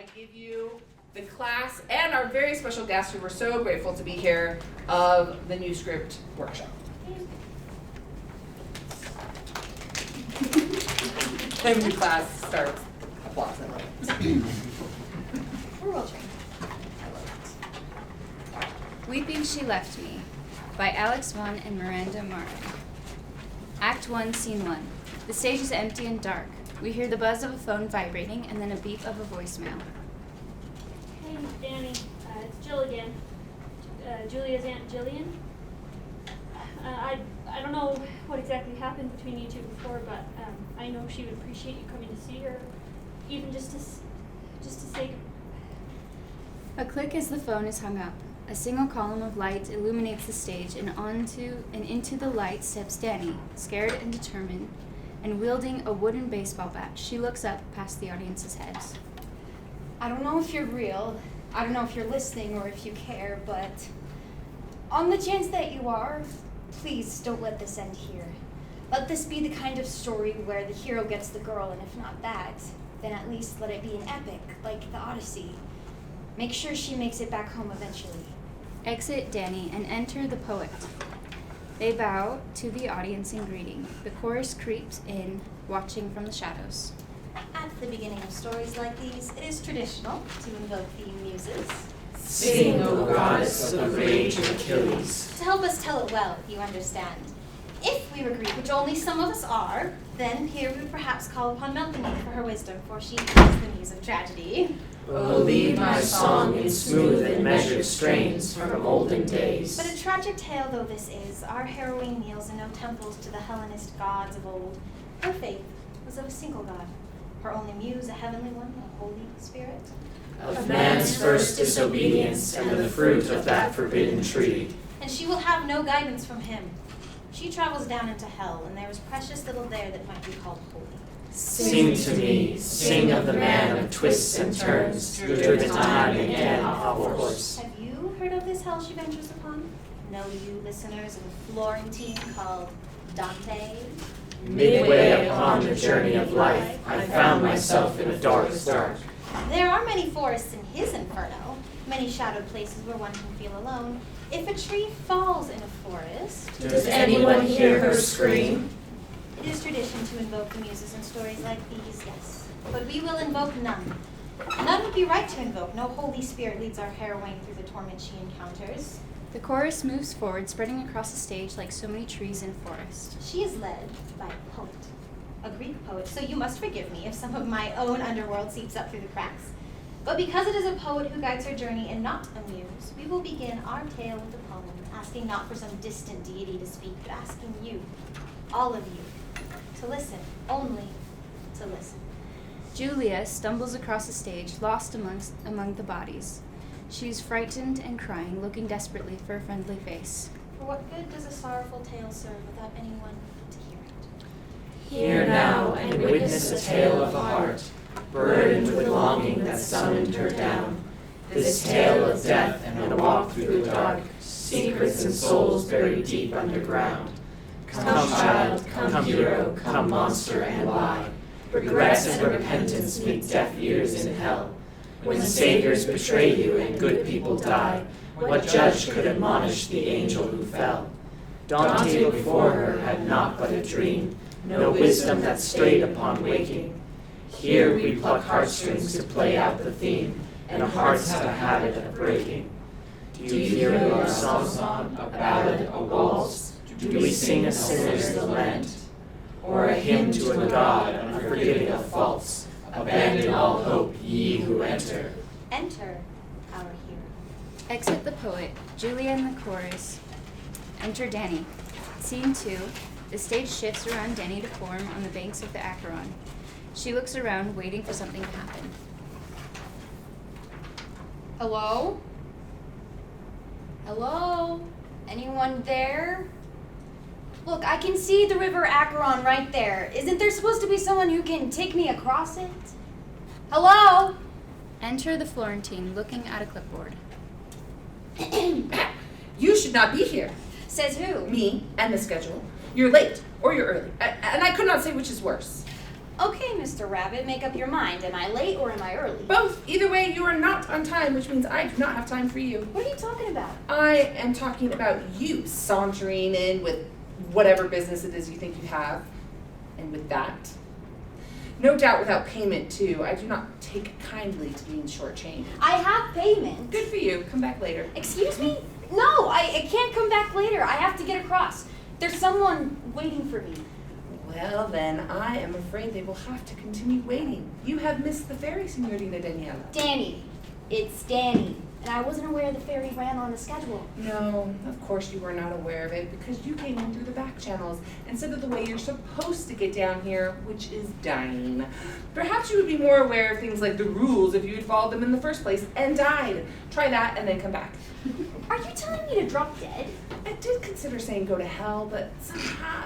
I give you the class and our very special guest, who we're so grateful to be here, of the new script workshop. And the class starts applauding. We're well trained. I love it. Weeping She Left Me by Alex Vaughn and Miranda Maurin. Act 1, Scene 1. The stage is empty and dark. We hear the buzz of a phone vibrating and then a beep of a voicemail. Hey, Danny. It's Jill again. Julia's Aunt Jillian. I don't know what exactly happened between you two before, but I know she would appreciate you coming to see her, even just to say. A click as the phone is hung up. A single column of light illuminates the stage, and into the light steps Danny, scared and determined, and wielding a wooden baseball bat. She looks up past the audience's heads. I don't know if you're real. I don't know if you're listening or if you care, but on the chance that you are, please don't let this end here. Let this be the kind of story where the hero gets the girl, and if not that, then at least let it be an epic, like the Odyssey. Make sure she makes it back home eventually. Exit Danny and enter the poet. They bow to the audience in greeting. The chorus creeps in, watching from the shadows. At the beginning of stories like these, it is traditional to invoke the muses. Sing, O goddess of the rage of Achilles. To help us tell it well, you understand. If we were Greek, which only some of us are, then here we would perhaps call upon Melpomene for her wisdom, for she is the muse of tragedy. Oh, lead my song in smooth and measured strains from olden days. But a tragic tale though this is, our heroine kneels in no temples to the Hellenist gods of old. Her faith was of a single god. Her only muse, a heavenly one, a holy spirit. Of man's first disobedience and the fruit of that forbidden tree. And she will have no guidance from him. She travels down into hell, and there is precious little there that might be called holy. Sing to me, sing of the man of twists and turns, driven time and again off a horse. Have you heard of this hell she ventures upon? Know you, listeners, of a Florentine called Dante? Midway upon the journey of life, I found myself in a dark start. There are many forests in his inferno, many shadowed places where one can feel alone. If a tree falls in a forest, Does anyone hear her scream? it is tradition to invoke the muses in stories like these, yes. But we will invoke none. None would be right to invoke. No Holy Spirit leads our heroine through the torment she encounters. The chorus moves forward, spreading across the stage like so many trees in a forest. She is led by a poet, a Greek poet, so you must forgive me if some of my own underworld seeps up through the cracks. But because it is a poet who guides her journey and not a muse, we will begin our tale with a poem, asking not for some distant deity to speak, but asking you, all of you, to listen, only to listen. Julia stumbles across the stage, lost among the bodies. She is frightened and crying, looking desperately for a friendly face. For what good does a sorrowful tale serve without anyone to hear it? Hear now and witness a tale of a heart, burdened with longing that summoned her down. This tale of death and a walk through the dark, secrets and souls buried deep underground. Come child, come hero, come monster and lie. Regrets and repentance meet deaf ears in hell. When saviors betray you and good people die, what judge could admonish the angel who fell? Dante before her had naught but a dream, no wisdom that strayed upon waking. Here we pluck heartstrings to play out the theme, and our hearts have a habit of breaking. Do you hear our song, a ballad, a waltz? Do we sing a sinner's lament? Or a hymn to a God unforgiving of faults? Abandon all hope, ye who enter. Enter our hero. Exit the poet, Julia and the chorus. Enter Danny. Scene 2. The stage shifts around Danny to form on the banks of the Acheron. She looks around, waiting for something to happen. Hello? Hello? Anyone there? Look, I can see the river Acheron right there. Isn't there supposed to be someone who can take me across it? Hello? Enter the Florentine, looking at a clipboard. You should not be here. Says who? Me and the schedule. You're late or you're early. And I could not say which is worse. Okay, Mr. Rabbit. Make up your mind. Am I late or am I early? Both. Either way, you are not on time, which means I do not have time for you. What are you talking about? I am talking about you sauntering in with whatever business it is you think you have. And with that, no doubt without payment too, I do not take kindly to being shortchanged. I have payment. Good for you. Come back later. Excuse me? No, I can't come back later. I have to get across. There's someone waiting for me. Well then, I am afraid they will have to continue waiting. You have missed the ferry, Signorina Daniela. Danny. It's Danny. And I wasn't aware the ferry ran on a schedule. No, of course you were not aware of it because you came in through the back channels instead of the way you're supposed to get down here, which is dying. Perhaps you would be more aware of things like the rules if you had followed them in the first place and died. Try that and then come back. Are you telling me to drop dead? I did consider saying go to hell, but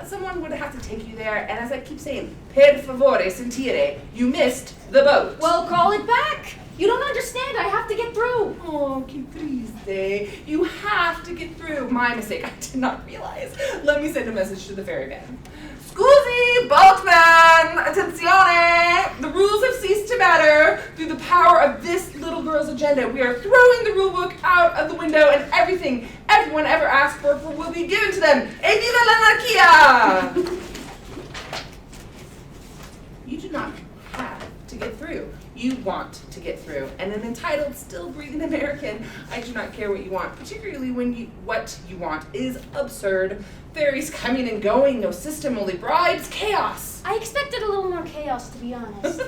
someone would have to take you there, and as I keep saying, per favore sentire, you missed the boat. Well, call it back. You don't understand. I have to get through. Oh, que triste. You have to get through. My mistake. I did not realize. Let me send a message to the ferryman. Scusi, boatman! Attenzione! The rules have ceased to matter. Through the power of this little girl's agenda, we are throwing the rule book out of the window, and everything everyone ever asked for will be given to them. E viva l'anarchia! You do not have to get through. You want to get through. And an entitled, still-breathing American, I do not care what you want, particularly when what you want is absurd. Ferries coming and going, no system, only bribes, chaos. I expected a little more chaos, to be honest.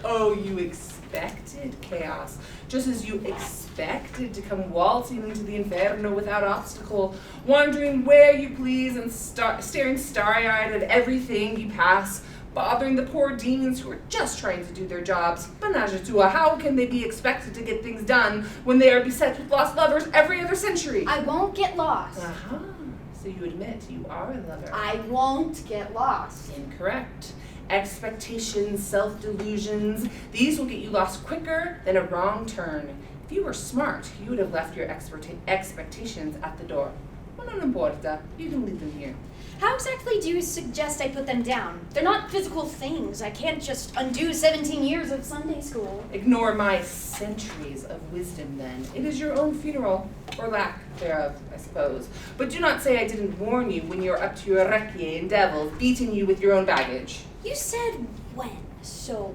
Oh, you expected chaos, just as you expected to come waltzing into the inferno without obstacle, wandering where you please and staring starry-eyed at everything you pass, bothering the poor demons who are just trying to do their jobs. Menage tua, how can they be expected to get things done when they are beset with lost lovers every other century? I won't get lost. Uh-huh. So you admit you are a lover. I won't get lost. Incorrect. Expectations, self-delusions, these will get you lost quicker than a wrong turn. If you were smart, you would have left your expectations at the door. Well, non importa. You can leave them here. How exactly do you suggest I put them down? They're not physical things. I can't just undo 17 years of Sunday school. Ignore my centuries of wisdom, then. It is your own funeral, or lack thereof, I suppose. But do not say I didn't warn you when you're up to your recchie and devils, beating you with your own baggage. You said when, so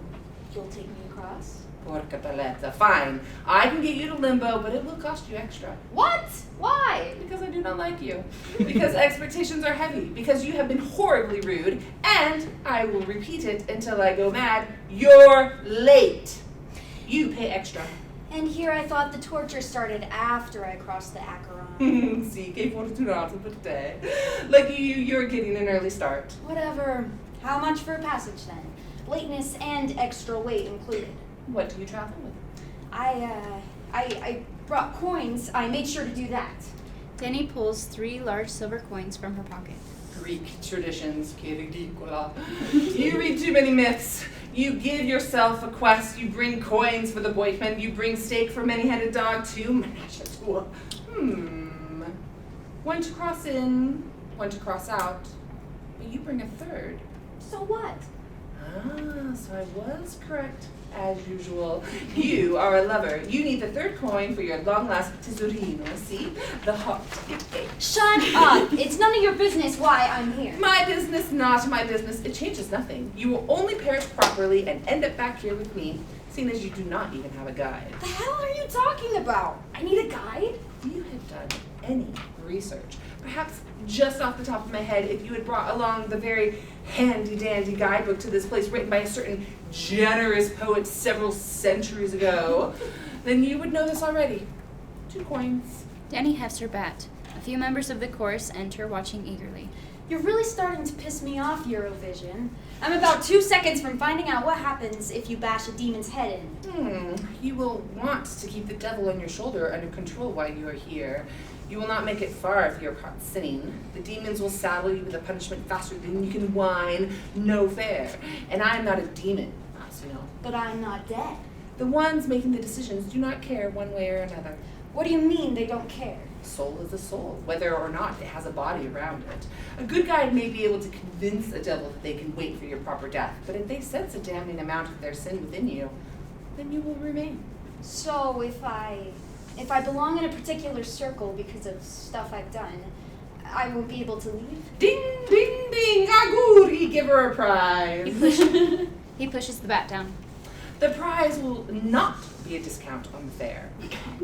you'll take me across? Porca paletta. Fine. I can get you to limbo, but it will cost you extra. What? Why? Because I do not like you. Because expectations are heavy. Because you have been horribly rude. And I will repeat it until I go mad. You're late. You pay extra. And here I thought the torture started after I crossed the Acheron. Si, che fortunato per te. Lucky you, you're getting an early start. Whatever. How much for a passage then? Lateness and extra weight included. What do you travel with? I brought coins. I made sure to do that. Danny pulls 3 large silver coins from her pocket. Greek traditions, che ridicola. You read too many myths. You give yourself a quest. You bring coins for the boatman. You bring steak for many-headed dog too. Menage a tua. One to cross in, one to cross out. But you bring a third. So what? So I was correct, as usual. You are a lover. You need the third coin for your long-last tesorino, see? The hot ticket. Shut up! It's none of your business why I'm here. My business, not my business. It changes nothing. You will only perish properly and end up back here with me, seeing as you do not even have a guide. The hell are you talking about? I need a guide? If you had done any research, perhaps just off the top of my head, if you had brought along the very handy-dandy guidebook to this place written by a certain generous poet several centuries ago, then you would know this already. 2 coins. Danny hefts her bat. A few members of the chorus enter, watching eagerly. You're really starting to piss me off, Eurovision. I'm about 2 seconds from finding out what happens if you bash a demon's head in. You will want to keep the devil on your shoulder under control while you are here. You will not make it far if you're caught sinning. The demons will saddle you with a punishment faster than you can whine. No fair. And I am not a demon, as you know. But I'm not dead. The ones making the decisions do not care one way or another. What do you mean they don't care? Soul is a soul, whether or not it has a body around it. A good guy may be able to convince a devil that they can wait for your proper death, but if they sense a damning amount of their sin within you, then you will remain. So if I belong in a particular circle because of stuff I've done, I won't be able to leave? Ding, ding, ding, aguri, give her a prize. He pushes the bat down. The prize will not be a discount on the fare.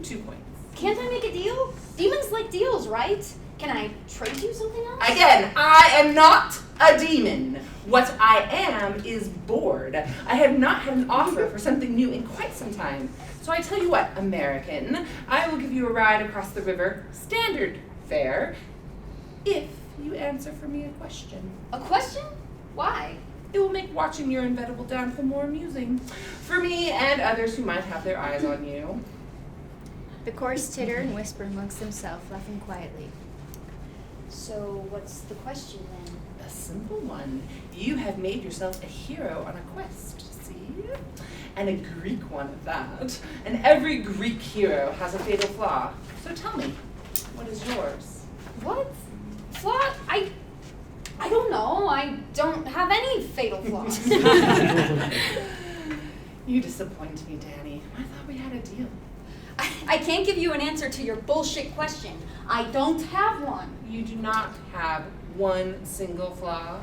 2 points. Can't I make a deal? Demons like deals, right? Can I trade you something else? Again, I am not a demon. What I am is bored. I have not had an offer for something new in quite some time. So I tell you what, American, I will give you a ride across the river, standard fare, if you answer for me a question. A question? Why? It will make watching your inevitable downfall more amusing. For me and others who might have their eyes on you. The chorus titter and whisper amongst themselves, laughing quietly. So what's the question then? A simple one. You have made yourself a hero on a quest, see? And a Greek one at that. And every Greek hero has a fatal flaw. So tell me, what is yours? What? Flaw? I don't know. I don't have any fatal flaws. You disappoint me, Danny. I thought we had a deal. I can't give you an answer to your bullshit question. I don't have one. You do not have one single flaw.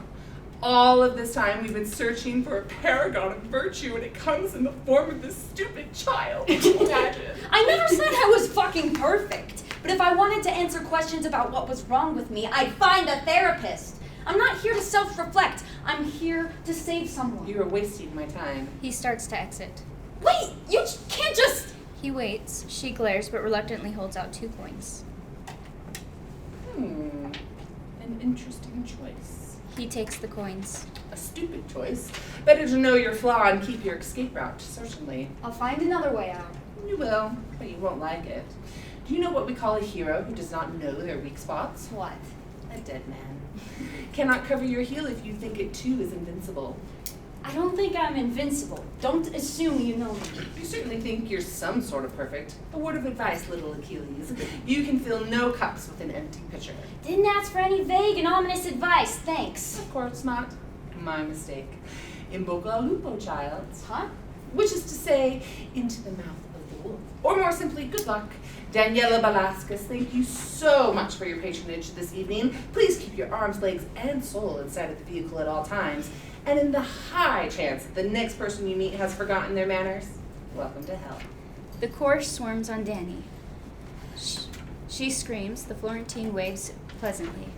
All of this time we've been searching for a paragon of virtue, and it comes in the form of this stupid child. Imagine. I never said I was fucking perfect. But if I wanted to answer questions about what was wrong with me, I'd find a therapist. I'm not here to self-reflect. I'm here to save someone. You are wasting my time. He starts to exit. Wait, you can't just... He waits. She glares, but reluctantly holds out 2 coins. An interesting choice. He takes the coins. A stupid choice. Better to know your flaw and keep your escape route, certainly. I'll find another way out. You will, but you won't like it. Do you know what we call a hero who does not know their weak spots? What? A dead man. Cannot cover your heel if you think it too is invincible. I don't think I'm invincible. Don't assume you know me. You certainly think you're some sort of perfect. A word of advice, little Achilles. You can fill no cups with an empty pitcher. Didn't ask for any vague and ominous advice, thanks. Of course not. My mistake. In boca lupo, child. Huh? Which is to say, into the mouth of the wolf. Or more simply, good luck. Daniela Velasquez, thank you so much for your patronage this evening. Please keep your arms, legs, and soul inside of the vehicle at all times. And in the high chance that the next person you meet has forgotten their manners, welcome to hell. The chorus swarms on Danny. She screams. The Florentine waves pleasantly.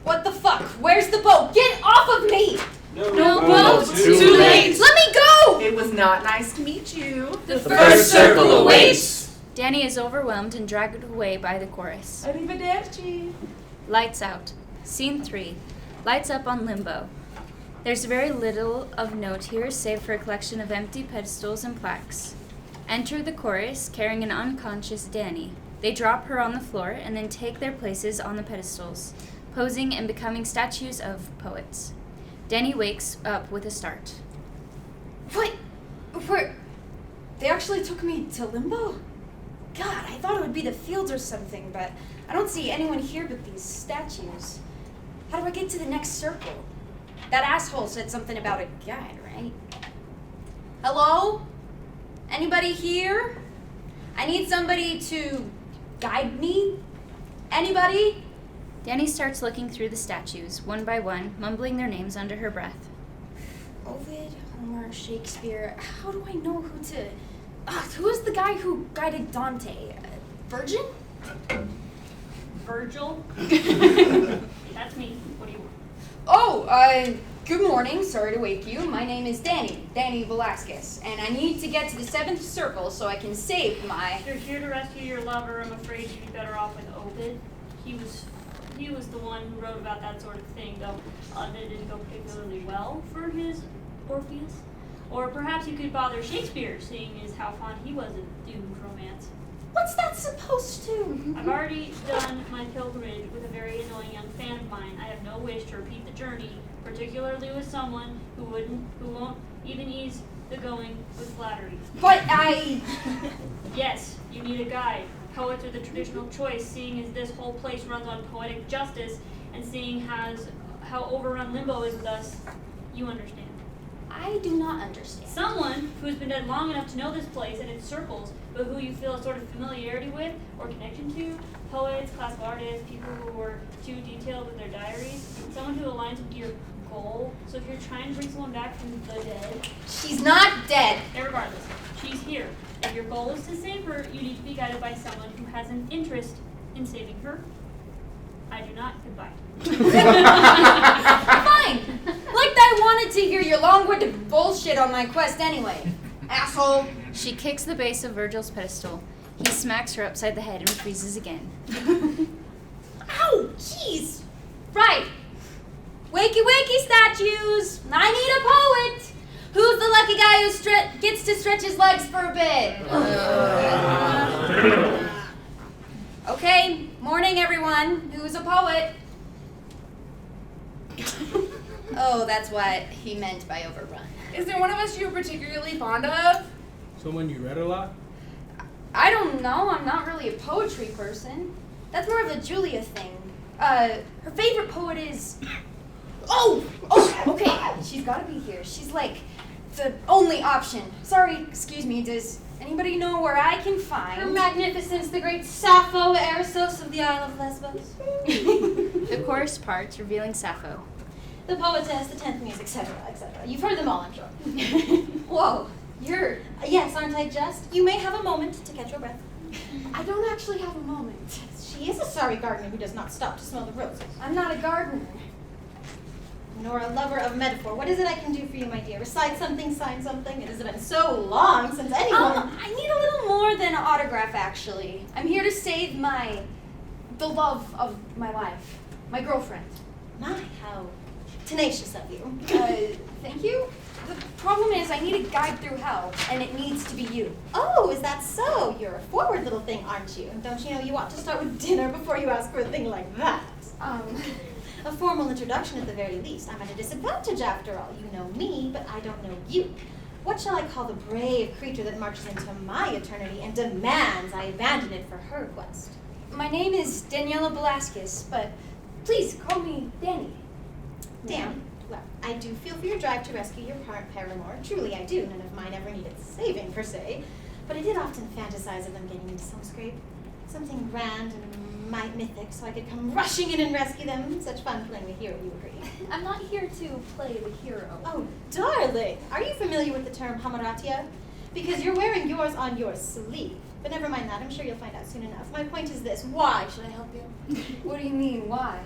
What the fuck? Where's the boat? Get off of me! No boat, too late. Let me go! It was not nice to meet you. The first circle awaits. Danny is overwhelmed and dragged away by the chorus. Arrivederci. Lights out. Scene 3. Lights up on Limbo. There's very little of note here, save for a collection of empty pedestals and plaques. Enter the chorus, carrying an unconscious Danny. They drop her on the floor and then take their places on the pedestals, posing and becoming statues of poets. Danny wakes up with a start. What? They actually took me to Limbo? God, I thought it would be the fields or something, but I don't see anyone here but these statues. How do I get to the next circle? That asshole said something about a guide, right? Hello? Anybody here? I need somebody to guide me. Anybody? Danny starts looking through the statues, one by one, mumbling their names under her breath. Ovid, Homer, Shakespeare. How do I know who to... who is the guy who guided Dante? Virgin? Virgil? That's me. What do you want? Oh, good morning. Sorry to wake you. My name is Danny Velasquez, and I need to get to the 7th circle so I can save my... If you're here to rescue your lover, I'm afraid you'd be better off with Ovid. He was the one who wrote about that sort of thing, though it didn't go particularly well for his Orpheus. Or perhaps you could bother Shakespeare, seeing as how fond he was of doomed romance. What's that supposed to? I've already done my pilgrimage with a very annoying young fan of mine. I have no wish to repeat the journey, particularly with someone who won't even ease the going with flattery. But Yes, you need a guide. Poets are the traditional choice, seeing as this whole place runs on poetic justice, and seeing how overrun limbo is with us, you understand. I do not understand. Someone who's been dead long enough to know this place and its circles, but who you feel a sort of familiarity with or connection to, poets, classical artists, people who were too detailed with their diaries, someone who aligns with your goal. So if you're trying to bring someone back from the dead, She's not dead. regardless, she's here. If your goal is to save her, you need to be guided by someone who has an interest in saving her. I do not. Goodbye. Fine. Like I wanted to hear your long-winded bullshit on my quest anyway. Asshole. She kicks the base of Virgil's pedestal. He smacks her upside the head and freezes again. Ow! Jeez. Right. Wakey wakey statues. I need a poet. Who's the lucky guy who gets to stretch his legs for a bit? Okay, morning everyone. Who's a poet? Oh, that's what he meant by overrun. Is there one of us you're particularly fond of? Someone you read a lot? I don't know. I'm not really a poetry person. That's more of a Julia thing. Her favorite poet is... Oh, okay. She's got to be here. She's like the only option. Sorry, excuse me. Does anybody know where I can find... Her Magnificence, the great Sappho Erissos of the Isle of Lesbos. The chorus parts, revealing Sappho. The poetess, the 10th muse, etc., etc. You've heard them all, I'm sure. Whoa, you're... Yes, aren't I just? You may have a moment to catch your breath. I don't actually have a moment. She is a sorry gardener who does not stop to smell the roses. I'm not a gardener. Nor a lover of metaphor. What is it I can do for you, my dear? Recite something, sign something? It has been so long since anyone... I need a little more than an autograph, actually. I'm here to save the love of my life. My girlfriend. My, how tenacious of you. Thank you? The problem is I need a guide through hell, and it needs to be you. Oh, is that so? You're a forward little thing, aren't you? Don't you know you ought to start with dinner before you ask for a thing like that? A formal introduction at the very least. I'm at a disadvantage after all. You know me, but I don't know you. What shall I call the brave creature that marches into my eternity and demands I abandon it for her quest? My name is Daniela Velasquez, but please call me Danny. Damn. Well, I do feel for your drive to rescue your paramour. Truly I do. None of mine ever needed saving, per se. But I did often fantasize of them getting into some scrape. Something grand and mythic, so I could come rushing in and rescue them. Such fun playing the hero, you agree? I'm not here to play the hero. Oh, darling. Are you familiar with the term hamaratia? Because you're wearing yours on your sleeve. But never mind that. I'm sure you'll find out soon enough. My point is this. Why should I help you? What do you mean, why?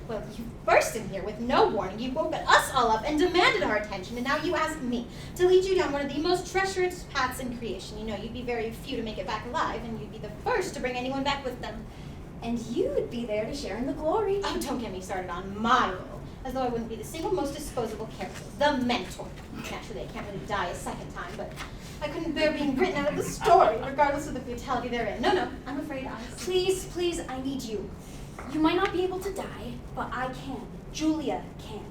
Well, you burst in here with no warning. You woke us all up and demanded our attention, and now you ask me to lead you down one of the most treacherous paths in creation. You know, you'd be very few to make it back alive, and you'd be the first to bring anyone back with them. And you would be there to share in the glory. Oh, don't get me started on my role. As though I wouldn't be the single most disposable character, the mentor. Naturally, I can't really die a second time, but I couldn't bear being written out of the story, regardless of the brutality therein. No, I'm afraid I... Please, I need you. You might not be able to die, but I can. Julia can.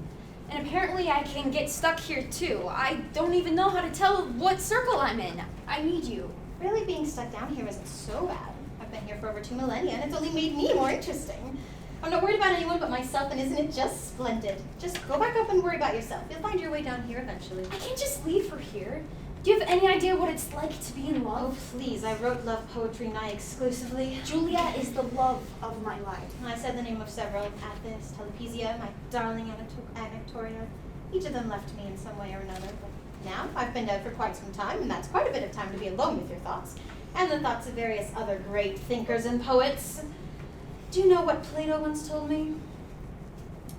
And apparently I can get stuck here too. I don't even know how to tell what circle I'm in. I need you. Really, being stuck down here isn't so bad. I've been here for over 2 millennia, and it's only made me more interesting. I'm not worried about anyone but myself, and isn't it just splendid? Just go back up and worry about yourself. You'll find your way down here eventually. I can't just leave her here. Do you have any idea what it's like to be in love? Oh, please. I wrote love poetry nigh exclusively. Julia is the love of my life. I said the name of several. Athens, Telepesia, my darling Anactoria. Each of them left me in some way or another. But now I've been dead for quite some time, and that's quite a bit of time to be alone with your thoughts. And the thoughts of various other great thinkers and poets. Do you know what Plato once told me?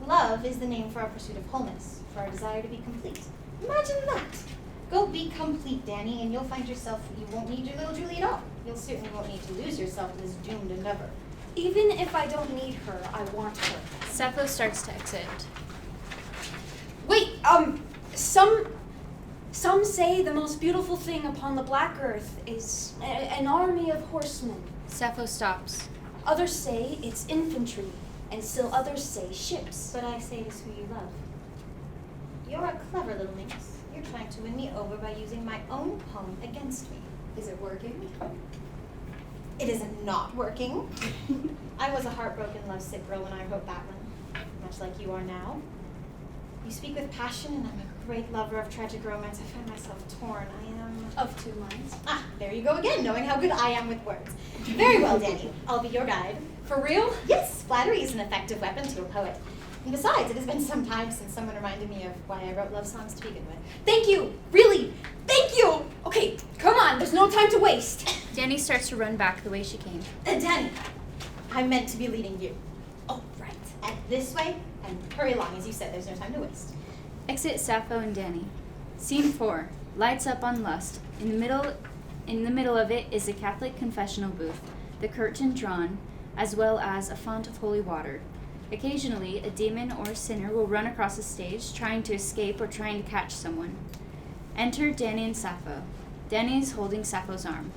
Love is the name for our pursuit of wholeness, for our desire to be complete. Imagine that. Go be complete, Danny, and you'll find yourself, you won't need your little Julie at all. You'll certainly won't need to lose yourself in this doomed endeavor. Even if I don't need her, I want her. Sappho starts to exit. Wait, some say the most beautiful thing upon the black earth is an army of horsemen. Sappho stops. Others say it's infantry, and still others say ships. But I say it is who you love. You're a clever little minx. You're trying to win me over by using my own poem against me. Is it working? It isn't not working. I was a heartbroken, lovesick girl when I wrote that one, much like you are now. You speak with passion, and I'm a great lover of tragic romance. I find myself torn. I am... Of 2 minds. Ah, there you go again, knowing how good I am with words. Very well, Danny. I'll be your guide. For real? Yes, flattery is an effective weapon to a poet. And besides, it has been some time since someone reminded me of why I wrote love songs to begin with. Thank you! Really! Thank you! Okay, come on, there's no time to waste. Danny starts to run back the way she came. Danny, I'm meant to be leading you. Oh, right. And this way, and hurry along, as you said, there's no time to waste. Exit Sappho and Danny. Scene 4. Lights up on Lust. In the middle of it is a Catholic confessional booth, the curtain drawn, as well as a font of holy water. Occasionally, a demon or a sinner will run across the stage, trying to escape or trying to catch someone. Enter Danny and Sappho. Danny is holding Sappho's arm.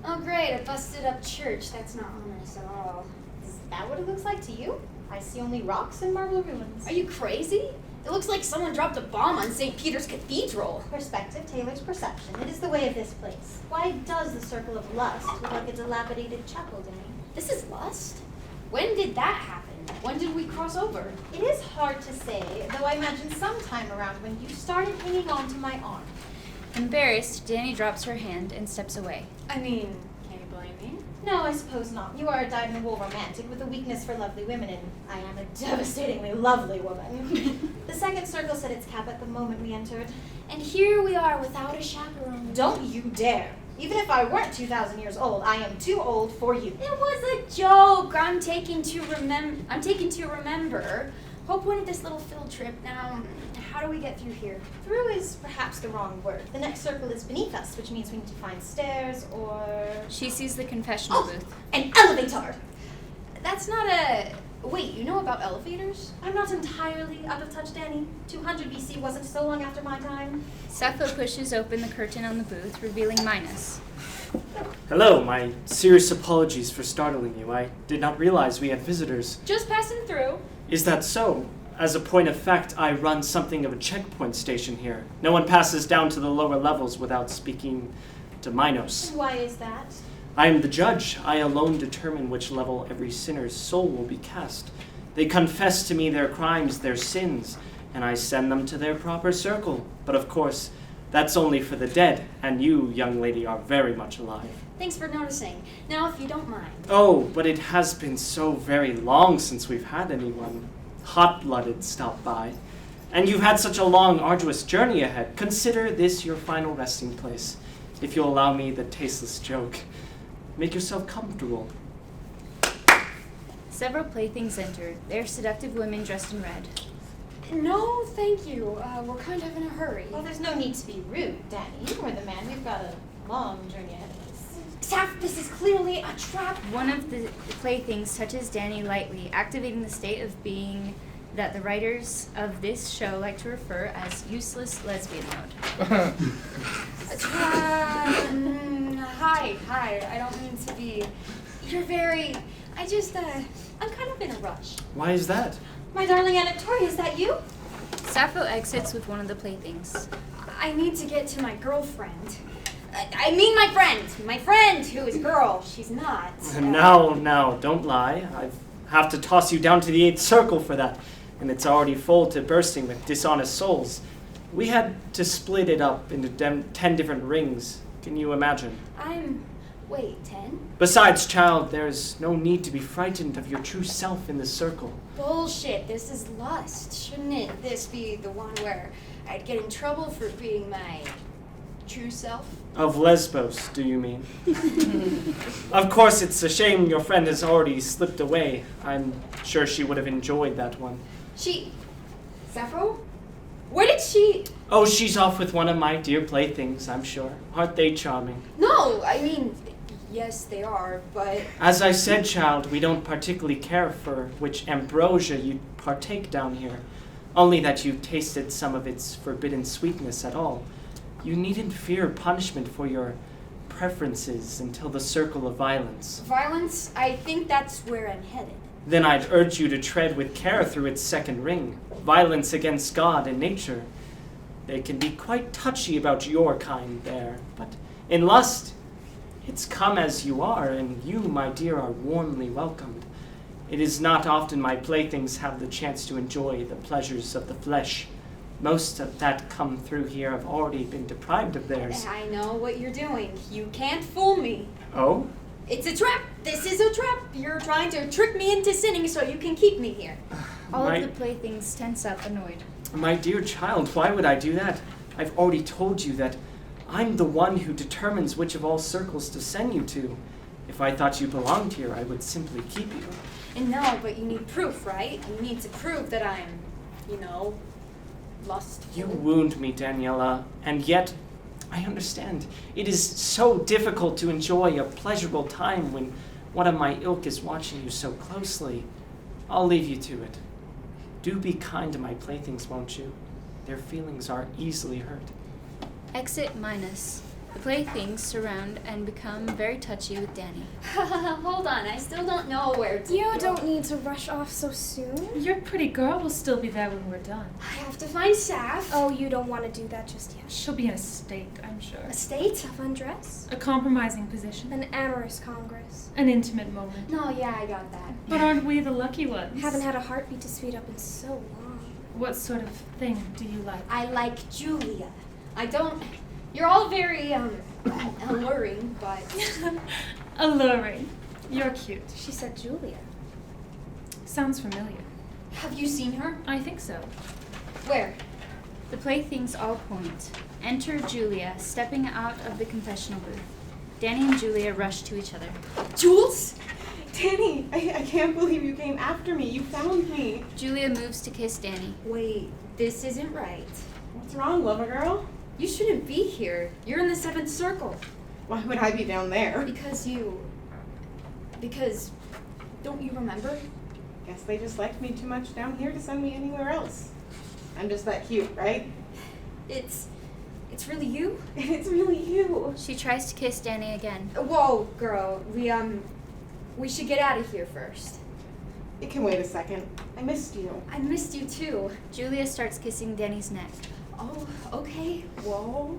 Oh, great, a busted up church. That's not ominous at all. Is that what it looks like to you? I see only rocks and marble ruins. Are you crazy? It looks like someone dropped a bomb on St. Peter's Cathedral. Perspective tailors perception. It is the way of this place. Why does the Circle of Lust look like a dilapidated chapel, Danny? This is lust? When did that happen? When did we cross over? It is hard to say, though I imagine sometime around when you started hanging on to my arm. Embarrassed, Danny drops her hand and steps away. I mean, can you blame me? No, I suppose not. You are a dyed-in-the-wool romantic with a weakness for lovely women, and I am a devastatingly lovely woman. The second circle set its cap at the moment we entered. And here we are without a chaperone. Don't you dare! Even if I weren't 2,000 years old, I am too old for you. It was a joke. I'm taking to remember. Hope wanted this little field trip. Now, how do we get through here? Through is perhaps the wrong word. The next circle is beneath us, which means we need to find stairs or... She sees the confessional booth. An elevator! That's not a... Wait, you know about elevators? I'm not entirely out of touch, Danny. 200 BC wasn't so long after my time. Sappho pushes open the curtain on the booth, revealing Minos. Hello, my serious apologies for startling you. I did not realize we had visitors. Just passing through. Is that so? As a point of fact, I run something of a checkpoint station here. No one passes down to the lower levels without speaking to Minos. And why is that? I am the judge. I alone determine which level every sinner's soul will be cast. They confess to me their crimes, their sins, and I send them to their proper circle. But of course, that's only for the dead, and you, young lady, are very much alive. Thanks for noticing. Now, if you don't mind. Oh, but it has been so very long since we've had anyone hot-blooded stop by. And you've had such a long, arduous journey ahead. Consider this your final resting place. If you'll allow me the tasteless joke. Make yourself comfortable. Several playthings enter. They are seductive women dressed in red. No, thank you. We're kind of in a hurry. Well, there's no need to be rude, Danny. You are the man. We've got a long journey ahead of us. Staff, this is clearly a trap. One of the playthings touches Danny lightly, activating the state of being that the writers of this show like to refer as useless lesbian mode. Hi. I don't mean to be. You're very. I'm kind of in a rush. Why is that? My darling Aunt Victoria, is that you? Sappho exits with one of the playthings. I need to get to my girlfriend. I mean my friend who is a girl. She's not. Now, don't lie. I have to toss you down to the 8th circle for that, and it's already full to bursting with dishonest souls. We had to split it up into 10 different rings. Can you imagine? Wait, 10? Besides, child, there's no need to be frightened of your true self in the circle. Bullshit, this is lust. Shouldn't this be the one where I'd get in trouble for being my true self? Of Lesbos, do you mean? Of course, it's a shame your friend has already slipped away. I'm sure she would have enjoyed that one. Sappho? Where did she... Oh, she's off with one of my dear playthings, I'm sure. Aren't they charming? No, I mean, yes, they are, but... As I said, child, we don't particularly care for which ambrosia you partake down here. Only that you tasted some of its forbidden sweetness at all. You needn't fear punishment for your preferences until the circle of violence. Violence? I think that's where I'm headed. Then I'd urge you to tread with care through its second ring. Violence against God and nature. They can be quite touchy about your kind there, but in lust, it's come as you are, and you, my dear, are warmly welcomed. It is not often my playthings have the chance to enjoy the pleasures of the flesh. Most of that come through here have already been deprived of theirs. I know what you're doing. You can't fool me. Oh? It's a trap. This is a trap. You're trying to trick me into sinning so you can keep me here. All of the playthings tense up, annoyed. My dear child, why would I do that? I've already told you that I'm the one who determines which of all circles to send you to. If I thought you belonged here, I would simply keep you. And no, but you need proof, right? You need to prove that I'm, lustful. You wound me, Daniela, and yet I understand. It is so difficult to enjoy a pleasurable time when one of my ilk is watching you so closely. I'll leave you to it. Do be kind to my playthings, won't you? Their feelings are easily hurt. Exit minus. The playthings surround and become very touchy with Danny. Hold on, I still don't know where to You go. don't need to rush off so soon. Your pretty girl will still be there when we're done. I have to find Saf. Oh, you don't want to do that just yet. She'll be in a state, I'm sure. A state? Tough undress. A compromising position. An amorous congress. An intimate moment. No, yeah, I got that. But aren't we the lucky ones? Haven't had a heartbeat to speed up in so long. What sort of thing do you like? I like Julia. I don't... You're all very, alluring, but... Alluring. You're cute. She said Julia. Sounds familiar. Have you seen her? I think so. Where? The playthings all point. Enter Julia, stepping out of the confessional booth. Danny and Julia rush to each other. Jules? Danny, I can't believe you came after me. You found me. Julia moves to kiss Danny. Wait, this isn't right. What's wrong, lover girl? You shouldn't be here. You're in the 7th circle. Why would I be down there? Because, don't you remember? Guess they just liked me too much down here to send me anywhere else. I'm just that cute, right? It's really you? It's really you. She tries to kiss Danny again. Whoa, girl. We should get out of here first. It can wait a second. I missed you. I missed you too. Julia starts kissing Danny's neck. Oh, okay. Whoa.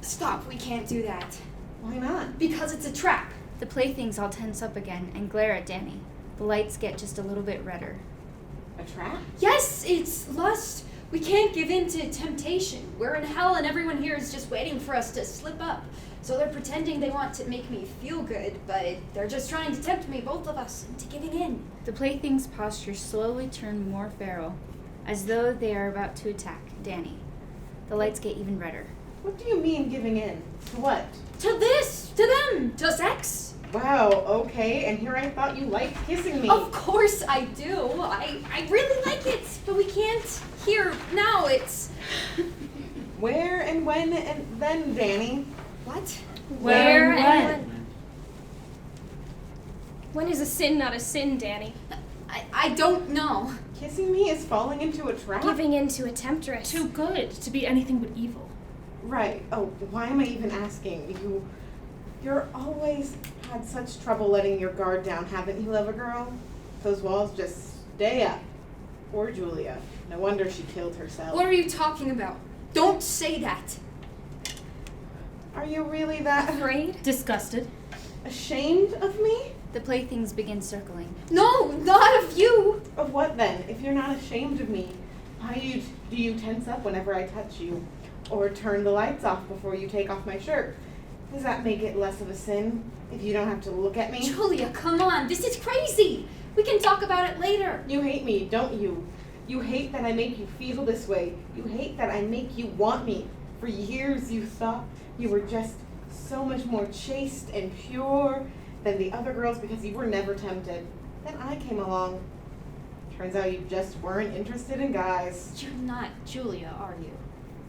Stop. We can't do that. Why not? Because it's a trap. The playthings all tense up again and glare at Danny. The lights get just a little bit redder. A trap? Yes, it's lust. We can't give in to temptation. We're in hell and everyone here is just waiting for us to slip up. So they're pretending they want to make me feel good, but they're just trying to tempt me, both of us, into giving in. The playthings' postures slowly turn more feral, as though they are about to attack Danny. The lights get even redder. What do you mean giving in? To what? To this! To them! To sex! Wow, okay, and here I thought you liked kissing me. Of course I do. I really like it, but we can't here now. It's... Where and when and then, Danny? What? Where and when? When is a sin not a sin, Danny? I don't know. Kissing me is falling into a trap? Giving in to a temptress. Too good to be anything but evil. Right. Oh, why am I even asking? You're always had such trouble letting your guard down, haven't you, lover girl? Those walls just stay up. Poor Julia. No wonder she killed herself. What are you talking about? Don't say that. Are you really that Afraid? Disgusted. ashamed of me? The playthings begin circling. No, not of you. Of what then? If you're not ashamed of me, why do you tense up whenever I touch you? Or turn the lights off before you take off my shirt? Does that make it less of a sin if you don't have to look at me? Julia, come on. This is crazy. We can talk about it later. You hate me, don't you? You hate that I make you feel this way. You hate that I make you want me. For years you thought you were just so much more chaste and pure than the other girls because you were never tempted. Then I came along. Turns out you just weren't interested in guys. You're not Julia, are you?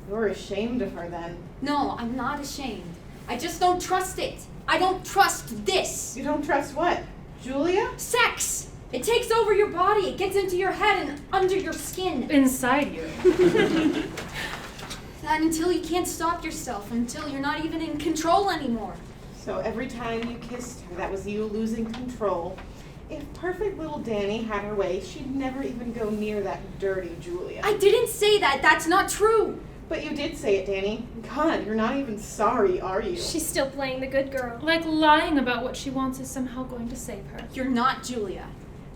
You're ashamed of her then. No, I'm not ashamed. I just don't trust it. I don't trust this. You don't trust what? Julia? Sex. It takes over your body. It gets into your head and under your skin. Inside you. And until you can't stop yourself, until you're not even in control anymore. So every time you kissed her, that was you losing control. If perfect little Danny had her way, she'd never even go near that dirty Julia. I didn't say that. That's not true. But you did say it, Danny. God, you're not even sorry, are you? She's still playing the good girl. Like lying about what she wants is somehow going to save her. You're not Julia.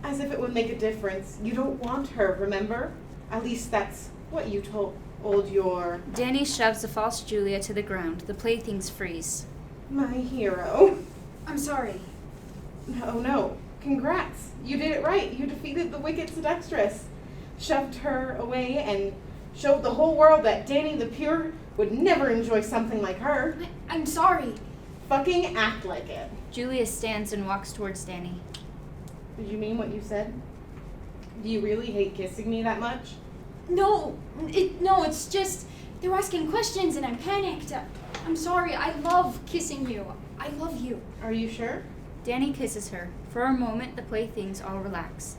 As if it would make a difference. You don't want her, remember? At least that's what you told your... Danny shoves the false Julia to the ground. The playthings freeze. My hero. I'm sorry. No. Congrats. You did it right. You defeated the wicked seductress. Shoved her away and showed the whole world that Danny the Pure would never enjoy something like her. I'm sorry. Fucking act like it. Julia stands and walks towards Danny. Did you mean what you said? Do you really hate kissing me that much? No, it's just they were asking questions and I panicked. I'm sorry. I love kissing you. I love you. Are you sure? Danny kisses her. For a moment, the playthings all relax.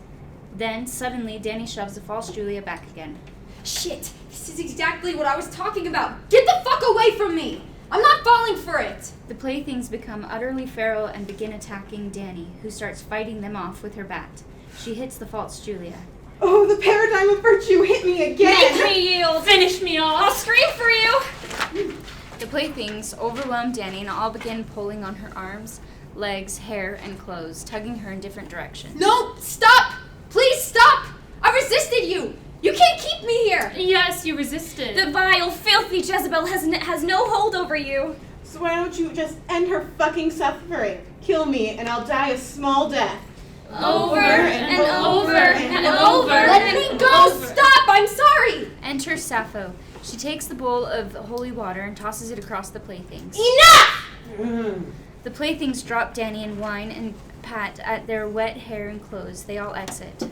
Then, suddenly, Danny shoves the false Julia back again. Shit, this is exactly what I was talking about. Get the fuck away from me. I'm not falling for it. The playthings become utterly feral and begin attacking Danny, who starts fighting them off with her bat. She hits the false Julia. Oh, the paradigm of virtue hit me again! Make me yield! Finish me off! I'll scream for you! The playthings overwhelm Danny and all begin pulling on her arms, legs, hair, and clothes, tugging her in different directions. No, stop! Please stop! I resisted you! You can't keep me here! Yes, you resisted. The vile, filthy Jezebel has no hold over you. So why don't you just end her fucking suffering? Kill me and I'll die a small death. Over and over and over. Let me go! Stop! I'm sorry! Enter Sappho. She takes the bowl of holy water and tosses it across the playthings. Enough! The playthings drop Danny and whine and pat at their wet hair and clothes. They all exit.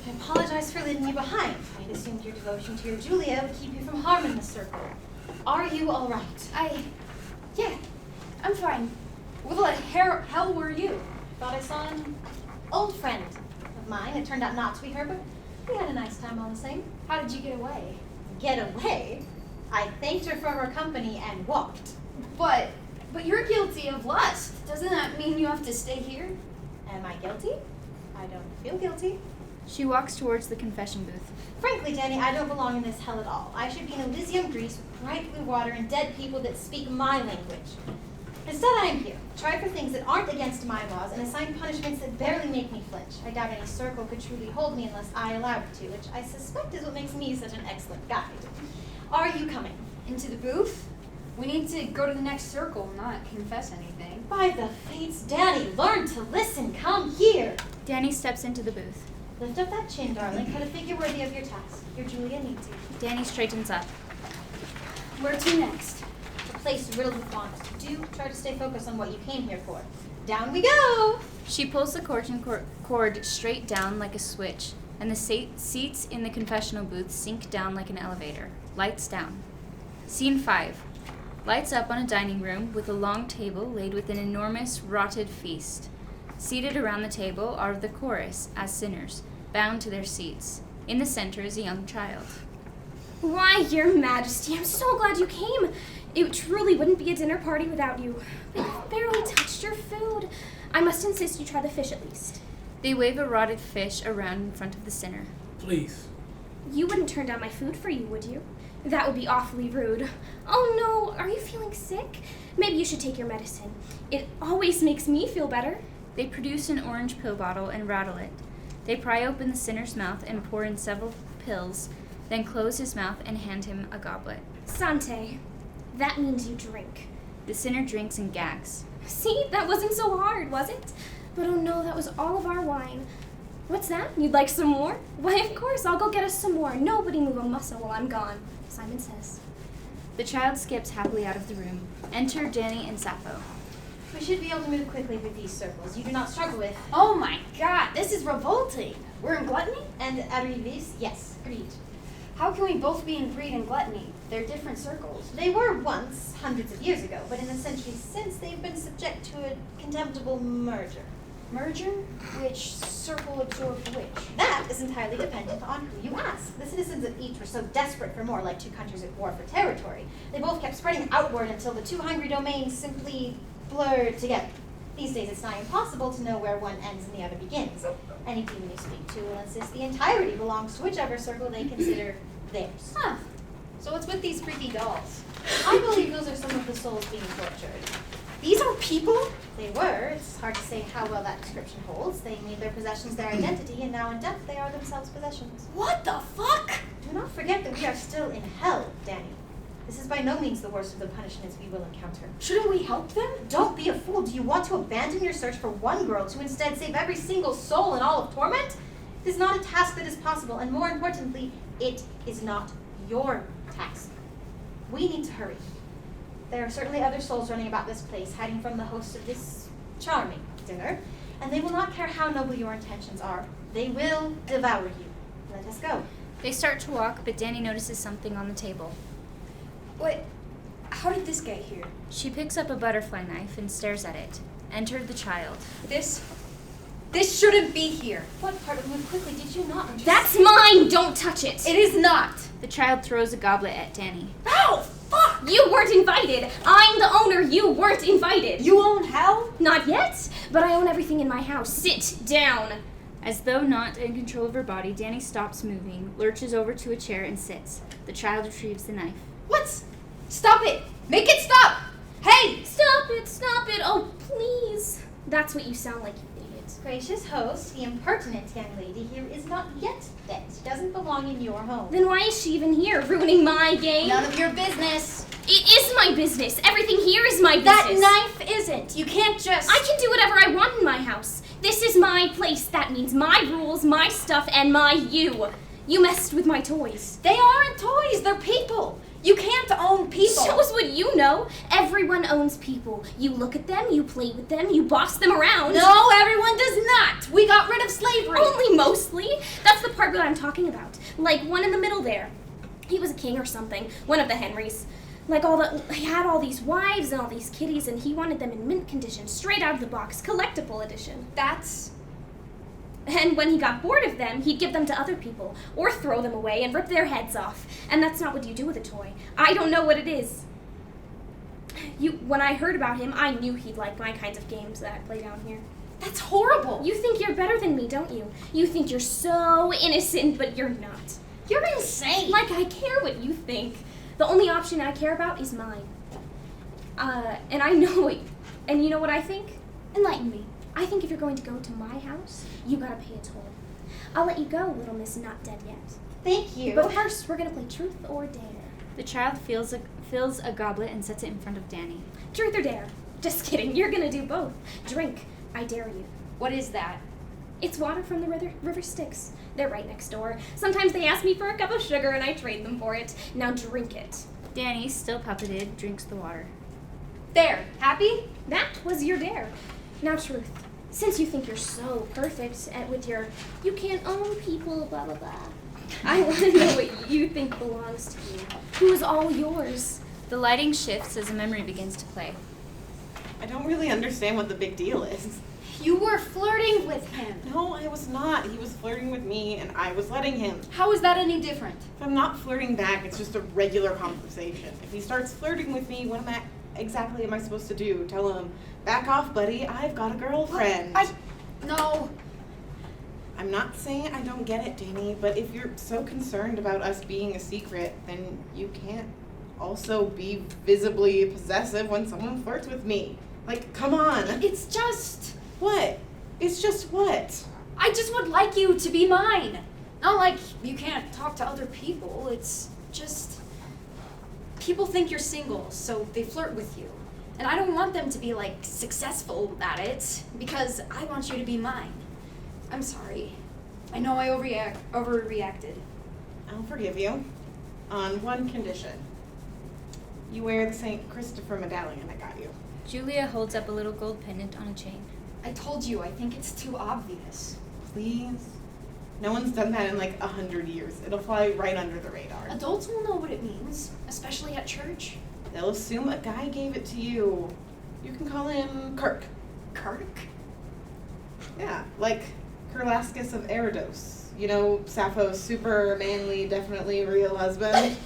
I apologize for leaving you behind. I assumed your devotion to your Julia would keep you from harming the circle. Are you all right? Yeah, I'm fine. What the hell were you? Thought I saw an old friend of mine. It turned out not to be her, but we had a nice time all the same. How did you get away? Get away? I thanked her for her company and walked. But you're guilty of lust. Doesn't that mean you have to stay here? Am I guilty? I don't feel guilty. She walks towards the confession booth. Frankly, Danny, I don't belong in this hell at all. I should be in Elysium, Greece, with bright blue water and dead people that speak my language. Instead, I am here, tried for things that aren't against my laws and assigned punishments that barely make me flinch. I doubt any circle could truly hold me unless I allowed it to, which I suspect is what makes me such an excellent guide. Are you coming? Into the booth? We need to go to the next circle, not confess anything. By the fates, Danny, learn to listen. Come here. Danny steps into the booth. Lift up that chin, darling. Cut a figure worthy of your task. Your Julia needs you. Danny straightens up. Where to next? A place riddled with wants. Do try to stay focused on what you came here for. Down we go! She pulls the cord straight down like a switch, and the seats in the confessional booth sink down like an elevator. Lights down. Scene 5. Lights up on a dining room with a long table laid with an enormous rotted feast. Seated around the table are the chorus, as sinners, bound to their seats. In the center is a young child. Why, Your Majesty, I'm so glad you came. It truly wouldn't be a dinner party without you. I've barely touched your food. I must insist you try the fish at least. They wave a rotted fish around in front of the sinner. Please. You wouldn't turn down my food for you, would you? That would be awfully rude. Oh no, are you feeling sick? Maybe you should take your medicine. It always makes me feel better. They produce an orange pill bottle and rattle it. They pry open the sinner's mouth and pour in several pills, then close his mouth and hand him a goblet. Sante. That means you drink. The sinner drinks and gags. See, that wasn't so hard, was it? But oh no, that was all of our wine. What's that? You'd like some more? Why, of course, I'll go get us some more. Nobody move a muscle while I'm gone, Simon says. The child skips happily out of the room. Enter Danny and Sappho. We should be able to move quickly through these circles. You do not struggle with. Oh my god, this is revolting. We're in gluttony? And Arrivis? Yes, greed. How can we both be in greed and gluttony? They're different circles. They were once, hundreds of years ago, but in the centuries since, they've been subject to a contemptible merger. Merger? Which circle absorbed which? That is entirely dependent on who you ask. The citizens of each were so desperate for more, like two countries at war for territory. They both kept spreading outward until the two hungry domains simply blurred together. These days it's nigh impossible to know where one ends and the other begins. Any demon you speak to will insist the entirety belongs to whichever circle they consider theirs. Huh. So what's with these freaky dolls? I believe those are some of the souls being tortured. These are people? They were. It's hard to say how well that description holds. They made their possessions their identity, and now in death they are themselves possessions. What the fuck? Do not forget that we are still in hell, Danny. This is by no means the worst of the punishments we will encounter. Shouldn't we help them? Don't be a fool. Do you want to abandon your search for one girl to instead save every single soul in all of torment? It is not a task that is possible, and more importantly, it is not your task. We need to hurry. There are certainly other souls running about this place, hiding from the host of this charming dinner, and they will not care how noble your intentions are. They will devour you. Let us go. They start to walk, but Danny notices something on the table. Wait, how did this get here? She picks up a butterfly knife and stares at it. Enter the child. This shouldn't be here. What part of move quickly did you not understand? That's mine! Don't touch it! It is not! The child throws a goblet at Danny. Ow! Fuck! You weren't invited! I'm the owner! You weren't invited! You own hell? Not yet, but I own everything in my house. Sit down! As though not in control of her body, Danny stops moving, lurches over to a chair, and sits. The child retrieves the knife. What? Stop it! Make it stop! Hey! Stop it! Oh, please! That's what you sound like, you idiot. Gracious host, the impertinent young lady here is not yet dead. She doesn't belong in your home. Then why is she even here, ruining my game? None of your business. It is my business. Everything here is my business. That knife isn't. You can't just... I can do whatever I want in my house. This is my place. That means my rules, my stuff, and my you. You messed with my toys. They aren't toys. They're people. You can't own people. Shows what you know. Everyone owns people. You look at them, you play with them, you boss them around. No, everyone does not. We got rid of slavery. Only mostly. That's the part that I'm talking about. Like one in the middle there. He was a king or something. One of the Henrys. He had all these wives and all these kitties, and he wanted them in mint condition, straight out of the box, collectible edition. And when he got bored of them, he'd give them to other people, or throw them away and rip their heads off. And that's not what you do with a toy. I don't know what it is. When I heard about him, I knew he'd like my kinds of games that I play down here. That's horrible. You think you're better than me, don't you? You think you're so innocent, but you're not. You're insane. Like I care what you think. The only option I care about is mine. And I know it. And you know what I think? Enlighten me. I think if you're going to go to my house, you gotta pay a toll. I'll let you go, little miss not dead yet. Thank you. But first, we're gonna play truth or dare. The child fills a goblet and sets it in front of Danny. Truth or dare? Just kidding, you're gonna do both. Drink. I dare you. What is that? It's water from the river Styx. They're right next door. Sometimes they ask me for a cup of sugar and I trade them for it. Now drink it. Danny, still puppeted, drinks the water. There. Happy? That was your dare. Now truth. Since you think you're so perfect with your you can't own people, blah blah blah, I want to know what you think belongs to you. Who is all yours? The lighting shifts as a memory begins to play. I don't really understand what the big deal is. You were flirting with him. No, I was not. He was flirting with me, and I was letting him. How is that any different? If I'm not flirting back, it's just a regular conversation. If he starts flirting with me, what exactly am I supposed to do? Tell him, back off, buddy, I've got a girlfriend. No. I'm not saying I don't get it, Danny, but if you're so concerned about us being a secret, then you can't also be visibly possessive when someone flirts with me. Like, come on. It's just... What? It's just what? I just would like you to be mine. Not like you can't talk to other people. It's just... People think you're single, so they flirt with you. And I don't want them to be, like, successful at it, because I want you to be mine. I'm sorry. I know I overreacted. I'll forgive you. On one condition. You wear the St. Christopher medallion I got you. Julia holds up a little gold pendant on a chain. I told you, I think it's too obvious. Please? No one's done that in like 100 years. It'll fly right under the radar. Adults will know what it means, especially at church. They'll assume a guy gave it to you. You can call him Kirk. Kirk? Yeah, like Kurlaskus of Eridos. You know, Sappho's super manly, definitely real husband.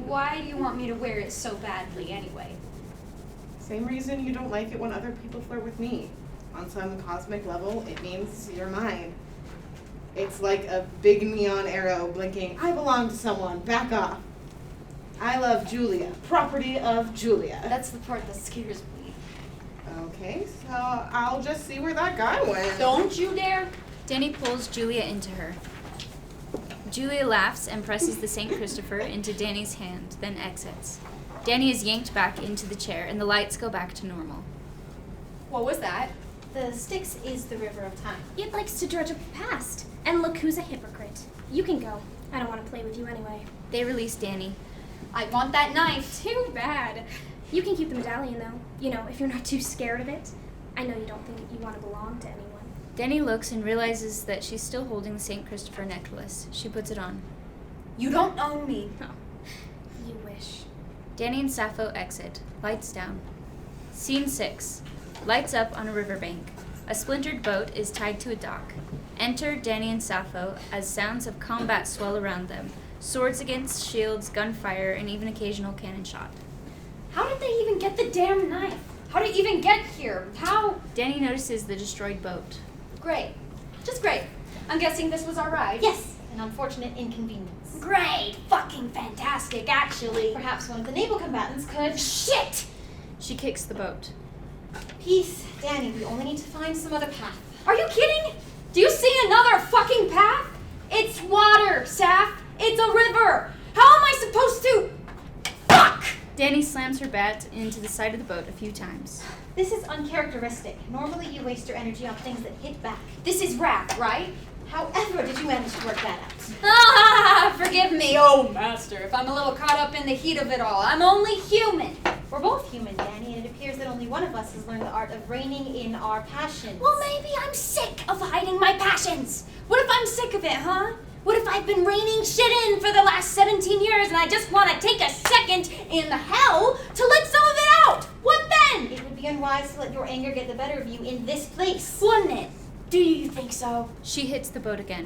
Why do you want me to wear it so badly anyway? Same reason you don't like it when other people flirt with me. On some cosmic level, it means you're mine. It's like a big neon arrow blinking, I belong to someone, back off. I love Julia, property of Julia. That's the part that scares me. Okay, so I'll just see where that guy went. Don't you dare! Danny pulls Julia into her. Julia laughs and presses the St. Christopher into Danny's hand, then exits. Danny is yanked back into the chair and the lights go back to normal. What was that? The Styx is the river of time. It likes to dredge up the past. And look who's a hypocrite. You can go. I don't want to play with you anyway. They release Danny. I want that knife. Too bad. You can keep the medallion, though. You know, if you're not too scared of it. I know you don't think you want to belong to anyone. Danny looks and realizes that she's still holding the St. Christopher necklace. She puts it on. You don't own me. Oh, you wish. Danny and Sappho exit. Lights down. Scene 6. Lights up on a riverbank. A splintered boat is tied to a dock. Enter Danny and Sappho as sounds of combat swell around them. Swords against shields, gunfire, and even occasional cannon shot. How did they even get the damn knife? How did it even get here? How? Danny notices the destroyed boat. Great. Just great. I'm guessing this was our ride. Yes, an unfortunate inconvenience. Great. Fucking fantastic, actually. Perhaps one of the naval combatants could. Shit! She kicks the boat. Peace, Danny, we only need to find some other path. Are you kidding? Do you see another fucking path? It's water, Saf. It's a river. How am I supposed to? Fuck! Danny slams her bat into the side of the boat a few times. This is uncharacteristic. Normally you waste your energy on things that hit back. This is wrath, right? However, did you manage to work that out? Ah, forgive me, oh master, if I'm a little caught up in the heat of it all. I'm only human. We're both human, Danny, and it appears that only one of us has learned the art of reining in our passions. Well, maybe I'm sick of hiding my passions. What if I'm sick of it, huh? What if I've been reining shit in for the last 17 years and I just want to take a second in the hell to let some of it out? What then? It would be unwise to let your anger get the better of you in this place. Wouldn't it? Do you think so? She hits the boat again.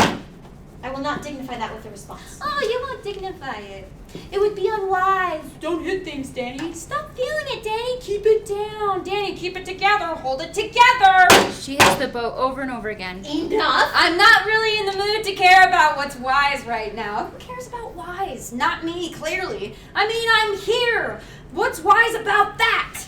I will not dignify that with a response. Oh, you won't dignify it. It would be unwise. Don't hit things, Danny. Stop feeling it, Danny. Keep it down. Danny, keep it together. Hold it together. She hits the boat over and over again. Enough! I'm not really in the mood to care about what's wise right now. Who cares about wise? Not me, clearly. I mean, I'm here. What's wise about that?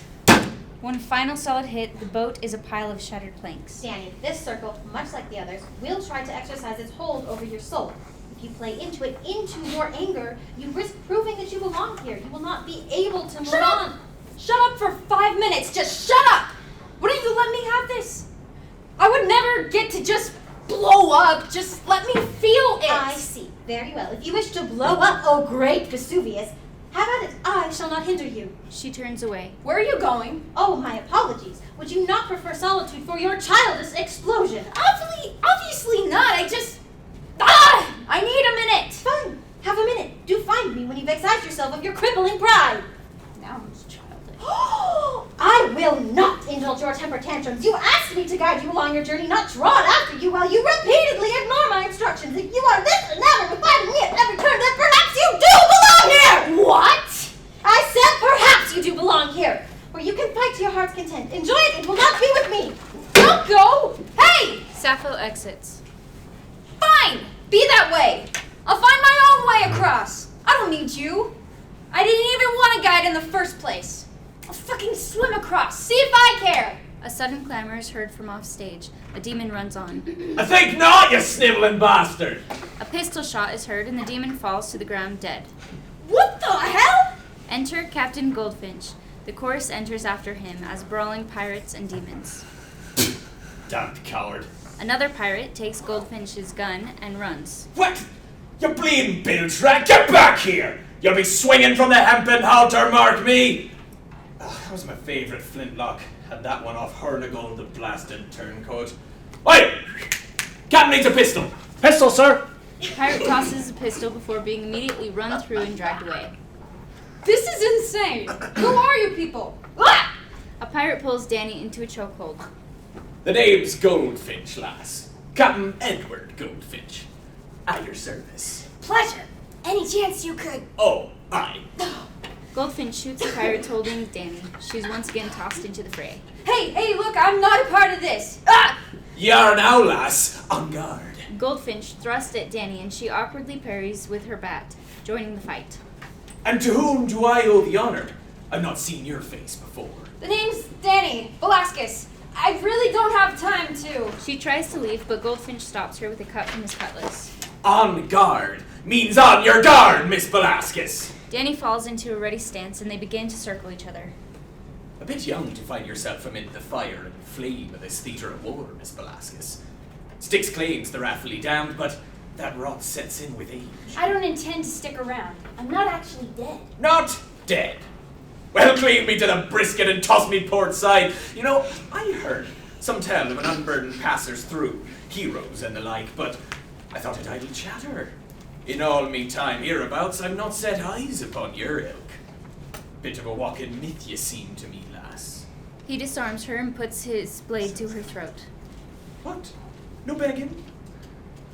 One final solid hit, the boat is a pile of shattered planks. Danny, this circle, much like the others, will try to exercise its hold over your soul. If you play into it, into your anger, you risk proving that you belong here. You will not be able to move on. Shut up for 5 minutes. Just shut up. Wouldn't you let me have this? I would never get to just blow up. Just let me feel it. I see. Very well. If you wish to blow up, oh great Vesuvius, have at it. I shall not hinder you. She turns away. Where are you going? Oh, my apologies. Would you not prefer solitude for your childish explosion? Obviously not. I need a minute. Fine. Have a minute. Do find me when you've excised yourself of your crippling pride. Now I'm just childish. I will not indulge your temper tantrums. You asked me to guide you along your journey, not trot after you while you repeatedly ignore my instructions. If you are this enamored with finding me at every turn, then perhaps you do belong here! What? I said perhaps you do belong here, where you can fight to your heart's content. Enjoy it. It will not be with me. Don't go. Hey! Sappho exits. Fine. Be that way. I'll find my own way across. I don't need you. I didn't even want a guide in the first place. I'll fucking swim across. See if I care. A sudden clamor is heard from off stage. A demon runs on. I think not, you sniveling bastard! A pistol shot is heard and the demon falls to the ground dead. What the hell? Enter Captain Goldfinch. The chorus enters after him as brawling pirates and demons. Damned coward. Another pirate takes Goldfinch's gun and runs. What? You bleeding bilge rat, get back here! You'll be swinging from the hempen halter, mark me! That was my favourite flintlock. Had that one off Hurnagold, the blasted turncoat. Oi! Captain needs a pistol. Pistol, sir! The pirate tosses a pistol before being immediately run through and dragged away. This is insane. Who are you people? Ah! A pirate pulls Danny into a chokehold. The name's Goldfinch, lass. Captain Edward Goldfinch. At your service. Pleasure. Any chance you could... Oh, aye. Goldfinch shoots the pirates holding Danny. She's once again tossed into the fray. Hey, look, I'm not a part of this. Ah! Yar now, lass, on guard. Goldfinch thrusts at Danny and she awkwardly parries with her bat, joining the fight. And to whom do I owe the honor? I've not seen your face before. The name's Danny Velasquez. I really don't have time to. She tries to leave, but Goldfinch stops her with a cut from his cutlass. On guard means on your guard, Miss Velasquez. Danny falls into a ready stance and they begin to circle each other. A bit young to find yourself amid the fire and flame of this theatre of war, Miss Velasquez. Styx claims they're awfully damned, but that rot sets in with age. I don't intend to stick around. I'm not actually dead. Not dead. Well, cleave me to the brisket and toss me port side. You know, I heard some tell of an unburdened passers through, heroes and the like, but I thought it idle chatter. In all me time hereabouts, I've not set eyes upon your ilk. Bit of a walking myth ye seem to me, lass. He disarms her and puts his blade to her throat. What? No begging?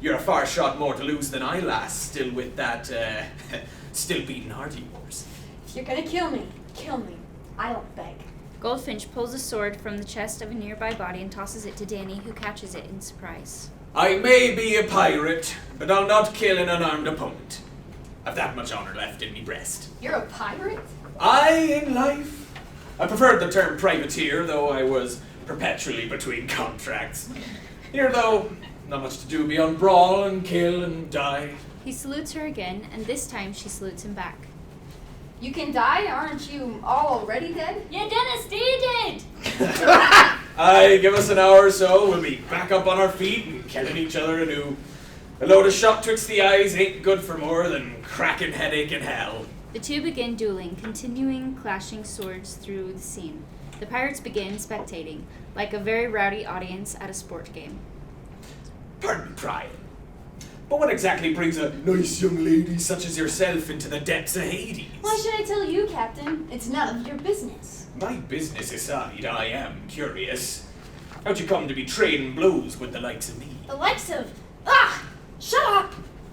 You're a far shot more to lose than I, lass, still with that, still beating heart of yours. If you're gonna kill me, kill me. I don't beg. Goldfinch pulls a sword from the chest of a nearby body and tosses it to Danny, who catches it in surprise. I may be a pirate, but I'll not kill an unarmed opponent. I've that much honor left in me breast. You're a pirate? Aye, in life. I preferred the term privateer, though I was perpetually between contracts. Here, though, not much to do beyond brawl and kill and die. He salutes her again, and this time she salutes him back. You can die? Aren't you all already dead? Yeah, Dennis, did. Aye, give us an hour or so, we'll be back up on our feet and killing each other anew. A load of shot twixt the eyes ain't good for more than cracking headache in hell. The two begin dueling, continuing clashing swords through the scene. The pirates begin spectating, like a very rowdy audience at a sport game. Pardon me prying, but what exactly brings a nice young lady such as yourself into the depths of Hades? Why should I tell you, Captain? It's none of your business. My business aside, I am curious. How'd you come to be trading blows with the likes of me? The likes of... Ah! Shut up!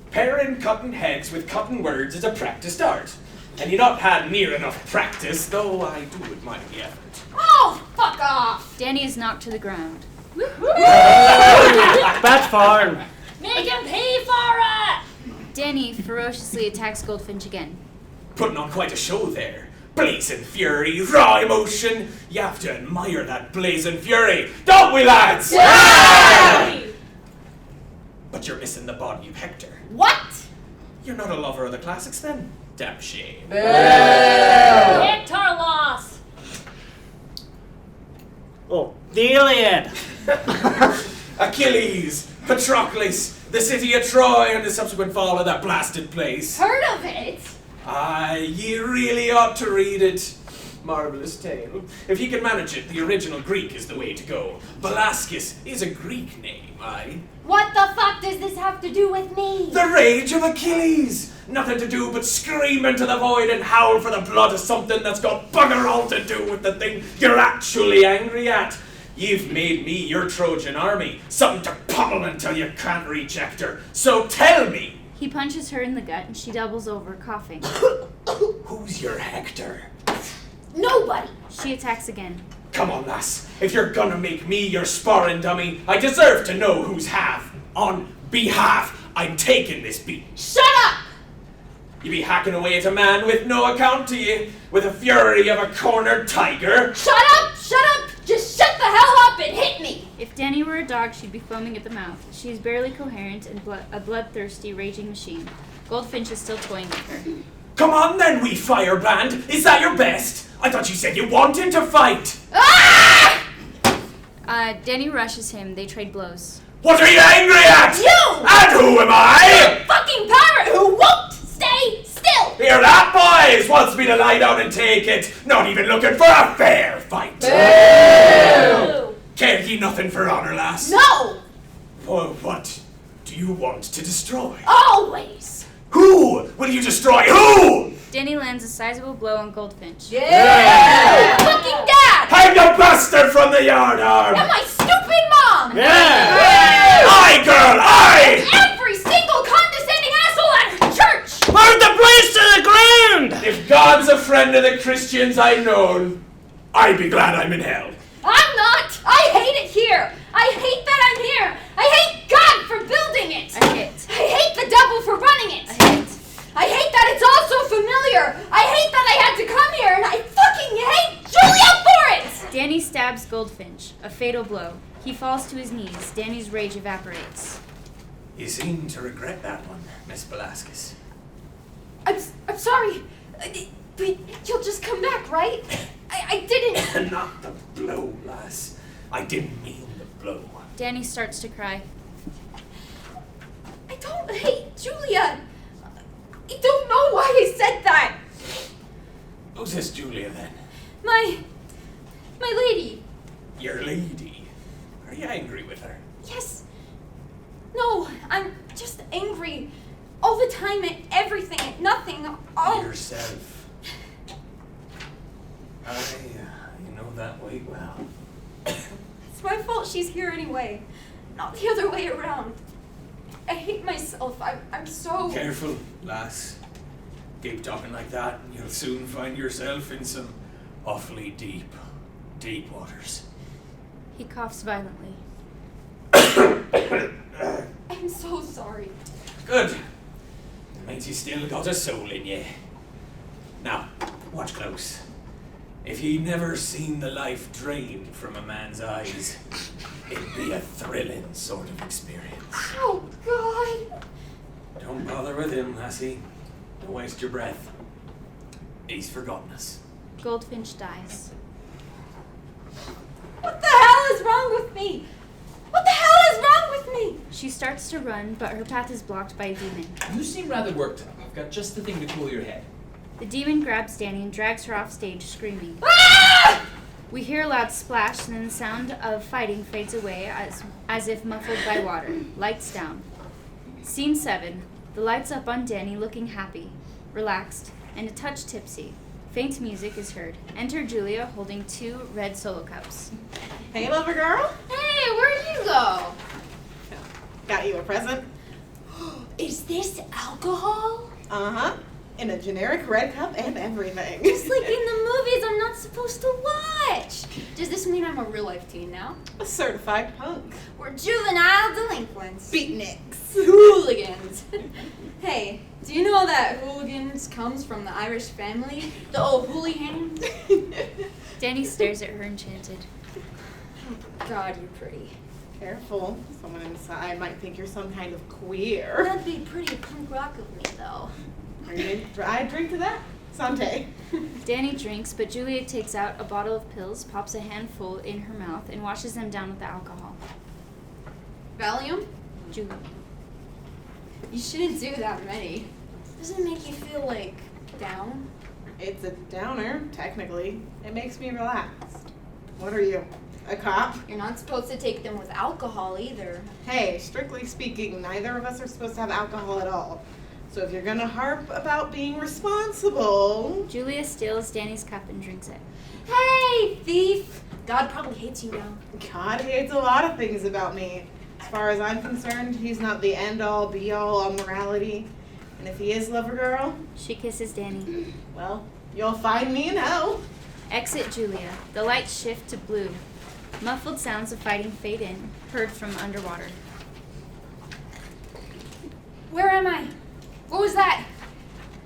Pairing cutting heads with cutting words is a practiced art. And you not had near enough practice, though I do admire the effort. Oh, fuck off! Danny is knocked to the ground. That's fine. Make him pay for it! Danny ferociously attacks Goldfinch again. Putting on quite a show there. Blazing fury, raw emotion. You have to admire that blazing fury, don't we, lads? Yeah! But you're missing the body of Hector. What? You're not a lover of the classics then? Damn shame. Hector lost! Oh, the Iliad. Achilles, Patroclus, the city of Troy, and the subsequent fall of that blasted place. Heard of it? Aye, ye really ought to read it. Marvelous tale. If ye can manage it, the original Greek is the way to go. Velasquez is a Greek name, aye. What the fuck does this have to do with me? The rage of Achilles! Nothing to do but scream into the void and howl for the blood of something that's got bugger all to do with the thing you're actually angry at. You've made me your Trojan army, something to pummel until you can't reach Hector. So tell me! He punches her in the gut and she doubles over, coughing. Who's your Hector? Nobody! She attacks again. Come on, lass. If you're gonna make me your sparring dummy, I deserve to know whose half, on behalf, I'm taking this beat. Shut up! You be hacking away at a man with no account to you, with the fury of a cornered tiger. Shut up! Shut up! Just shut the hell up and hit me! If Danny were a dog, she'd be foaming at the mouth. She is barely coherent and a bloodthirsty, raging machine. Goldfinch is still toying with her. Come on then, wee firebrand. Is that your best? I thought you said you wanted to fight. Ah! Danny rushes him. They trade blows. What are you angry at? You! And who am I? Fucking pirate who won't stay still! Hear that, boys? Wants me to lie down and take it. Not even looking for a fair fight. Boo! Care ye nothing for honor, lass? No! Well, what do you want to destroy? Always! Who will you destroy? Who? Danny lands a sizable blow on Goldfinch. Yeah! Fucking dad! I'm the bastard from the yard arm! And my stupid mom! Yeah! Aye, girl, aye! Every single condescending asshole at church! Burn the place to the ground! If God's a friend of the Christians I known, I'd be glad I'm in hell. I'm not! I hate it here! I hate that I'm here! I hate God for building it! I hate the devil for running it! I hate that it's all so familiar! I hate that I had to come here, and I fucking hate Julia for it! Danny stabs Goldfinch, a fatal blow. He falls to his knees. Danny's rage evaporates. You seem to regret that one, Miss Velasquez. I'm sorry, but you'll just come back, right? I didn't... Not the blow, lass. I didn't mean the blow. Danny starts to cry. I don't hate Julia. I don't know why I said that. Who's this Julia, then? My lady. Your lady? Are you angry with her? Yes. No, I'm just angry. All the time at everything, at nothing, all... Yourself. I know that way well. It's my fault she's here anyway, not the other way around. I hate myself. I'm so... Careful, lass. Keep talking like that and you'll soon find yourself in some awfully deep waters. He coughs violently. I'm so sorry. Good. Means you still got a soul in you. Now, watch close. If ye never seen the life drained from a man's eyes, it'd be a thrilling sort of experience. Oh, God. Don't bother with him, lassie. Don't waste your breath. He's forgotten us. Goldfinch dies. What the hell is wrong with me? What the hell is wrong with me? She starts to run, but her path is blocked by a demon. You seem rather worked up. I've got just the thing to cool your head. The demon grabs Danny and drags her off stage, screaming. Ah! We hear a loud splash, and then the sound of fighting fades away as if muffled by water. Lights down. Scene 7. The lights up on Danny, looking happy, relaxed, and a touch tipsy. Faint music is heard. Enter Julia, holding 2 red solo cups. Hey, lover girl. Hey, where'd you go? Got you a present. Is this alcohol? Uh-huh. In a generic red cup and everything. Just like in the movies I'm not supposed to watch. Does this mean I'm a real-life teen now? A certified punk. We're juvenile delinquents. Beatniks. Hooligans. Hey, do you know that hooligans comes from the Irish family? The old hooligans? Danny stares at her enchanted. God, you're pretty. Careful. Someone inside might think you're some kind of queer. That'd be pretty punk rock of me, though. I drink to that. Santé. Danny drinks, but Julia takes out a bottle of pills, pops a handful in her mouth, and washes them down with the alcohol. Valium? Julia. You shouldn't do that many. Doesn't it make you feel, like, down? It's a downer, technically. It makes me relaxed. What are you? A cop? You're not supposed to take them with alcohol either. Hey, strictly speaking, neither of us are supposed to have alcohol at all. So if you're gonna harp about being responsible... Julia steals Danny's cup and drinks it. Hey, thief! God probably hates you now. God hates a lot of things about me. As far as I'm concerned, he's not the end-all, be-all on morality. And if he is lover girl... She kisses Danny. Well, you'll find me in hell. Exit Julia. The lights shift to blue. Muffled sounds of fighting fade in, heard from underwater. Where am I? What was that?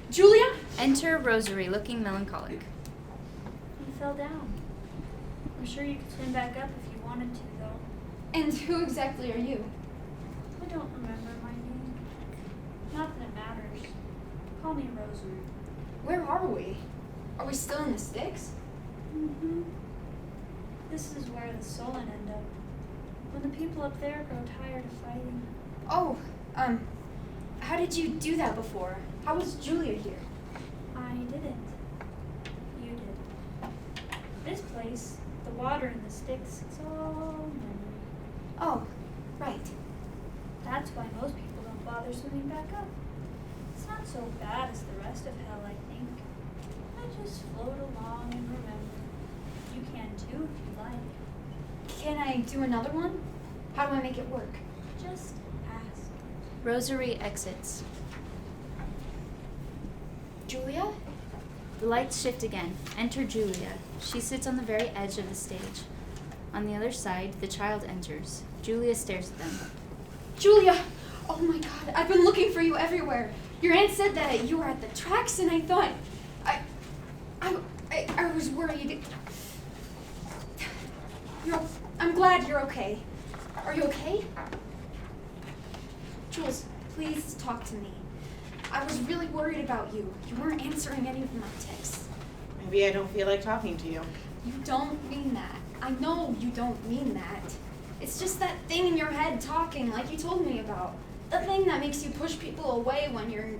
Julia? Enter Rosary, looking melancholic. You fell down. I'm sure you could swim back up if you wanted to, though. And who exactly are you? I don't remember my name. Not that it matters. Call me Rosary. Where are we? Are we still in the sticks? Mm-hmm. This is where the Solon end up. When the people up there grow tired of fighting. Oh, how did you do that before? How was Julia here? I didn't. You did. This place, the water in the sticks, it's all memory. Oh, right. That's why most people don't bother swimming back up. It's not so bad as the rest of hell, I think. I just float along and remember. You can too if you like. Can I do another one? How do I make it work? Just ask. Rosary exits. Julia? The lights shift again. Enter Julia. She sits on the very edge of the stage. On the other side, the child enters. Julia stares at them. Julia! Oh my god, I've been looking for you everywhere. Your aunt said that you were at the tracks, and I thought... I was worried. I'm glad you're okay. Are you okay? Jules, please talk to me. I was really worried about you. You weren't answering any of my texts. Maybe I don't feel like talking to you. You don't mean that. I know you don't mean that. It's just that thing in your head talking like you told me about. The thing that makes you push people away when you're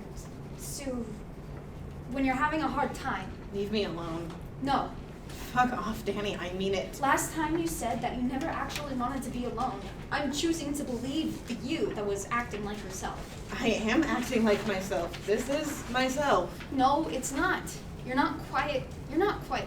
having a hard time. Leave me alone. No. Fuck off, Danny. I mean it. Last time you said that you never actually wanted to be alone. I'm choosing to believe the you that was acting like herself. I am acting like myself. This is myself. No, it's not. You're not quite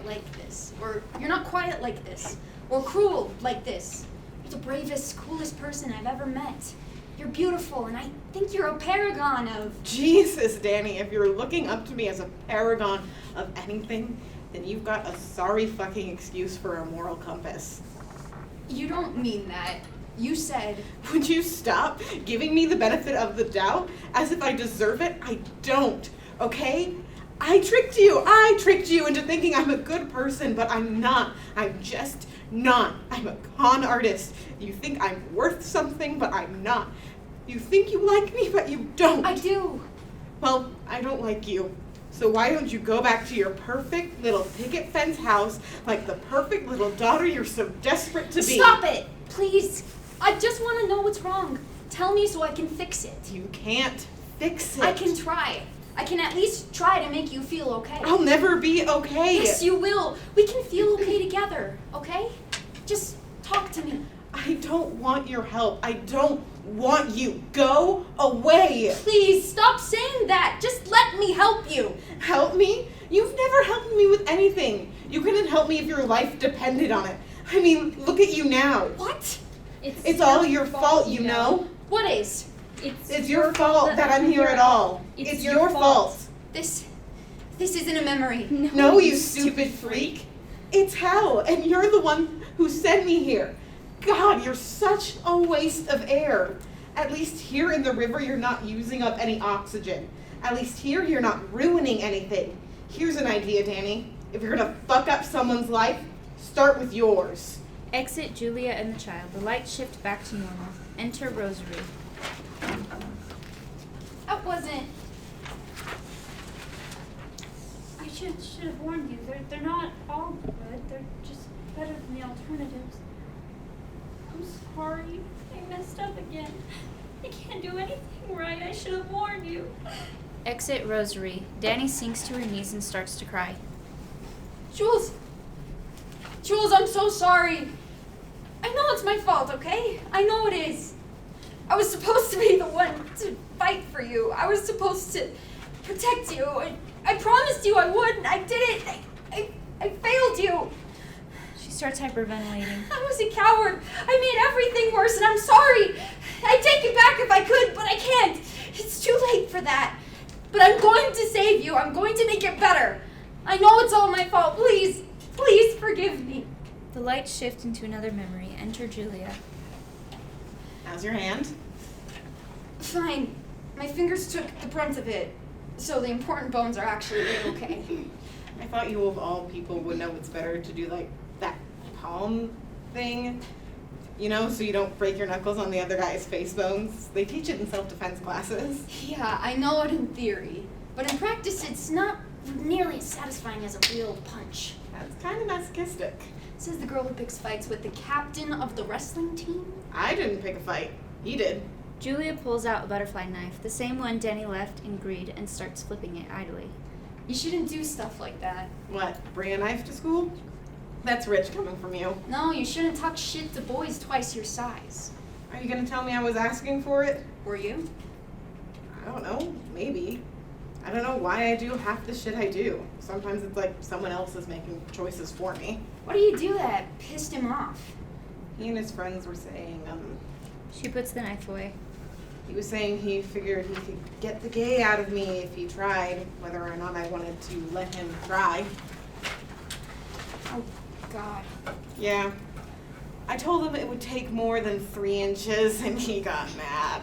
like this. Or you're not quiet like this. Or cruel like this. You're the bravest, coolest person I've ever met. You're beautiful, and I think you're a paragon of... Jesus, Danny, if you're looking up to me as a paragon of anything, then you've got a sorry fucking excuse for a moral compass. You don't mean that. You said... Would you stop giving me the benefit of the doubt as if I deserve it? I don't, okay? I tricked you into thinking I'm a good person, but I'm not. I'm just not. I'm a con artist. You think I'm worth something, but I'm not. You think you like me, but you don't. I do. Well, I don't like you. So why don't you go back to your perfect little picket fence house like the perfect little daughter you're so desperate to be? Stop it! Please. I just want to know what's wrong. Tell me so I can fix it. You can't fix it. I can try. I can at least try to make you feel okay. I'll never be okay. Yes, you will. We can feel okay together, okay? Just talk to me. I don't want your help. I don't want you. Go away. Please, stop saying that. Just let me help you. Help me? You've never helped me with anything. You couldn't help me if your life depended on it. I mean, look at you now. What? It's all your fault, you know? What is? It's your fault that I'm here at all. It's your fault. This isn't a memory. No, you stupid freak. It's hell, and you're the one who sent me here. God, you're such a waste of air. At least here in the river, you're not using up any oxygen. At least here, you're not ruining anything. Here's an idea, Danny. If you're gonna fuck up someone's life, start with yours. Exit Julia and the child. The lights shift back to normal. Enter Rosary. That wasn't... I should have warned you. They're not all good. They're just better than the alternatives. I'm sorry. I messed up again. I can't do anything right. I should have warned you. Exit Rosary. Danny sinks to her knees and starts to cry. Jules, I'm so sorry. I know it's my fault, okay? I know it is. I was supposed to be the one to fight for you. I was supposed to protect you. I promised you I would, and I did it. I failed you. She starts hyperventilating. I was a coward. I made everything worse, and I'm sorry. I'd take it back if I could, but I can't. It's too late for that. But I'm going to save you. I'm going to make it better. I know it's all my fault. Please forgive me. The lights shift into another memory. Enter Julia. How's your hand? Fine. My fingers took the brunt of it, so the important bones are actually okay. I thought you of all people would know it's better to do like that palm thing, you know, so you don't break your knuckles on the other guy's face bones. They teach it in self-defense classes. Yeah, I know it in theory, but in practice it's not nearly as satisfying as a real punch. That's kind of masochistic. Says the girl who picks fights with the captain of the wrestling team. I didn't pick a fight. He did. Julia pulls out a butterfly knife, the same one Danny left in greed, and starts flipping it idly. You shouldn't do stuff like that. What, bring a knife to school? That's rich coming from you. No, you shouldn't talk shit to boys twice your size. Are you gonna tell me I was asking for it? Were you? I don't know, maybe. I don't know why I do half the shit I do. Sometimes it's like someone else is making choices for me. What do you do that pissed him off? He and his friends were saying, She puts the knife away. He was saying he figured he could get the gay out of me if he tried, whether or not I wanted to let him try. Oh, God. Yeah. I told him it would take more than 3 inches, and he got mad.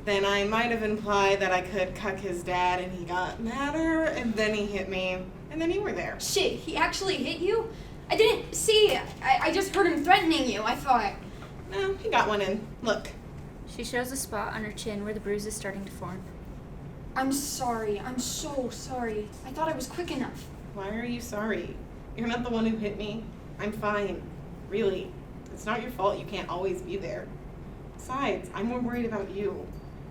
Then I might have implied that I could cuck his dad, and he got madder, and then he hit me, and then you were there. Shit, he actually hit you? I didn't see. I just heard him threatening you. I thought. No, he got one in. Look. She shows a spot on her chin where the bruise is starting to form. I'm sorry. I'm so sorry. I thought I was quick enough. Why are you sorry? You're not the one who hit me. I'm fine. Really. It's not your fault you can't always be there. Besides, I'm more worried about you.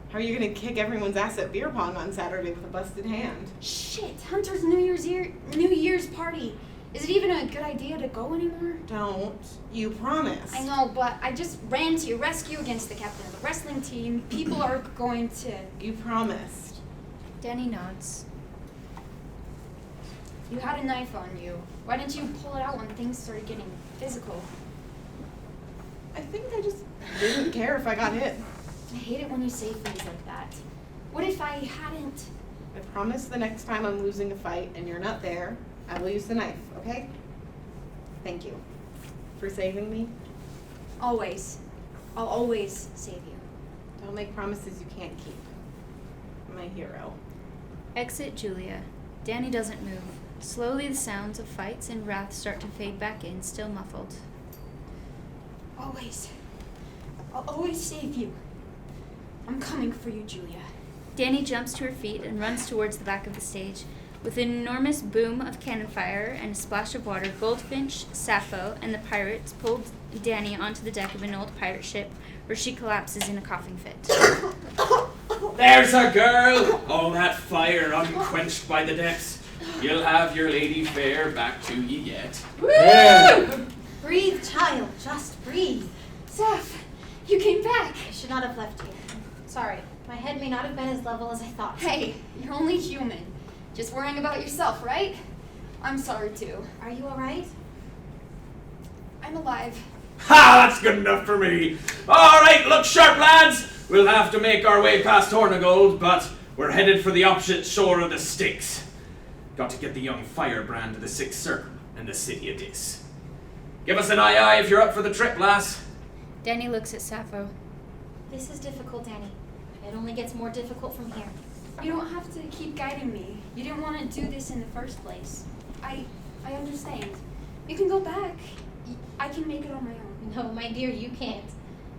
How are you gonna kick everyone's ass at beer pong on Saturday with a busted hand? Shit, Hunter's New Year's party. Is it even a good idea to go anymore? Don't. You promise. I know, but I just ran to your rescue against the captain of the wrestling team. People are going to... You promised. Danny nods. You had a knife on you. Why didn't you pull it out when things started getting physical? I think I just didn't care if I got hit. I hate it when you say things like that. What if I hadn't... I promise the next time I'm losing a fight and you're not there, I will use the knife, okay? Thank you for saving me. Always. I'll always save you. Don't make promises you can't keep. My hero. Exit Julia. Danny doesn't move. Slowly the sounds of fights and wrath start to fade back in, still muffled. Always. I'll always save you. I'm coming for you, Julia. Danny jumps to her feet and runs towards the back of the stage. With an enormous boom of cannon fire and a splash of water, Goldfinch, Sappho, and the pirates pulled Danny onto the deck of an old pirate ship, where she collapses in a coughing fit. There's a girl! All that fire unquenched by the depths. You'll have your lady fair back to ye yet. Woo! Breathe, child. Just breathe. Seth, you came back. I should not have left you. Sorry. My head may not have been as level as I thought. Hey, you're only human. Just worrying about yourself, right? I'm sorry, too. Are you alright? I'm alive. Ha! That's good enough for me. All right, look sharp, lads. We'll have to make our way past Hornigold, but we're headed for the opposite shore of the Styx. Got to get the young firebrand to the Sixth Circle and the city of Dis. Give us an aye-aye if you're up for the trip, lass. Danny looks at Sappho. This is difficult, Danny. It only gets more difficult from here. You don't have to keep guiding me. You didn't want to do this in the first place. I understand. You can go back. I can make it on my own. No, my dear, you can't.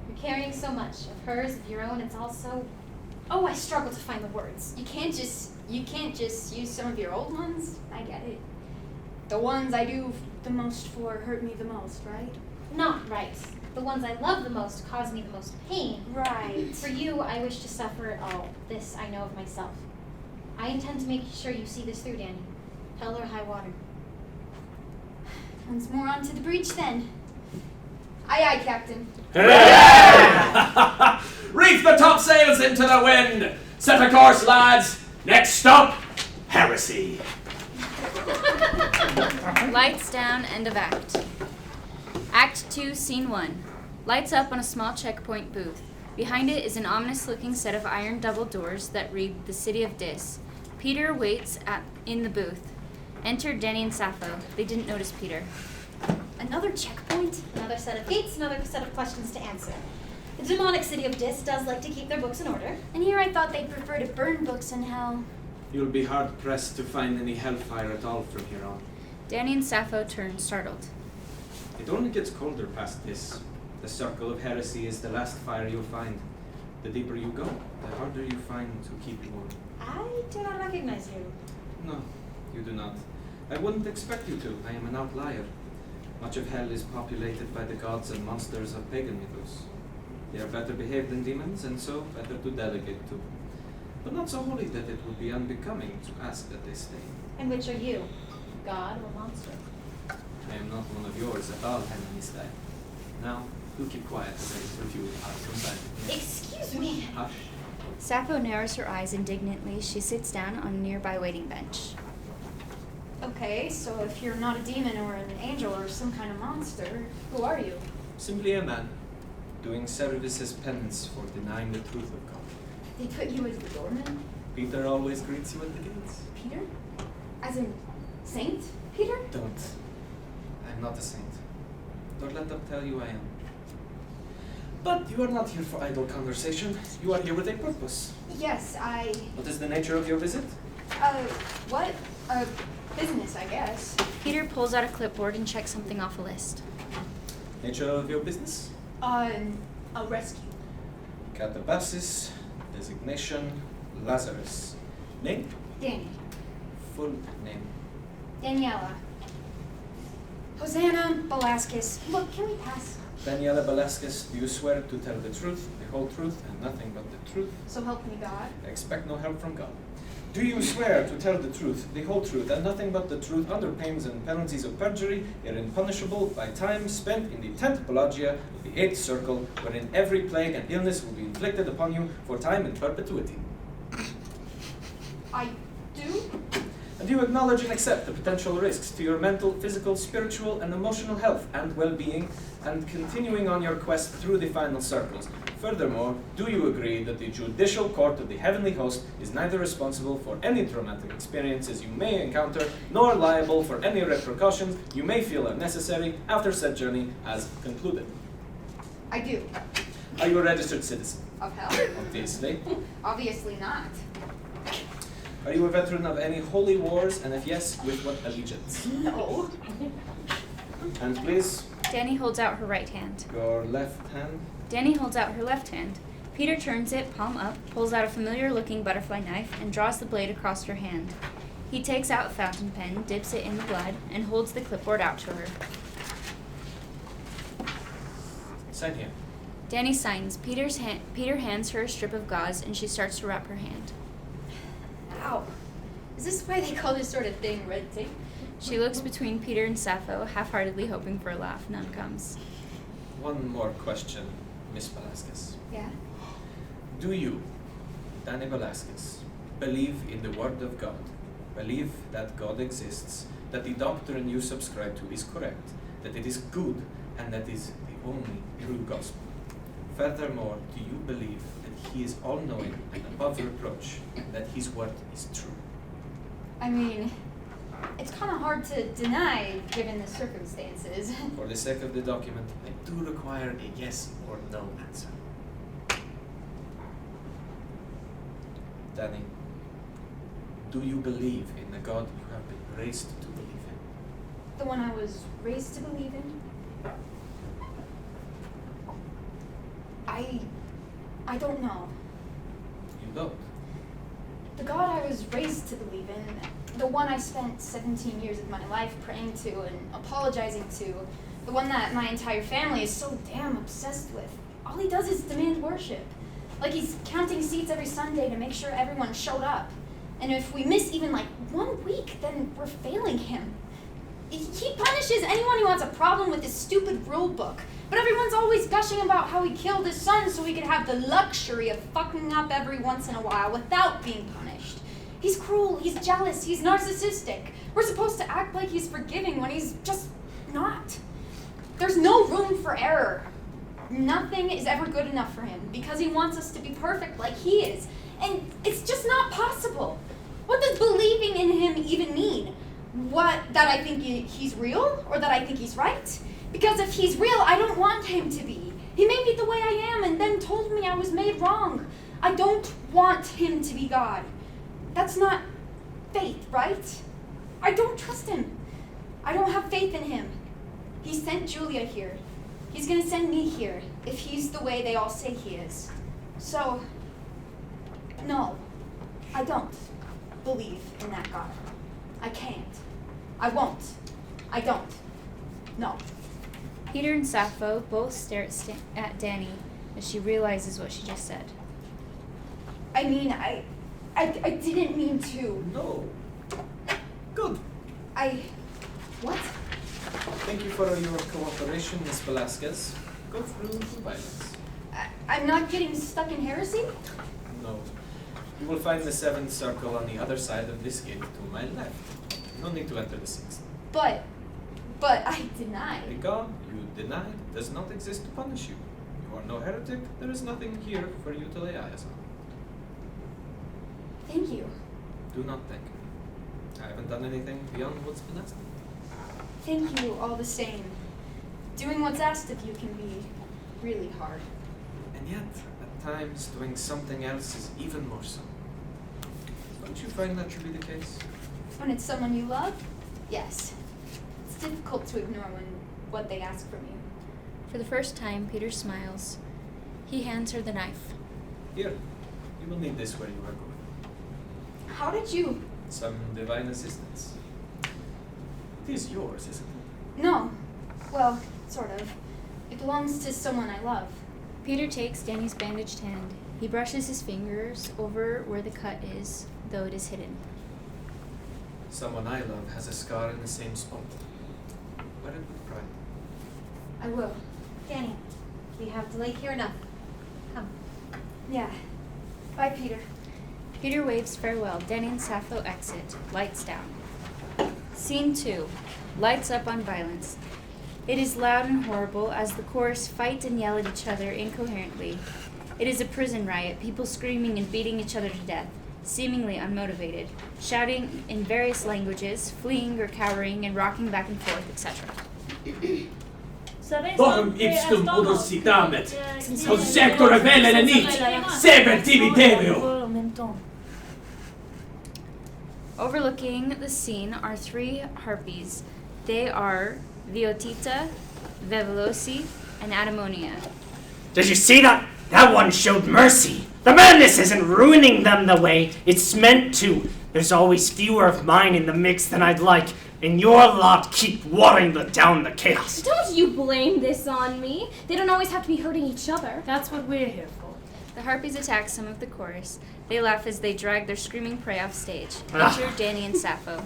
You're carrying so much of hers, of your own. It's all so... Oh, I struggle to find the words. You can't just use some of your old ones. I get it. The ones I do the most for hurt me the most, right? Not right. The ones I love the most cause me the most pain. Right. For you, I wish to suffer it all. This I know of myself. I intend to make sure you see this through, Danny. Hell or high water. Once more onto the breach, then. Aye, aye, Captain. Reef the topsails into the wind. Set a course, lads. Next stop, Heresy. Lights down, end of act. Act 2, Scene 1. Lights up on a small checkpoint booth. Behind it is an ominous-looking set of iron double doors that read the City of Dis. Peter waits in the booth. Enter Danny and Sappho. They didn't notice Peter. Another checkpoint? Another set of gates, another set of questions to answer. The demonic city of Dis does like to keep their books in order. And here I thought they'd prefer to burn books in hell. You'll be hard-pressed to find any hellfire at all from here on. Danny and Sappho turn, startled. It only gets colder past this. The circle of heresy is the last fire you'll find. The deeper you go, the harder you find to keep warm. I do not recognize you. No, you do not. I wouldn't expect you to. I am an outlier. Much of hell is populated by the gods and monsters of pagan mythos. They are better behaved than demons, and so better to delegate to. But not so holy that it would be unbecoming to ask that they stay. And which are you? God or monster? I am not one of yours at all, Henry. Now, do keep quiet as I review our companion. Excuse me. Hush. Sappho narrows her eyes indignantly. She sits down on a nearby waiting bench. Okay, so if you're not a demon or an angel or some kind of monster, who are you? Simply a man, doing service as penance for denying the truth of God. They put you as the doorman? Peter always greets you at the gates. Peter? As in Saint Peter? Don't. I'm not a saint. Don't let them tell you I am. But you are not here for idle conversation. You are here with a purpose. Yes, What is the nature of your visit? what? Business, I guess. Peter pulls out a clipboard and checks something off a list. Nature of your business? A rescue. Catabasis, designation, Lazarus. Name? Danny. Full name. Daniela. Hosanna Velasquez. Look, can we pass? Daniela Velasquez, do you swear to tell the truth, the whole truth, and nothing but the truth? So help me God. Expect no help from God. Do you swear to tell the truth, the whole truth, and nothing but the truth under pains and penalties of perjury, herein punishable by time spent in the 10th Pelagia of the 8th circle, wherein every plague and illness will be inflicted upon you for time and perpetuity? I do? And you acknowledge and accept the potential risks to your mental, physical, spiritual, and emotional health and well-being, and continuing on your quest through the final circles. Furthermore, do you agree that the judicial court of the heavenly host is neither responsible for any traumatic experiences you may encounter, nor liable for any repercussions you may feel are necessary after said journey has concluded? I do. Are you a registered citizen? Of hell? Obviously. Obviously not. Are you a veteran of any holy wars, and if yes, with what allegiance? No. And please, Danny holds out her right hand. your left hand. Danny holds out her left hand. Peter turns it, palm up, pulls out a familiar-looking butterfly knife, and draws the blade across her hand. He takes out a fountain pen, dips it in the blood, and holds the clipboard out to her. Sign here. Danny signs. Peter hands her a strip of gauze, and she starts to wrap her hand. Ow. Is this why they call this sort of thing red tape? She looks between Peter and Sappho, half-heartedly hoping for a laugh. None comes. One more question, Miss Velasquez. Yeah? Do you, Danny Velasquez, believe in the Word of God? Believe that God exists, that the doctrine you subscribe to is correct, that it is good, and that is the only true gospel? Furthermore, do you believe that He is all-knowing and above reproach, and that His word is true? I mean, it's kind of hard to deny given the circumstances. For the sake of the document, I do require a yes or no answer. Danny, do you believe in the God you have been raised to believe in? The one I was raised to believe in? I don't know. You don't? The God I was raised to believe in, the one I spent 17 years of my life praying to and apologizing to, the one that my entire family is so damn obsessed with, all he does is demand worship. Like he's counting seats every Sunday to make sure everyone showed up. And if we miss even like 1 week, then we're failing him. He punishes anyone who has a problem with his stupid rule book. But everyone's always gushing about how he killed his son so he could have the luxury of fucking up every once in a while without being punished. He's cruel, he's jealous, he's narcissistic. We're supposed to act like he's forgiving when he's just not. There's no room for error. Nothing is ever good enough for him because he wants us to be perfect like he is. And it's just not possible. What does believing in him even mean? What, that I think he's real or that I think he's right? Because if he's real, I don't want him to be. He made me the way I am and then told me I was made wrong. I don't want him to be God. That's not faith, right? I don't trust him. I don't have faith in him. He sent Julia here. He's gonna send me here if he's the way they all say he is. So, no, I don't believe in that God. I can't. I won't. I don't. No. Peter and Sappho both stare at Danny as she realizes what she just said. I mean, I didn't mean to. No. Good. What? Thank you for your cooperation, Miss Velasquez. Go through the violence. I'm not getting stuck in heresy? No. You will find the 7th circle on the other side of this gate to my left. No need to enter the 6th. But I denied. The God you denied does not exist to punish you. You are no heretic. There is nothing here for you to lay eyes on. Thank you. Do not thank me. I haven't done anything beyond what's been asked. Thank you all the same. Doing what's asked of you can be really hard. And yet, at times, doing something else is even more so. Don't you find that to be the case? When it's someone you love, yes. It's difficult to ignore what they ask from you. For the first time, Peter smiles. He hands her the knife. Here, you will need this where you are going. How did you? Some divine assistance. It is yours, isn't it? No. Well, sort of. It belongs to someone I love. Peter takes Danny's bandaged hand. He brushes his fingers over where the cut is, though it is hidden. Someone I love has a scar in the same spot. Wear it with pride. I will. Danny, we have delayed here enough. Come. Yeah. Bye, Peter. Peter waves farewell. Danny and Sappho exit. Lights down. Scene 2. Lights up on violence. It is loud and horrible as the chorus fight and yell at each other incoherently. It is a prison riot, people screaming and beating each other to death, seemingly unmotivated, shouting in various languages, fleeing or cowering and rocking back and forth, etc. Vaughn ipstum udositamet, consector velen nit, sever timitevio. Overlooking the scene are 3 harpies. They are Viotita, Vevelosi, and Adamonia. Did you see that? That one showed mercy. The madness isn't ruining them the way it's meant to. There's always fewer of mine in the mix than I'd like, and your lot keep watering down the chaos. Don't you blame this on me. They don't always have to be hurting each other. That's what we're here for. The harpies attack some of the chorus. They laugh as they drag their screaming prey off stage. Ah. Enter Danny and Sappho.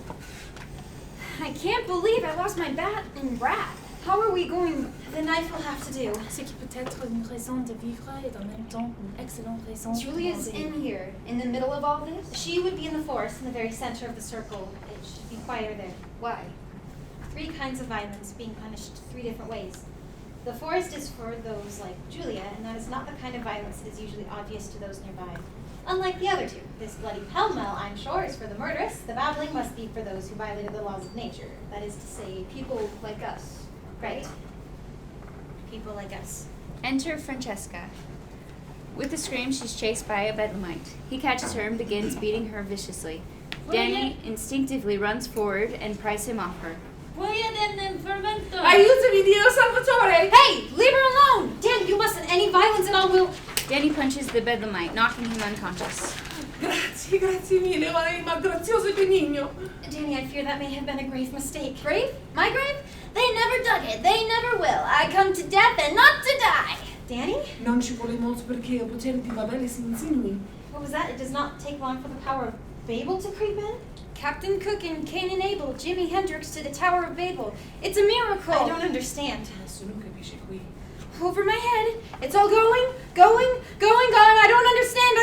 I can't believe I lost my bat and brat. How are we going? The knife will have to do. C'est qui peut être une raison de vivre et en même temps une excellente raison de Julia's mourir. in here, in the middle of all this? She would be in the forest in the very center of the circle. It should be quieter there. Why? 3 kinds of violence being punished 3 different ways. The forest is for those like Julia, and that is not the kind of violence that is usually obvious to those nearby. Unlike the other 2, this bloody pell-mell, I'm sure, is for the murderous. The babbling must be for those who violated the laws of nature. That is to say, People like us. right? People like us. Enter Francesca. With a scream, she's chased by a bedlamite. He catches her and begins beating her viciously. Danny instinctively runs forward and pries him off her. Aiutami, Dio Salvatore! Hey, leave her alone! Dan, you mustn't any violence at all will... Danny punches the bedlamite, knocking him unconscious. Grazie mille, ma grazioso benigno. Danny, I fear that may have been a grave mistake. Grave? My grave? They never dug it. They never will. I come to death and not to die. Danny? Non ci vuole molto perché il potere di Babele si insinui. What was that? It does not take long for the power of Babel to creep in? Captain Cook and Cain and Abel, Jimi Hendrix to the Tower of Babel. It's a miracle. I don't understand. Nessuno capisce qui. Over my head. It's all going, gone. I don't understand.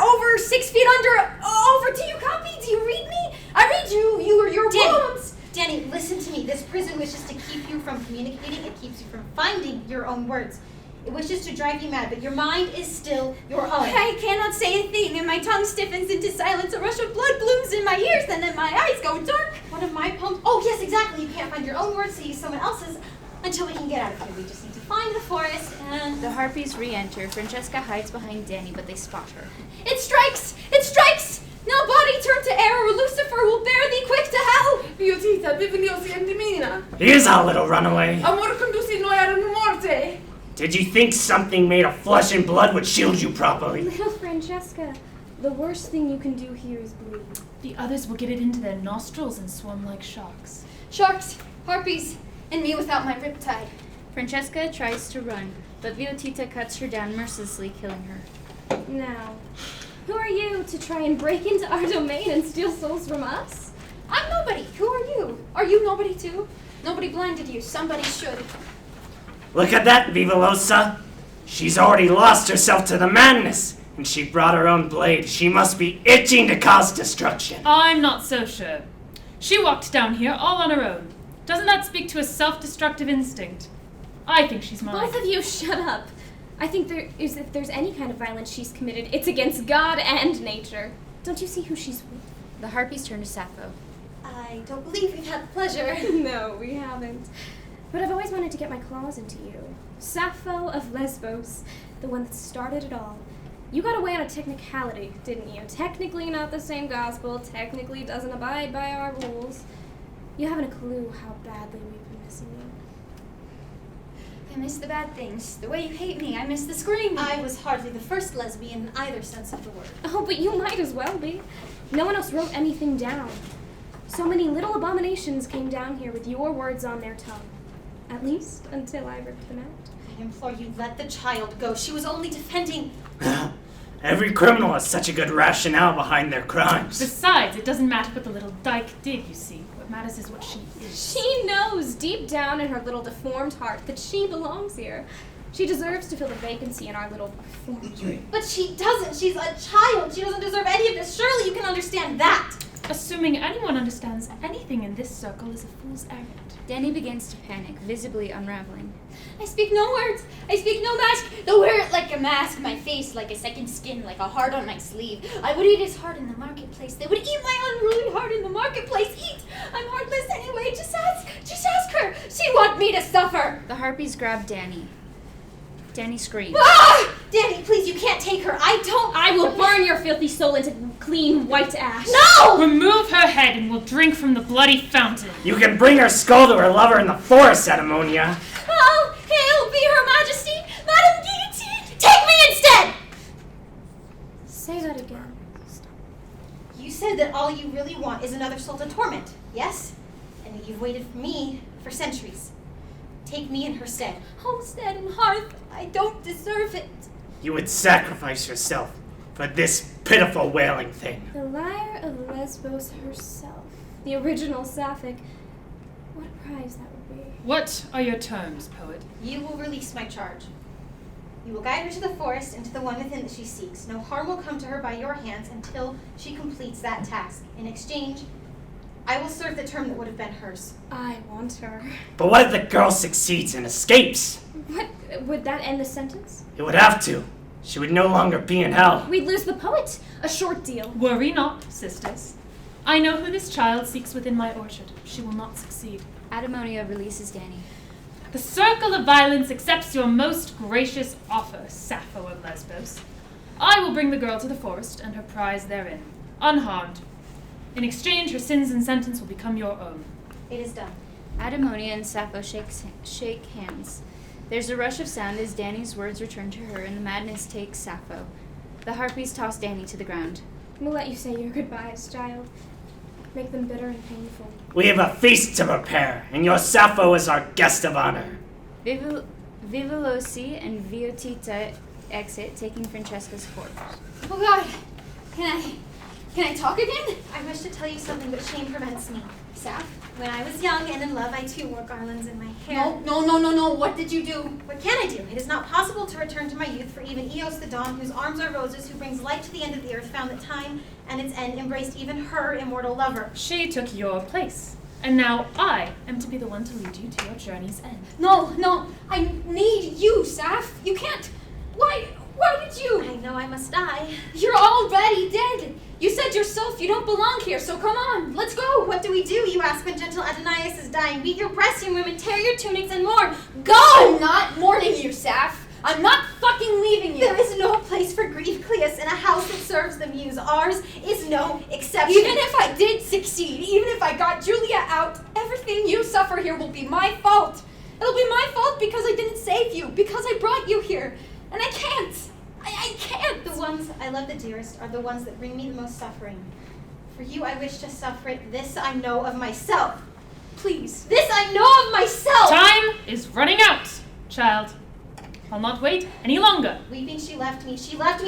Over 6 feet under. Over. Do you copy? Do you read me? I read you. Your poems. Danny, listen to me. This prison wishes to keep you from communicating. It keeps you from finding your own words. It wishes to drive you mad, but your mind is still your own. I cannot say a thing, and my tongue stiffens into silence. A rush of blood blooms in my ears, and then my eyes go dark. One of my poems. Oh, yes, exactly. You can't find your own words, so use someone else's until we can get out of here. We just need to find the forest and... The harpies re-enter. Francesca hides behind Danny, but they spot her. It strikes! Now body turn to air, or Lucifer will bear thee quick to hell! Viotita, bibliosi and dimina. Here's our little runaway. Amor conduci noi ad morte. Did you think something made of flesh and blood would shield you properly? Little Francesca, the worst thing you can do here is bleed. The others will get it into their nostrils and swarm like sharks. Sharks, harpies, and me without my riptide. Francesca tries to run, but Viotita cuts her down mercilessly, killing her. Now, who are you to try and break into our domain and steal souls from us? I'm nobody. Who are you? Are you nobody too? Nobody blinded you. Somebody should. Look at that, Vivalosa. She's already lost herself to the madness, and she brought her own blade. She must be itching to cause destruction. I'm not so sure. She walked down here all on her own. Doesn't that speak to a self-destructive instinct? I think she's mine. Both of you shut up. I think if there's any kind of violence she's committed, it's against God and nature. Don't you see who she's with? The harpies turn to Sappho. I don't believe we've had the pleasure. No, we haven't. But I've always wanted to get my claws into you. Sappho of Lesbos, the one that started it all. You got away on a technicality, didn't you? Technically not the same gospel, technically doesn't abide by our rules. You haven't a clue how badly we've been missing you. I miss the bad things. The way you hate me. I miss the screaming. I was hardly the first lesbian in either sense of the word. Oh, but you might as well be. No one else wrote anything down. So many little abominations came down here with your words on their tongue. At least until I ripped them out. I implore you, let the child go. She was only defending... Every criminal has such a good rationale behind their crimes. Besides, it doesn't matter what the little dyke did, you see. What matters is what she is. She knows deep down in her little deformed heart that she belongs here. She deserves to fill the vacancy in our little reformatory. But she doesn't. She's a child. She doesn't deserve any of this. Surely you can understand that. Assuming anyone understands anything in this circle is a fool's errand. Danny begins to panic, visibly unraveling. I speak no words. I speak no mask. Though wear it like a mask, my face like a second skin, like a heart on my sleeve. I would eat his heart in the marketplace. They would eat my unruly heart in the marketplace. Eat! I'm heartless anyway. Just ask her. She want me to suffer. The harpies grab Danny. Danny screams. Ah! Danny, please, you can't take her. I will burn your filthy soul into clean white ash. No! Remove her head and we'll drink from the bloody fountain. You can bring her skull to her lover in the forest, Adamonia. Oh, hail be her majesty, Madame Guillotine. Take me instead! Say that again. You said that all you really want is another soul to torment, yes? And that you've waited for me for centuries. Take me in her stead. Homestead and hearth, I don't deserve it. You would sacrifice yourself for this pitiful wailing thing. The lyre of Lesbos herself. The original Sapphic. What a prize that would be. What are your terms, poet? You will release my charge. You will guide her to the forest and to the one within that she seeks. No harm will come to her by your hands until she completes that task. In exchange, I will serve the term that would have been hers. I want her. But what if the girl succeeds and escapes? What? Would that end the sentence? It would have to. She would no longer be in hell. We'd lose the poet. A short deal. Worry not, sisters. I know who this child seeks within my orchard. She will not succeed. Adamonia releases Danny. The circle of violence accepts your most gracious offer, Sappho of Lesbos. I will bring the girl to the forest and her prize therein, unharmed. In exchange, her sins and sentence will become your own. It is done. Adamonia and Sappho shake hands. There's a rush of sound as Danny's words return to her, and the madness takes Sappho. The harpies toss Danny to the ground. We'll let you say your goodbyes, child. Make them bitter and painful. We have a feast to prepare, and your Sappho is our guest of honor. Vivelosi and Viotita exit, taking Francesca's corpse. Oh God, can I talk again? I wish to tell you something, but shame prevents me. Saf, when I was young and in love, I too wore garlands in my hair. No. What did you do? What can I do? It is not possible to return to my youth, for even Eos the Dawn, whose arms are roses, who brings light to the end of the earth, found that time and its end embraced even her immortal lover. She took your place, and now I am to be the one to lead you to your journey's end. No, I need you, Saf. You can't. Why did you? I know I must die. You're already dead. You said yourself you don't belong here, so come on, let's go. What do we do, you ask, when gentle Adonais is dying? Beat your breasts, you women, tear your tunics and mourn. Go! I'm not mourning you, Saf. I'm not fucking leaving you. There is no place for grief, Cleus, in a house that serves the muse. Ours is no exception. Even if I did succeed, even if I got Julia out, everything you suffer here will be my fault. It'll be my fault because I didn't save you, because I brought you here. And I can't. I can't. The ones I love the dearest are the ones that bring me the most suffering. For you, I wish to suffer it. This I know of myself. Please. This I know of myself. Time is running out, child. I'll not wait any longer. Weeping, she left me. She left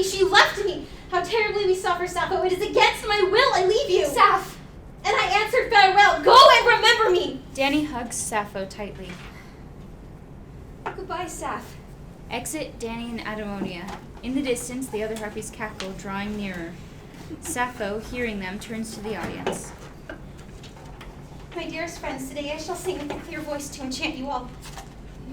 me. How terribly we suffer, Sappho. It is against my will I leave you. Saf. And I answered farewell. Go and remember me. Danny hugs Sappho tightly. Goodbye, Saf. Exit Danny and Adamonia. In the distance, the other harpies cackle, drawing nearer. Sappho, hearing them, turns to the audience. My dearest friends, today I shall sing with a clear voice to enchant you all.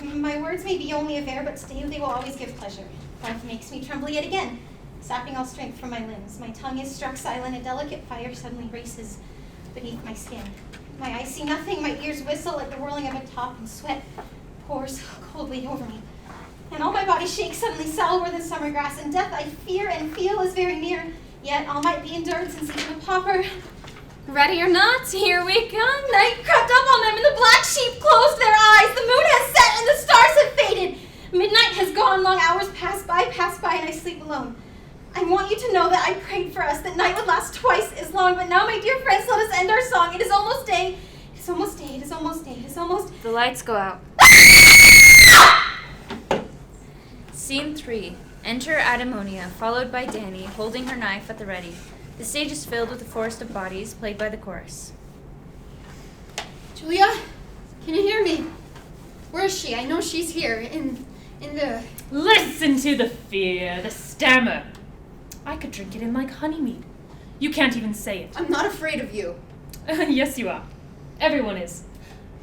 My words may be only of air, but stay they will always give pleasure. Life makes me tremble yet again, sapping all strength from my limbs. My tongue is struck silent, a delicate fire suddenly races beneath my skin. My eyes see nothing, my ears whistle like the whirling of a top, and sweat pours coldly over me. And all my body shakes suddenly sour than summer grass, and death I fear and feel is very near. Yet all might be endured since even a pauper. Ready or not, here we come. Night crept up on them, and the black sheep closed their eyes. The moon has set, and the stars have faded. Midnight has gone, long hours pass by, and I sleep alone. I want you to know that I prayed for us, that night would last twice as long, but now, my dear friends, let us end our song. It is almost day. It is almost day. It is almost day. It is almost... The lights go out. Scene 3. Enter Adamonia, followed by Danny, holding her knife at the ready. The stage is filled with a forest of bodies, played by the chorus. Julia, can you hear me? Where is she? I know she's here, in the... Listen to the fear, the stammer. I could drink it in like honey mead. You can't even say it. I'm not afraid of you. Yes, you are. Everyone is.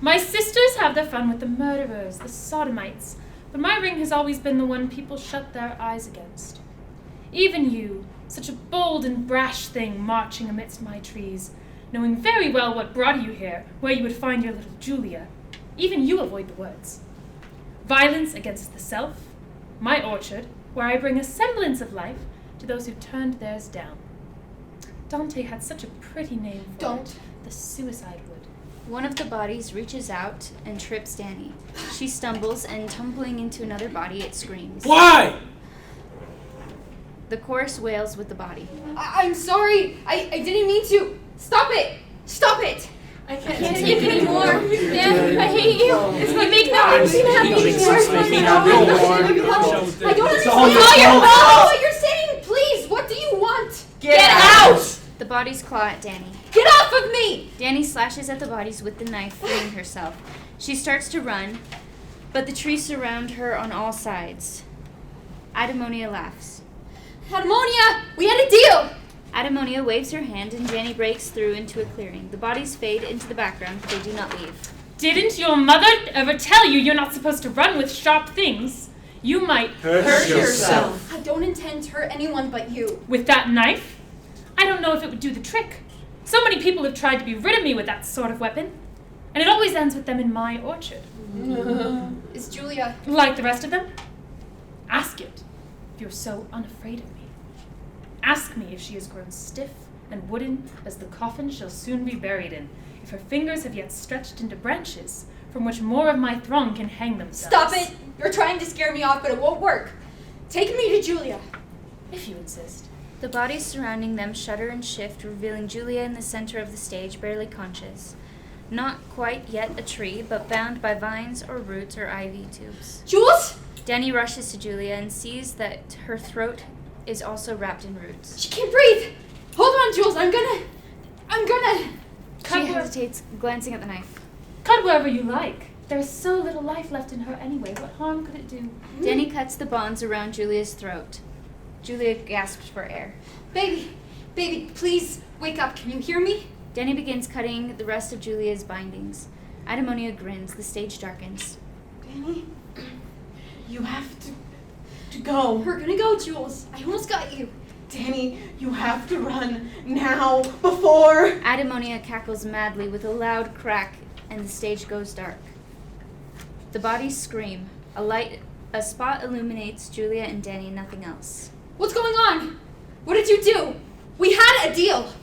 My sisters have their fun with the murderers, the sodomites, but my ring has always been the one people shut their eyes against. Even you, such a bold and brash thing marching amidst my trees, knowing very well what brought you here, where you would find your little Julia, even you avoid the words. Violence against the self, my orchard, where I bring a semblance of life to those who turned theirs down. Dante had such a pretty name for it, the suicide wood. One of the bodies reaches out and trips Danny. She stumbles, and tumbling into another body, it screams. Why? The chorus wails with the body. I'm sorry. I didn't mean to. Stop it. Stop it. I can't take it anymore. Dan, I hate you. You make nothing seem happy anymore. I don't understand what you're saying. Please, what do you want? Get out! The bodies claw at Danny. Get off of me! Danny slashes at the bodies with the knife, freeing herself. She starts to run, but the trees surround her on all sides. Adamonia laughs. Adamonia, we had a deal! Adamonia waves her hand, and Danny breaks through into a clearing. The bodies fade into the background, but they do not leave. Didn't your mother ever tell you you're not supposed to run with sharp things? You might hurt yourself. I don't intend to hurt anyone but you. With that knife? I don't know if it would do the trick. So many people have tried to be rid of me with that sort of weapon, and it always ends with them in my orchard. Is Julia... Like the rest of them? Ask it, if you're so unafraid of me. Ask me if she has grown stiff and wooden as the coffin shall soon be buried in, if her fingers have yet stretched into branches from which more of my throng can hang themselves. Stop it! You're trying to scare me off, but it won't work. Take me to Julia. If you insist. The bodies surrounding them shudder and shift, revealing Julia in the center of the stage, barely conscious. Not quite yet a tree, but bound by vines or roots or ivy tubes. Jules? Danny rushes to Julia and sees that her throat is also wrapped in roots. She can't breathe! Hold on, Jules, I'm gonna... She hesitates, glancing at the knife. Cut wherever you like. There's so little life left in her anyway. What harm could it do? Danny cuts the bonds around Julia's throat. Julia gasps for air. Baby, please wake up. Can you hear me? Danny begins cutting the rest of Julia's bindings. Adamonia grins. The stage darkens. Danny, you have to go. We're gonna go, Jules. I almost got you. Danny, you have to run now, before... Adamonia cackles madly with a loud crack, and the stage goes dark. The bodies scream. A spot illuminates Julia and Danny, nothing else. What's going on? What did you do? We had a deal.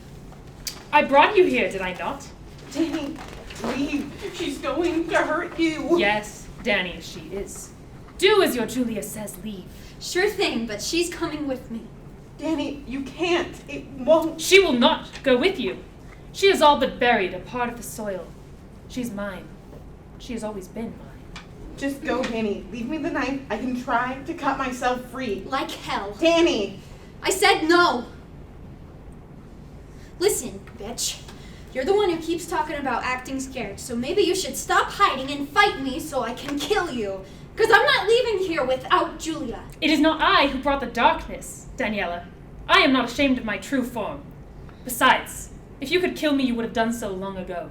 I brought you here, did I not? Danny, leave. She's going to hurt you. Yes, Danny, she is. Do as your Julia says, leave. Sure thing, but she's coming with me. Danny, you can't. It won't. She will not go with you. She is all but buried, a part of the soil. She's mine. She has always been mine. Just go, Danny. Leave me the knife. I can try to cut myself free. Like hell. Danny! I said no! Listen, bitch. You're the one who keeps talking about acting scared, so maybe you should stop hiding and fight me so I can kill you. Because I'm not leaving here without Julia. It is not I who brought the darkness, Daniela. I am not ashamed of my true form. Besides, if you could kill me, you would have done so long ago.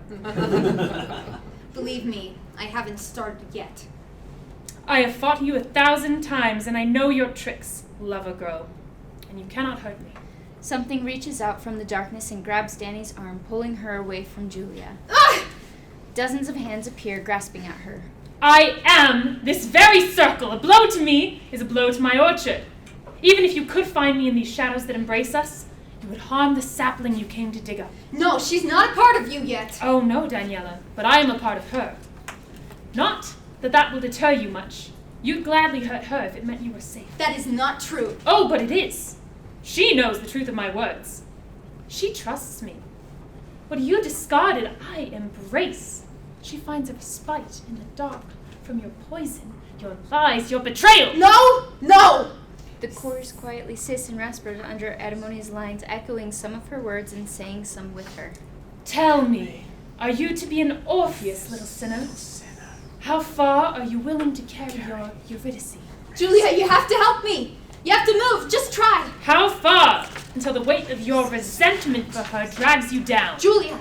Believe me, I haven't started yet. I have fought you 1,000 times, and I know your tricks, lover girl. And you cannot hurt me. Something reaches out from the darkness and grabs Danny's arm, pulling her away from Julia. Ah! Dozens of hands appear, grasping at her. I am this very circle. A blow to me is a blow to my orchard. Even if you could find me in these shadows that embrace us, you would harm the sapling you came to dig up. No, she's not a part of you yet. Oh no, Daniela, but I am a part of her. Not that that will deter you much. You'd gladly hurt her if it meant you were safe. That is not true. Oh, but it is. She knows the truth of my words. She trusts me. What you discarded, I embrace. She finds a respite in the dark from your poison, your lies, your betrayal. No! No! The chorus quietly sits and raspers under Adamonia's lines, echoing some of her words and saying some with her. Tell me, are you to be an Orpheus, little sinner? How far are you willing to carry your Eurydice? Julia, you have to help me. You have to move. Just try. How far? Until the weight of your resentment for her drags you down. Julia!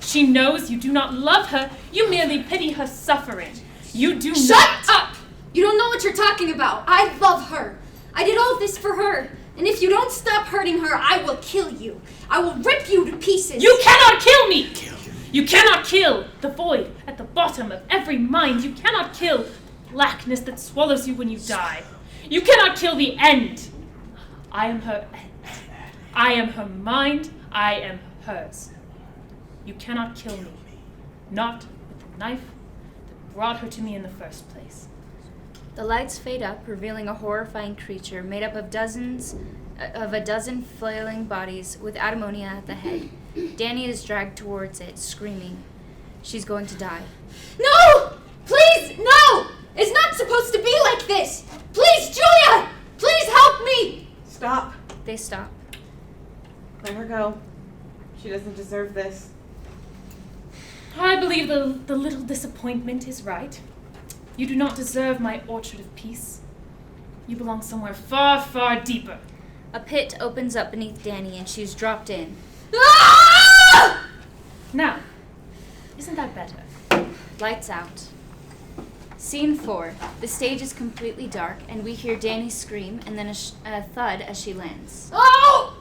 She knows you do not love her. You merely pity her suffering. You do Shut not. up! You don't know what you're talking about. I love her. I did all this for her. And if you don't stop hurting her, I will kill you. I will rip you to pieces. You cannot kill me! You cannot kill the void at the bottom of every mind. You cannot kill blackness that swallows you when you die. You cannot kill the end. I am her end. I am her mind. I am hers. You cannot kill me. Not with the knife that brought her to me in the first place. The lights fade up, revealing a horrifying creature made up of a dozen flailing bodies with Adamonia at the head. Danny is dragged towards it, screaming. She's going to die. No! Please, no! It's not supposed to be like this! Please, Julia! Please help me! Stop. They stop. Let her go. She doesn't deserve this. I believe the little disappointment is right. You do not deserve my orchard of peace. You belong somewhere far, far deeper. A pit opens up beneath Danny and she's dropped in. Ah! Now, isn't that better? Lights out. Scene 4. The stage is completely dark and we hear Danny scream and then a thud as she lands. Oh!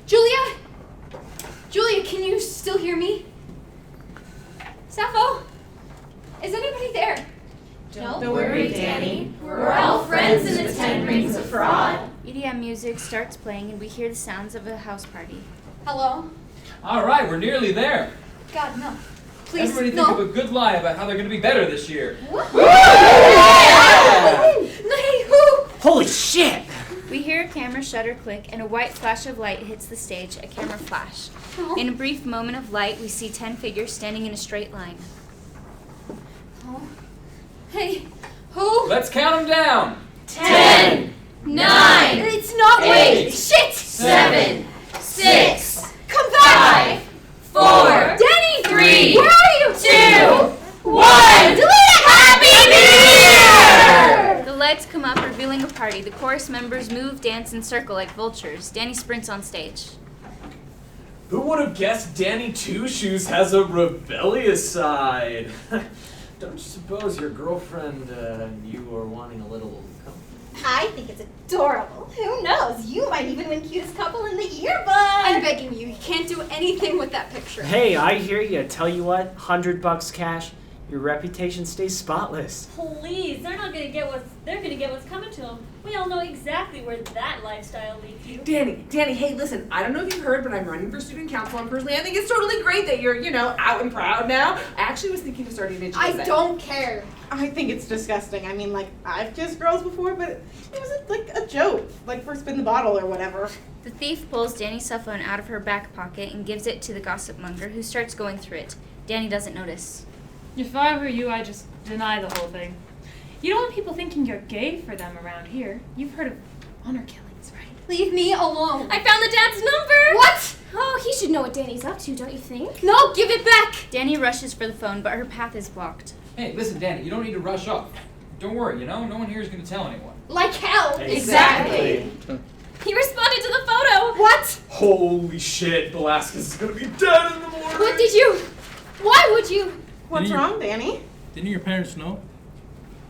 Julia? Julia, can you still hear me? Sappho? Is anybody there? Don't worry, Danny. We're all friends in the 10 Rings of Fraud. EDM music starts playing and we hear the sounds of a house party. Hello? All right, we're nearly there. God, no. Please, Everybody think no. of a good lie about how they're going to be better this year. Holy shit! We hear a camera shutter click and a white flash of light hits the stage, a camera flash. Oh. In a brief moment of light, we see 10 figures standing in a straight line. Oh. Hey, who? Let's count them down. 10, 9, It's not 8, Shit! 7, 6, Come back! 4, Danny! 3, Where are you? 2, 1. Delete it! Happy New Year! The lights come up, revealing a party. The chorus members move, dance, and circle like vultures. Danny sprints on stage. Who would have guessed Danny Two Shoes has a rebellious side? Don't you suppose your girlfriend and you are wanting a little company? I think it's adorable. Who knows? You might even win cutest couple in the yearbook. I'm begging you. You can't do anything with that picture. Hey, I hear you. Tell you what, $100 cash, your reputation stays spotless. Please, they're gonna get what's coming to them. We all know exactly where that lifestyle leads you. Danny, hey, listen, I don't know if you've heard, but I'm running for student council, and personally, I think it's totally great that you're, out and proud now. I actually was thinking of starting a I don't care. I think it's disgusting. I mean, like, I've kissed girls before, but it was like a joke, like for spin the bottle or whatever. The thief pulls Danny's cell phone out of her back pocket and gives it to the gossip monger, who starts going through it. Danny doesn't notice. If I were you, I'd just deny the whole thing. You don't want people thinking you're gay for them around here. You've heard of honor killings, right? Leave me alone. I found the dad's number! What? Oh, he should know what Danny's up to, don't you think? No, give it back! Danny rushes for the phone, but her path is blocked. Hey, listen, Danny, you don't need to rush off. Don't worry, no one here is going to tell anyone. Like hell. Exactly. He responded to the photo! What? Holy shit, Velasquez is gonna be dead in the morning! Why would you? What's wrong, Danny? Didn't your parents know?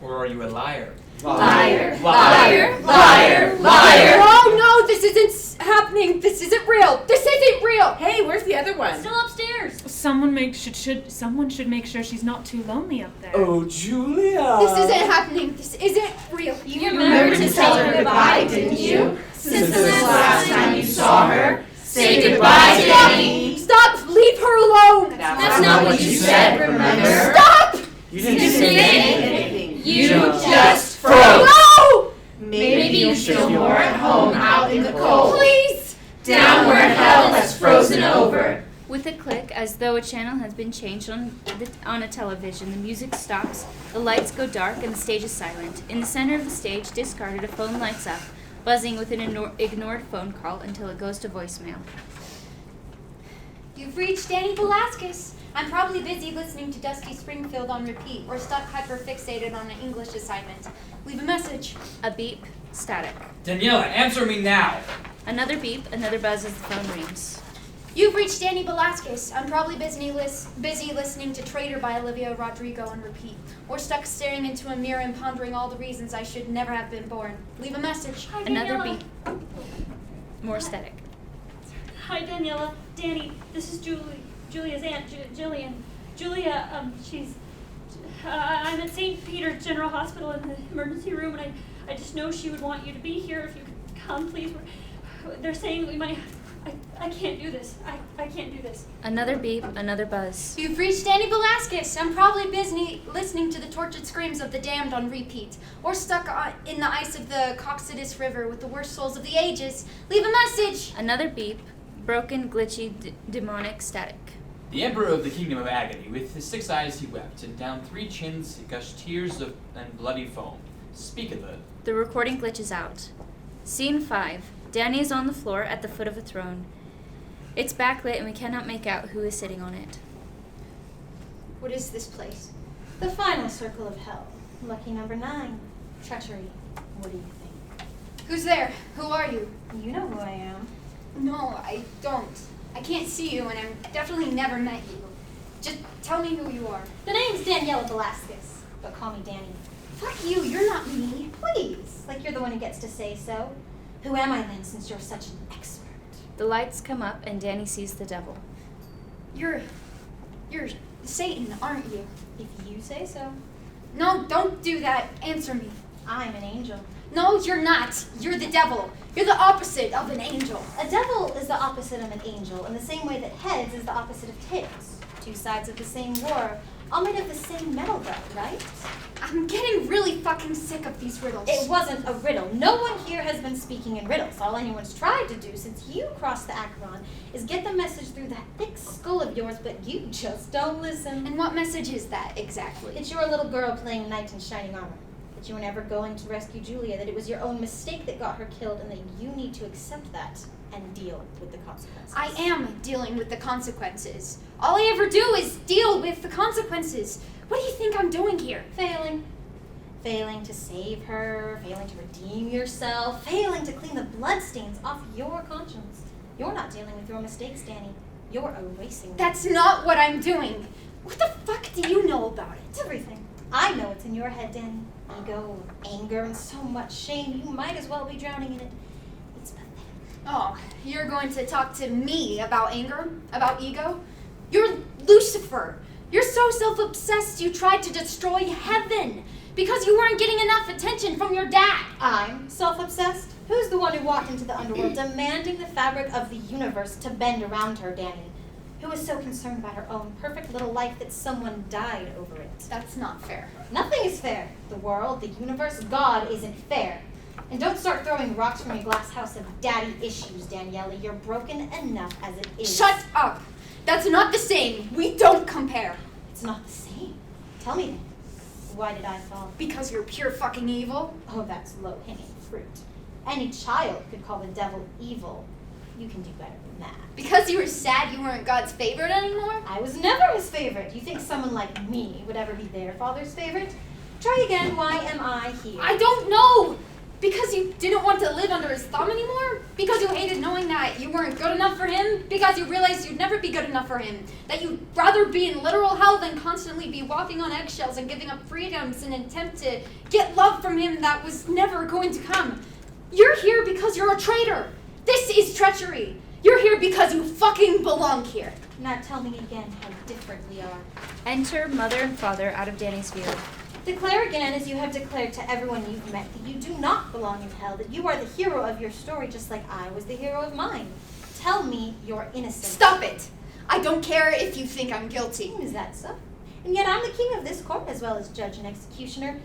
Or are you a liar? Liar, liar, liar, liar. Oh no, this isn't happening. This isn't real. This isn't real. Hey, where's the other one? Still upstairs. Someone should make sure she's not too lonely up there. Oh, Julia! This isn't happening. This isn't real. You remembered to tell her goodbye, didn't you? Since the last time you saw her. Say goodbye, Danny. Stop! Leave her alone. That's not what you said, remember? Stop! You didn't say anything. You just froze. No! Maybe you feel more at home out in the cold. Please! Down where hell has frozen over. With a click, as though a channel has been changed on a television, the music stops, the lights go dark, and the stage is silent. In the center of the stage, discarded, a phone lights up, buzzing with an ignored phone call until it goes to voicemail. You've reached Danny Velasquez. I'm probably busy listening to Dusty Springfield on repeat or stuck hyper-fixated on an English assignment. Leave a message. A beep, static. Daniela, answer me now! Another beep, another buzz as the phone rings. You've reached Danny Velasquez. I'm probably busy listening to Traitor by Olivia Rodrigo on repeat or stuck staring into a mirror and pondering all the reasons I should never have been born. Leave a message. Hi, Another Daniela. beep. More static. Hi, Daniela. Danny, this is Julia's aunt, Jillian. Julia, I'm at St. Peter's General Hospital in the emergency room, and I just know she would want you to be here if you could come, please. They're saying we might. I can't do this. I can't do this. Another beep, another buzz. You've reached Danny Velasquez. I'm probably busy listening to the tortured screams of the damned on repeat or stuck in the ice of the Coxodus River with the worst souls of the ages. Leave a message. Another beep, broken, glitchy, demonic, static. The Emperor of the Kingdom of Agony, with his 6 eyes he wept, and down 3 chins gushed tears and bloody foam. Speak of it. The recording glitches out. Scene 5. Danny is on the floor at the foot of a throne. It's backlit and we cannot make out who is sitting on it. What is this place? The final circle of hell. Lucky number 9. Treachery. What do you think? Who's there? Who are you? You know who I am. No, I don't. I can't see you, and I've definitely never met you. Just tell me who you are. The name's Daniela Velasquez, but call me Danny. Fuck you, you're not me. Please, like you're the one who gets to say so. Who am I then, since you're such an expert? The lights come up and Danny sees the devil. You're Satan, aren't you? If you say so. No, don't do that. Answer me. I'm an angel. No, you're not. You're the devil. You're the opposite of an angel. A devil is the opposite of an angel in the same way that heads is the opposite of tails. 2 sides of the same war, all made of the same metal though, right? I'm getting really fucking sick of these riddles. It wasn't a riddle. No one here has been speaking in riddles. All anyone's tried to do since you crossed the Acheron is get the message through that thick skull of yours, but you just don't listen. And what message is that exactly? It's your little girl playing knight in shining armor. That you were never going to rescue Julia, that it was your own mistake that got her killed, and that you need to accept that and deal with the consequences. I am dealing with the consequences. All I ever do is deal with the consequences. What do you think I'm doing here? Failing. Failing to save her, failing to redeem yourself, failing to clean the bloodstains off your conscience. You're not dealing with your mistakes, Danny. You're erasing them. That's not what I'm doing. What the fuck do you know about it? Everything. I know it's in your head, Danny. Ego, anger, and so much shame. You might as well be drowning in it. It's pathetic. Oh, you're going to talk to me about anger? About ego? You're Lucifer. You're so self-obsessed you tried to destroy heaven because you weren't getting enough attention from your dad. I'm self-obsessed? Who's the one who walked into the underworld demanding the fabric of the universe to bend around her, Danny? Who was so concerned about her own perfect little life that someone died over it? That's not fair. Nothing is fair. The world, the universe, God isn't fair. And don't start throwing rocks from your glass house of daddy issues, Daniela. You're broken enough as it is. Shut up! That's not the same. We don't compare. It's not the same. Tell me then. Why did I fall? Because you're pure fucking evil. Oh, that's low-hanging fruit. Any child could call the devil evil. You can do better than that. Because you were sad you weren't God's favorite anymore? I was never his favorite. You think someone like me would ever be their father's favorite? Try again. Why am I here? I don't know. Because you didn't want to live under his thumb anymore? Because you hated knowing that you weren't good enough for him? Because you realized you'd never be good enough for him? That you'd rather be in literal hell than constantly be walking on eggshells and giving up freedoms in an attempt to get love from him that was never going to come? You're here because you're a traitor. This is treachery. You're here because you fucking belong here. Now tell me again how different we are. Enter mother and father out of Danny's view. Declare again, as you have declared to everyone you've met, that you do not belong in hell, that you are the hero of your story just like I was the hero of mine. Tell me you're innocent. Stop it! I don't care if you think I'm guilty. Is that so? And yet I'm the king of this court as well as judge and executioner.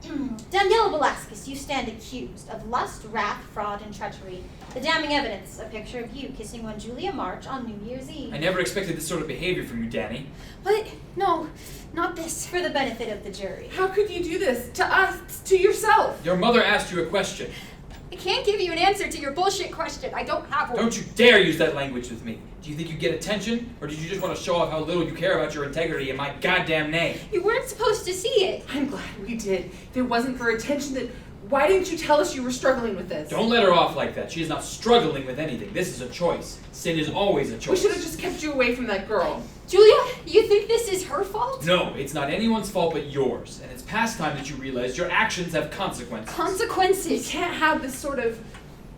Daniela Velasquez, you stand accused of lust, wrath, fraud, and treachery. The damning evidence, a picture of you kissing one Julia March on New Year's Eve. I never expected this sort of behavior from you, Danny. What? No, not this. For the benefit of the jury. How could you do this? To us, to yourself? Your mother asked you a question. I can't give you an answer to your bullshit question. I don't have one. Don't you dare use that language with me. Do you think you get attention? Or did you just want to show off how little you care about your integrity in my goddamn name? You weren't supposed to see it. I'm glad we did. If it wasn't for attention, then why didn't you tell us you were struggling with this? Don't let her off like that. She is not struggling with anything. This is a choice. Sin is always a choice. We should have just kept you away from that girl. Julia, you think this is her fault? No, it's not anyone's fault but yours. And it's past time that you realize your actions have consequences. Consequences? We can't have this sort of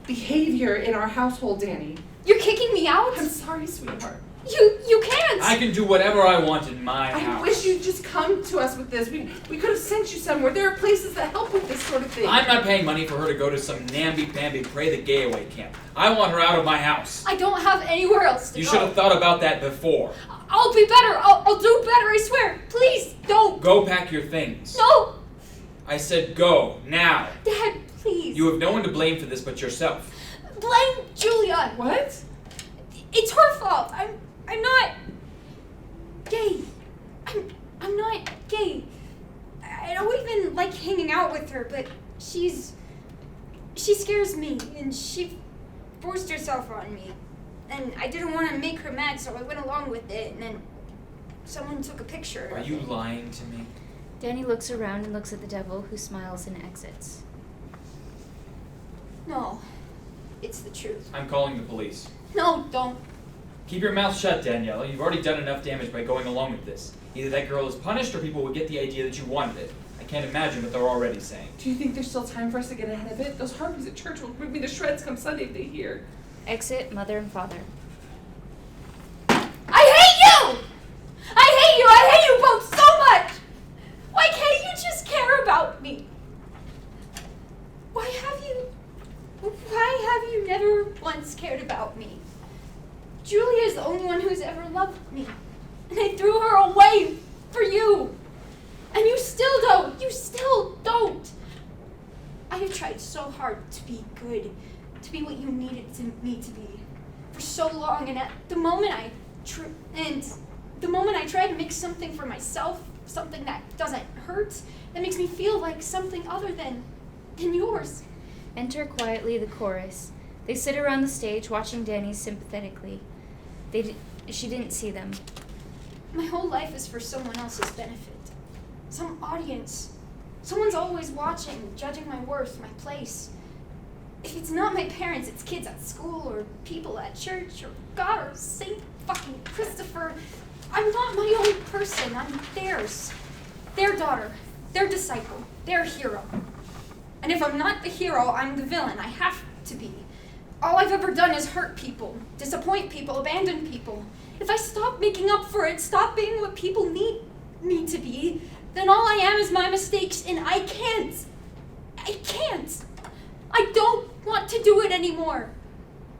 behavior in our household, Danny. You're kicking me out? I'm sorry, sweetheart. You can't! I can do whatever I want in my house. I wish you'd just come to us with this. We could have sent you somewhere. There are places that help with this sort of thing. I'm not paying money for her to go to some namby-pamby pray the gay away camp. I want her out of my house. I don't have anywhere else to You go. should have thought about that before. I'll be better. I'll do better, I swear. Please, don't. Go pack your things. No. I said go, now. Dad, please. You have no one to blame for this but yourself. Blame Julia. What? It's her fault. I'm not gay. I'm not gay. I don't even like hanging out with her, but she scares me, and she forced herself on me. And I didn't want to make her mad, so I went along with it, and then someone took a picture. Are you lying to me? Danny looks around and looks at the devil, who smiles and exits. No, it's the truth. I'm calling the police. No, don't. Keep your mouth shut, Daniela. You've already done enough damage by going along with this. Either that girl is punished or people will get the idea that you wanted it. I can't imagine what they're already saying. Do you think there's still time for us to get ahead of it? Those harpies at church will rip me to shreds come Sunday if they hear. Exit mother and father. I hate you! I hate you both so much! Why can't you just care about me? Why have you never once cared about me? Julia is the only one who's ever loved me. And I threw her away for you. And you still don't. You still don't. I have tried so hard to be good, to be what you needed me to be, for so long. And at the moment I try to make something for myself, something that doesn't hurt, that makes me feel like something other than yours. Enter quietly the chorus. They sit around the stage, watching Danny sympathetically. She didn't see them. My whole life is for someone else's benefit. Some audience. Someone's always watching, judging my worth, my place. If it's not my parents, it's kids at school, or people at church, or God, or Saint fucking Christopher. I'm not my own person. I'm theirs. Their daughter. Their disciple. Their hero. And if I'm not the hero, I'm the villain. I have to be. All I've ever done is hurt people, disappoint people, abandon people. If I stop making up for it, stop being what people need me to be, then all I am is my mistakes, and I can't. I don't want to do it anymore.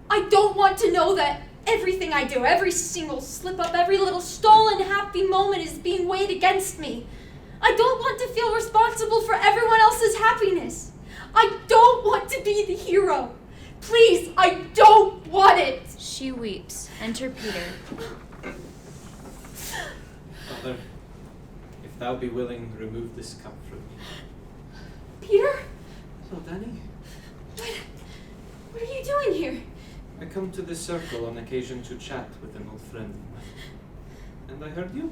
I don't want to know that everything I do, every single slip up, every little stolen happy moment is being weighed against me. I don't want to feel responsible for everyone else's happiness. I don't want to be the hero. Please, I don't want it. She weeps. Enter Peter. Father, if thou be willing, remove this cup from me. Peter? So, Danny? What are you doing here? I come to this circle on occasion to chat with an old friend of mine. And I heard you,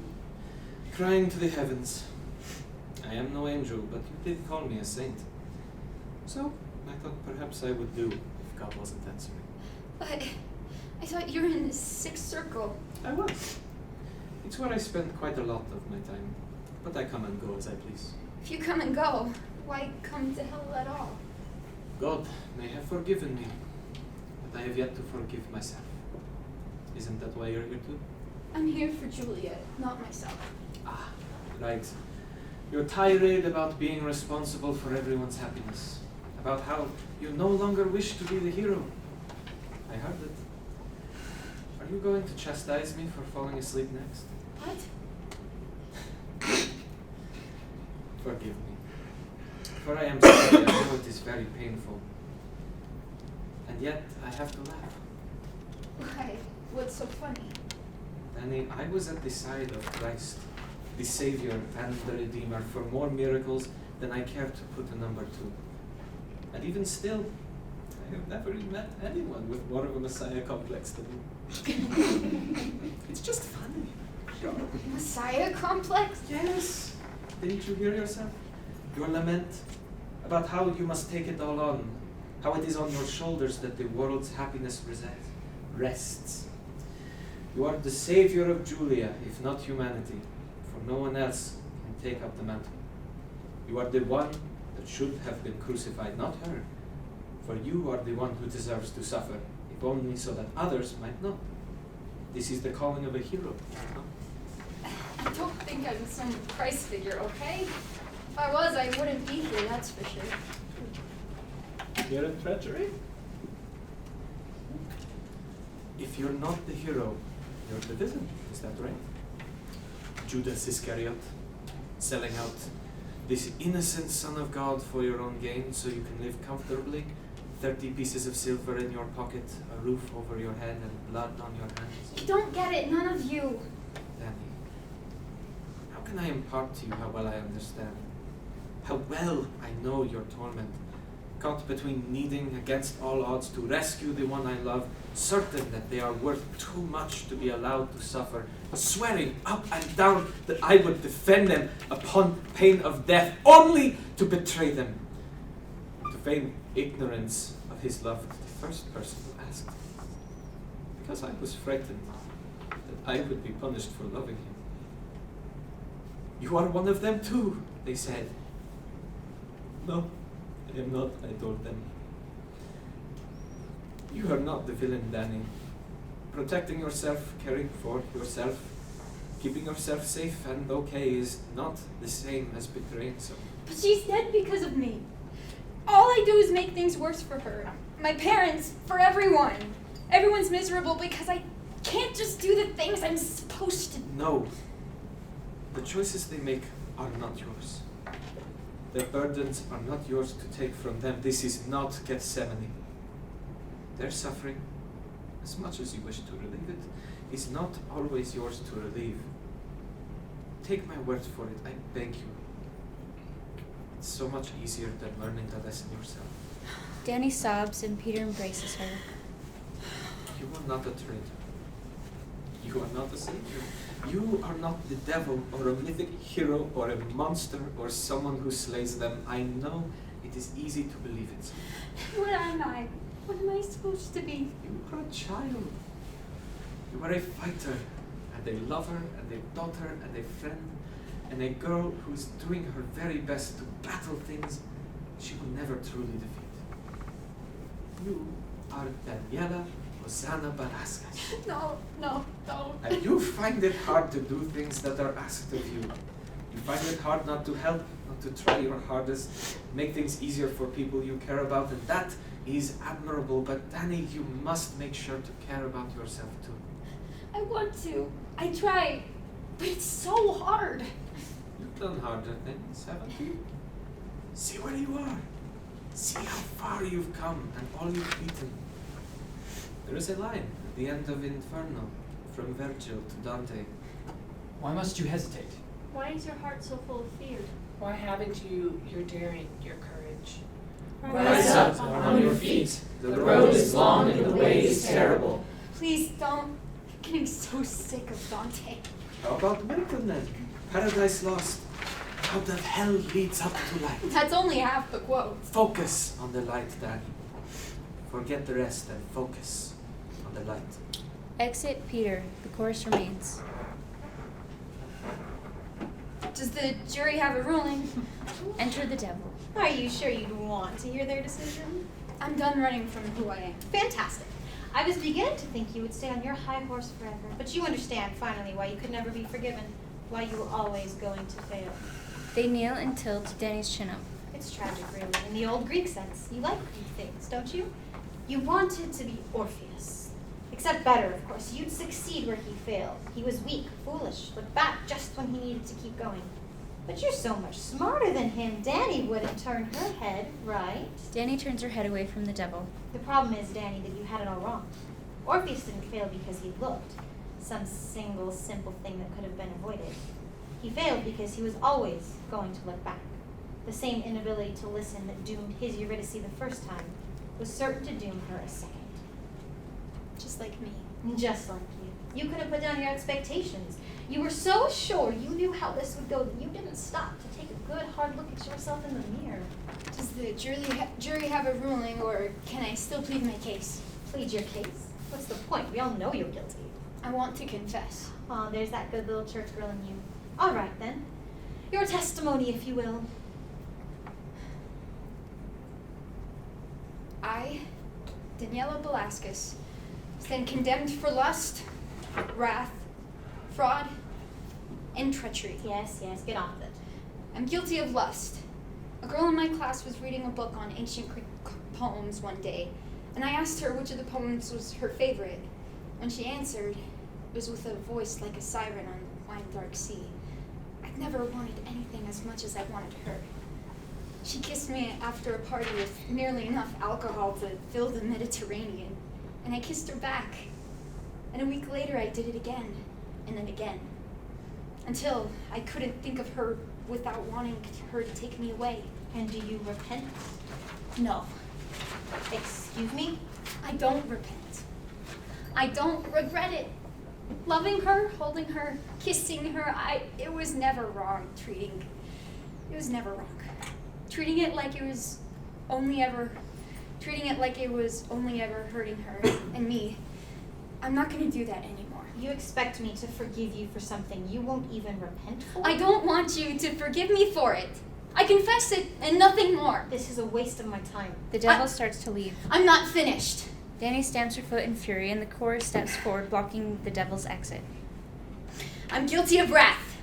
crying to the heavens. I am no angel, but you did call me a saint. So, I thought perhaps I would do if God wasn't answering. But I thought you were in the sixth circle. I was. It's where I spend quite a lot of my time, but I come and go as I please. If you come and go, why come to hell at all? God may have forgiven me, but I have yet to forgive myself. Isn't that why you're here too? I'm here for Juliet, not myself. Ah, right. You're tirade about being responsible for everyone's happiness, about how you no longer wish to be the hero. I heard it. Are you going to chastise me for falling asleep next? What? Forgive me. For I am sorry, I know it is very painful. And yet, I have to laugh. Why? What's so funny? Danny, I was at the side of Christ, the Savior and the Redeemer, for more miracles than I care to put a number to. And even still, I have never met anyone with more of a Messiah complex than you. It's just funny. Messiah complex? Yes. Didn't you hear yourself? Your lament about how you must take it all on, how it is on your shoulders that the world's happiness rests. You are the savior of Julia, if not humanity, for no one else can take up the mantle. You are the one that should have been crucified, not her, for you are the one who deserves to suffer, if only so that others might not. This is the calling of a hero. I don't think I'm some Christ figure, okay? If I was, I wouldn't be here, that's for sure. You're in treachery? If you're not the hero, you're the villain, is that right? Judas Iscariot, selling out this innocent son of God for your own gain so you can live comfortably, 30 pieces of silver in your pocket, a roof over your head, and blood on your hands. You don't get it, none of you. Danny, how can I impart to you how well I understand? How well I know your torment, caught between needing against all odds to rescue the one I love, certain that they are worth too much to be allowed to suffer, swearing up and down that I would defend them upon pain of death, only to betray them, to feign ignorance of his love to the first person who asked, because I was frightened that I would be punished for loving him. You are one of them too, they said. No, I am not, I told them. You are not the villain, Danny. Protecting yourself, caring for yourself, keeping yourself safe and okay is not the same as betraying someone. But she's dead because of me. All I do is make things worse for her. My parents, for everyone. Everyone's miserable because I can't just do the things I'm supposed to. No. The choices they make are not yours. Their burdens are not yours to take from them. This is not Gethsemane. Their suffering, as much as you wish to relieve it, is not always yours to relieve. Take my word for it, I beg you. It's so much easier than learning the lesson yourself. Danny sobs and Peter embraces her. You are not a traitor. You are not a savior. You are not the devil or a mythic hero or a monster or someone who slays them. I know it is easy to believe it. What am I? What am I supposed to be? You are a child. You are a fighter and a lover and a daughter and a friend and a girl who is doing her very best to battle things she will never truly defeat. You are Daniela Hosanna Velasquez. No, don't. And you find it hard to do things that are asked of you. You find it hard not to help, not to try your hardest, make things easier for people you care about, and that is admirable. But Danny, you must make sure to care about yourself too. I want to. I try. But it's so hard. You've done harder things, haven't you? See where you are. See how far you've come and all you've beaten. There is a line at the end of Inferno, from Virgil to Dante. Why must you hesitate? Why is your heart so full of fear? Why haven't you your daring, your courage? Rise up on your feet. The road is long and the way is terrible. Please don't. I'm getting so sick of Dante. How about Milton then? Paradise Lost. How the hell leads up to light? That's only half the quote. Focus on the light, Danny. Forget the rest and focus on the light. Exit Peter. The chorus remains. Does the jury have a ruling? Enter the devil. Are you sure you'd want to hear their decision? I'm done running from who I am. Fantastic. I was beginning to think you would stay on your high horse forever, but you understand finally why you could never be forgiven, why you were always going to fail. They kneel and tilt Danny's chin up. It's tragic, really, in the old Greek sense. You like Greek things, don't you? You wanted to be Orpheus. Except better, of course. You'd succeed where he failed. He was weak, foolish, looked back just when he needed to keep going. But you're so much smarter than him. Danny wouldn't turn her head, right? Danny turns her head away from the devil. The problem is, Danny, that you had it all wrong. Orpheus didn't fail because he looked. Some single, simple thing that could have been avoided. He failed because he was always going to look back. The same inability to listen that doomed his Eurydice the first time was certain to doom her a second. Just like me. Just like you. You couldn't put down your expectations. You were so sure you knew how this would go that you didn't stop to take a good hard look at yourself in the mirror. Does the jury have a ruling, or can I still plead my case? Plead your case? What's the point? We all know you're guilty. I want to confess. Oh, there's that good little church girl in you. All right, then. Your testimony, if you will. I, Daniela Velasquez, stand condemned for lust, wrath, fraud, and treachery. Yes, get on with it. I'm guilty of lust. A girl in my class was reading a book on ancient Greek poems one day, and I asked her which of the poems was her favorite. When she answered, it was with a voice like a siren on the wide dark sea. I'd never wanted anything as much as I wanted her. She kissed me after a party with nearly enough alcohol to fill the Mediterranean, and I kissed her back. And a week later I did it again, and then again, until I couldn't think of her without wanting her to take me away. And do you repent? No. Excuse me? I don't repent. I don't regret it. Loving her, holding her, kissing her, it was never wrong. It was never wrong. Treating it like it was only ever hurting her and me. I'm not gonna do that anymore. You expect me to forgive you for something you won't even repent for? I don't want you to forgive me for it. I confess it and nothing more. This is a waste of my time. The devil starts to leave. I'm not finished. Danny stamps her foot in fury, and the chorus steps forward, blocking the devil's exit. I'm guilty of wrath.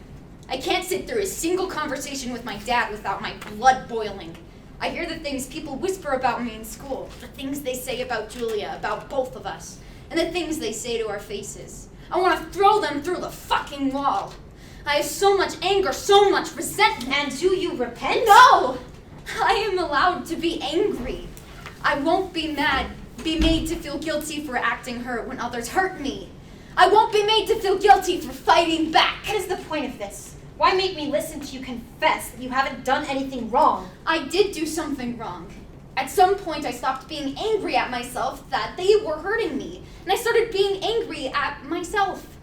I can't sit through a single conversation with my dad without my blood boiling. I hear the things people whisper about me in school, the things they say about Julia, about both of us, and the things they say to our faces. I want to throw them through the fucking wall. I have so much anger, so much resentment. And do you repent? No! I am allowed to be angry. I won't be made to feel guilty for acting hurt when others hurt me. I won't be made to feel guilty for fighting back. What is the point of this? Why make me listen to you confess that you haven't done anything wrong? I did do something wrong. At some point, I stopped being angry at myself that they were hurting me, and I started being angry at myself.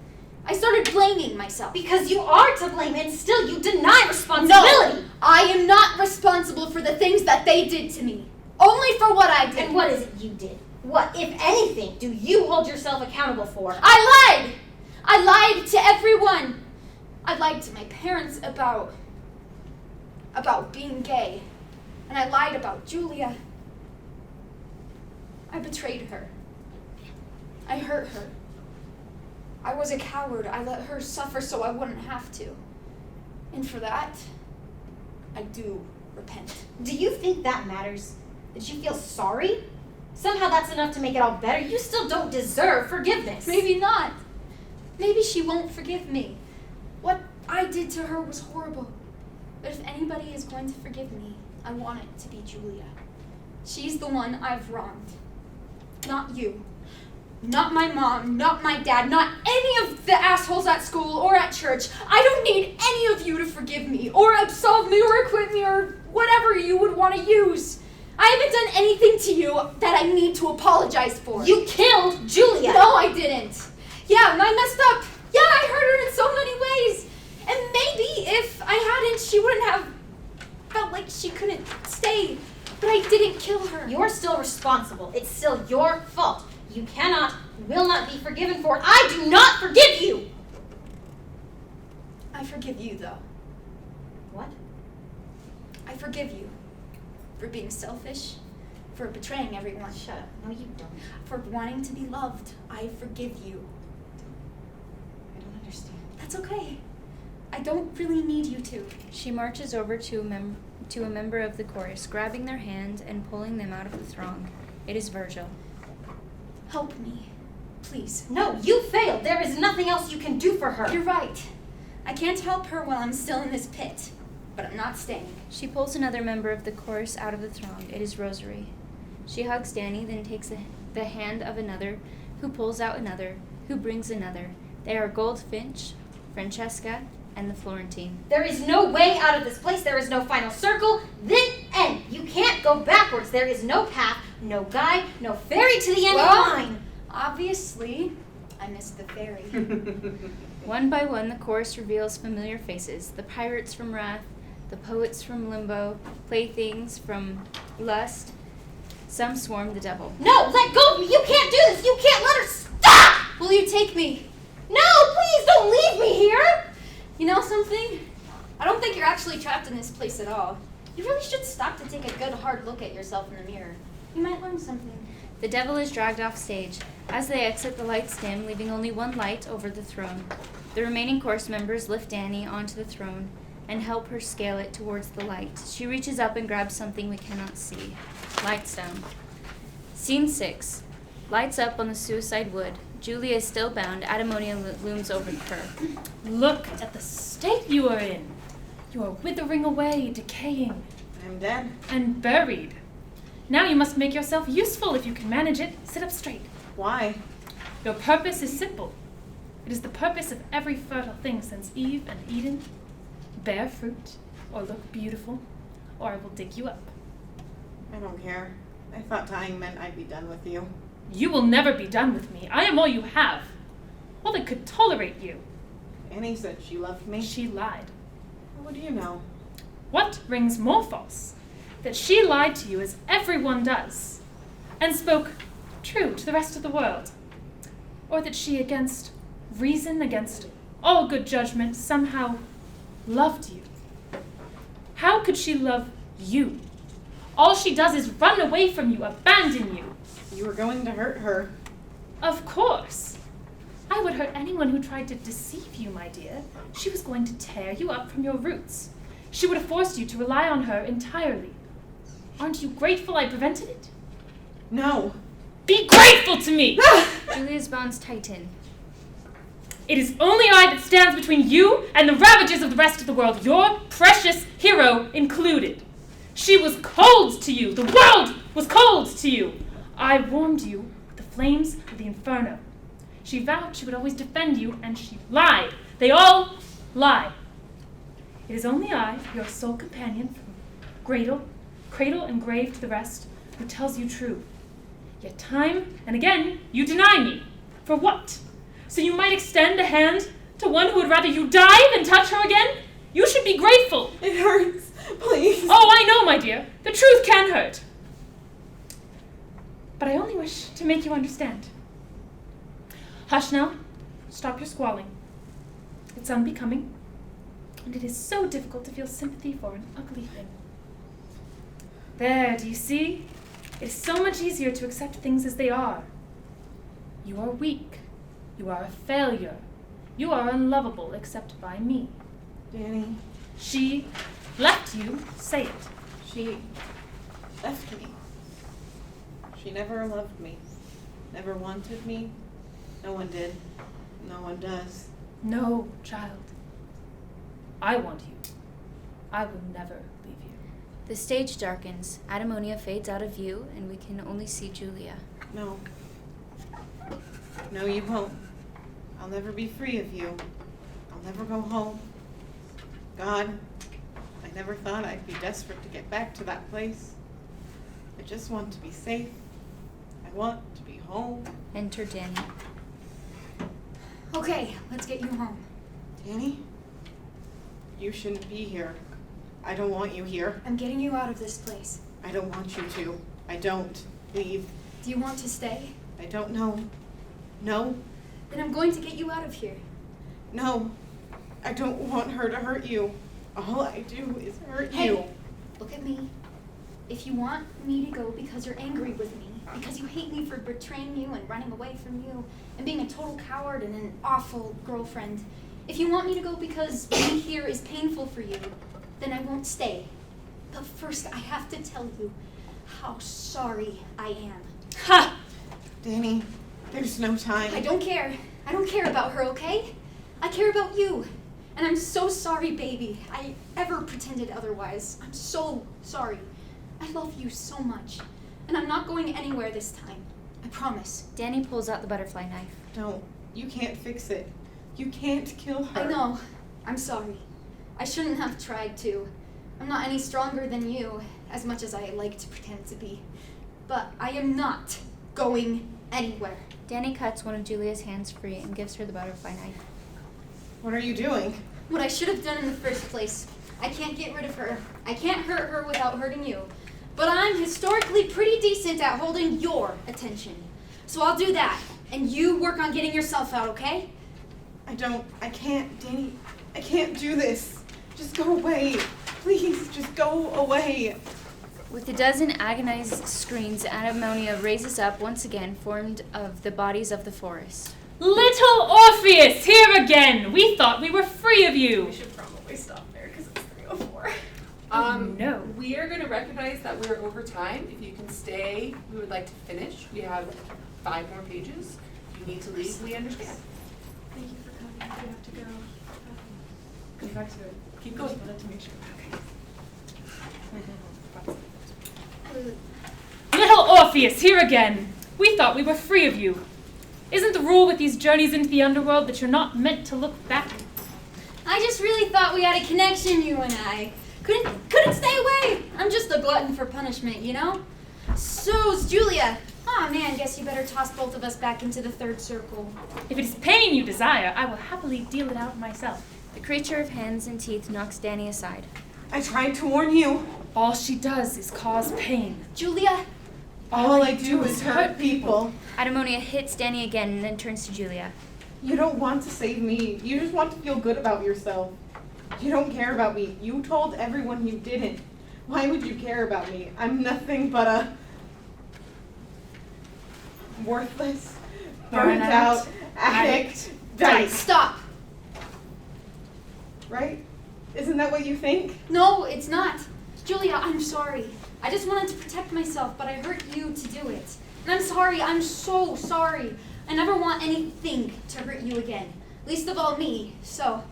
I started blaming myself. Because you are to blame, and still you deny responsibility. No, I am not responsible for the things that they did to me. Only for what I did. And what is it you did? What, if anything, do you hold yourself accountable for? I lied! I lied to everyone. I lied to my parents about being gay. And I lied about Julia. I betrayed her. I hurt her. I was a coward. I let her suffer so I wouldn't have to. And for that, I do repent. Do you think that matters? Did you feel sorry? Somehow that's enough to make it all better. You still don't deserve forgiveness. Maybe not. Maybe she won't forgive me. What I did to her was horrible. But if anybody is going to forgive me, I want it to be Julia. She's the one I've wronged. Not you. Not my mom, not my dad, not any of the assholes at school or at church. I don't need any of you to forgive me or absolve me or acquit me or whatever you would want to use. I haven't done anything to you that I need to apologize for. You killed Julia! No, I didn't. Yeah, I messed up. Yeah, I hurt her in so many ways. And maybe if I hadn't, she wouldn't have didn't kill her. You're still responsible. It's still your fault. You cannot, will not be forgiven for it. I do not forgive you! I forgive you, though. What? I forgive you. For being selfish. For betraying everyone. Shut up. No, you don't. For wanting to be loved. I forgive you. I don't understand. That's okay. I don't really need you to. She marches over to a member of the chorus, grabbing their hand and pulling them out of the throng. It is Virgil. Help me. Please. No, you failed. There is nothing else you can do for her. You're right. I can't help her while I'm still in this pit. But I'm not staying. She pulls another member of the chorus out of the throng. It is Rosary. She hugs Danny, then takes the hand of another, who pulls out another, who brings another. They are Goldfinch, Francesca, and the Florentine. There is no way out of this place. There is no final circle. Then end. You can't go backwards. There is no path, no guide, no ferry to the end of the line. Obviously, I missed the ferry. One by one, the chorus reveals familiar faces. The pirates from Wrath, the poets from Limbo, playthings from Lust. Some swarm the devil. No, let go of me. You can't do this. You can't let her stop. Will you take me? No, please don't leave me here. You know something? I don't think you're actually trapped in this place at all. You really should stop to take a good hard look at yourself in the mirror. You might learn something. The devil is dragged off stage. As they exit, the lights dim, leaving only one light over the throne. The remaining chorus members lift Danny onto the throne and help her scale it towards the light. She reaches up and grabs something we cannot see. Lights down. Scene 6. Lights up on the suicide wood. Julia is still bound. Adamonia looms over her. Look at the state you are in. You are withering away, decaying. I'm dead. And buried. Now you must make yourself useful if you can manage it. Sit up straight. Why? Your purpose is simple. It is the purpose of every fertile thing since Eve and Eden. Bear fruit, or look beautiful, or I will dig you up. I don't care. I thought dying meant I'd be done with you. You will never be done with me. I am all you have. All that could tolerate you. Annie said she loved me. She lied. What do you know? What rings more false? That she lied to you as everyone does, and spoke true to the rest of the world. Or that she, against reason, against all good judgment, somehow loved you. How could she love you? All she does is run away from you, abandon you. You were going to hurt her. Of course. I would hurt anyone who tried to deceive you, my dear. She was going to tear you up from your roots. She would have forced you to rely on her entirely. Aren't you grateful I prevented it? No. Be grateful to me! Julia's bonds tighten. It is only I that stands between you and the ravages of the rest of the world, your precious hero included. She was cold to you. The world was cold to you. I warmed you with the flames of the inferno. She vowed she would always defend you, and she lied. They all lie. It is only I, your sole companion, from cradle and grave to the rest, who tells you true. Yet time and again you deny me. For what? So you might extend a hand to one who would rather you die than touch her again? You should be grateful. It hurts. Please. Oh, I know, my dear. The truth can hurt. But I only wish to make you understand. Hush now. Stop your squalling. It's unbecoming. And it is so difficult to feel sympathy for an ugly thing. There, do you see? It is so much easier to accept things as they are. You are weak. You are a failure. You are unlovable except by me. Danny. She left you. Say it. She left me. She never loved me. Never wanted me. No one did. No one does. No, child. I want you. I will never leave you. The stage darkens. Adamonia fades out of view, and we can only see Julia. No. No, you won't. I'll never be free of you. I'll never go home. God, I never thought I'd be desperate to get back to that place. I just want to be safe. I want to be home. Enter Danny. Okay, let's get you home. Danny? You shouldn't be here. I don't want you here. I'm getting you out of this place. I don't want you to. I don't. Leave. Do you want to stay? I don't know. No. Then I'm going to get you out of here. No. I don't want her to hurt you. All I do is hurt you. Hey, look at me. If you want me to go because you're angry with me, because you hate me for betraying you and running away from you, and being a total coward and an awful girlfriend, if you want me to go because being here is painful for you, then I won't stay. But first, I have to tell you how sorry I am. Ha! Danny, there's no time. I don't care. I don't care about her, okay? I care about you. And I'm so sorry, baby. I ever pretended otherwise. I'm so sorry. I love you so much. And I'm not going anywhere this time. I promise. Danny pulls out the butterfly knife. Don't. You can't fix it. You can't kill her. I know. I'm sorry. I shouldn't have tried to. I'm not any stronger than you, as much as I like to pretend to be. But I am not going anywhere. Danny cuts one of Julia's hands free and gives her the butterfly knife. What are you doing? What I should have done in the first place. I can't get rid of her. I can't hurt her without hurting you. But I'm historically pretty decent at holding your attention. So I'll do that. And you work on getting yourself out, okay? I can't, Danny. I can't do this. Just go away. Please, just go away. With a dozen agonized screams, Animonia raises up once again, formed of the bodies of the forest. Little Orpheus, here again! We thought we were free of you! We should probably stop there because it's 3:04. No. We are going to recognize that we're over time. If you can stay, we would like to finish. We have 5 more pages. If you need to leave, we understand. Thank you for coming. We have to go. Come back to it. Keep going. I wanted to make sure. Okay. Little Orpheus, here again! We thought we were free of you. Isn't the rule with these journeys into the underworld that you're not meant to look back? I just really thought we had a connection, you and I. Couldn't stay away. I'm just a glutton for punishment, you know? So's Julia. Aw, man, guess you better toss both of us back into the third circle. If it is pain you desire, I will happily deal it out myself. The creature of hands and teeth knocks Danny aside. I tried to warn you. All she does is cause pain. Julia. All I do is hurt people. Animonia hits Danny again and then turns to Julia. You don't want to save me. You just want to feel good about yourself. You don't care about me. You told everyone you didn't. Why would you care about me? I'm nothing but a worthless, burnt out addict. Dice. Stop. Right? Isn't that what you think? No, it's not. Julia, I'm sorry. I just wanted to protect myself, but I hurt you to do it. And I'm sorry. I'm so sorry. I never want anything to hurt you again. Least of all me. So,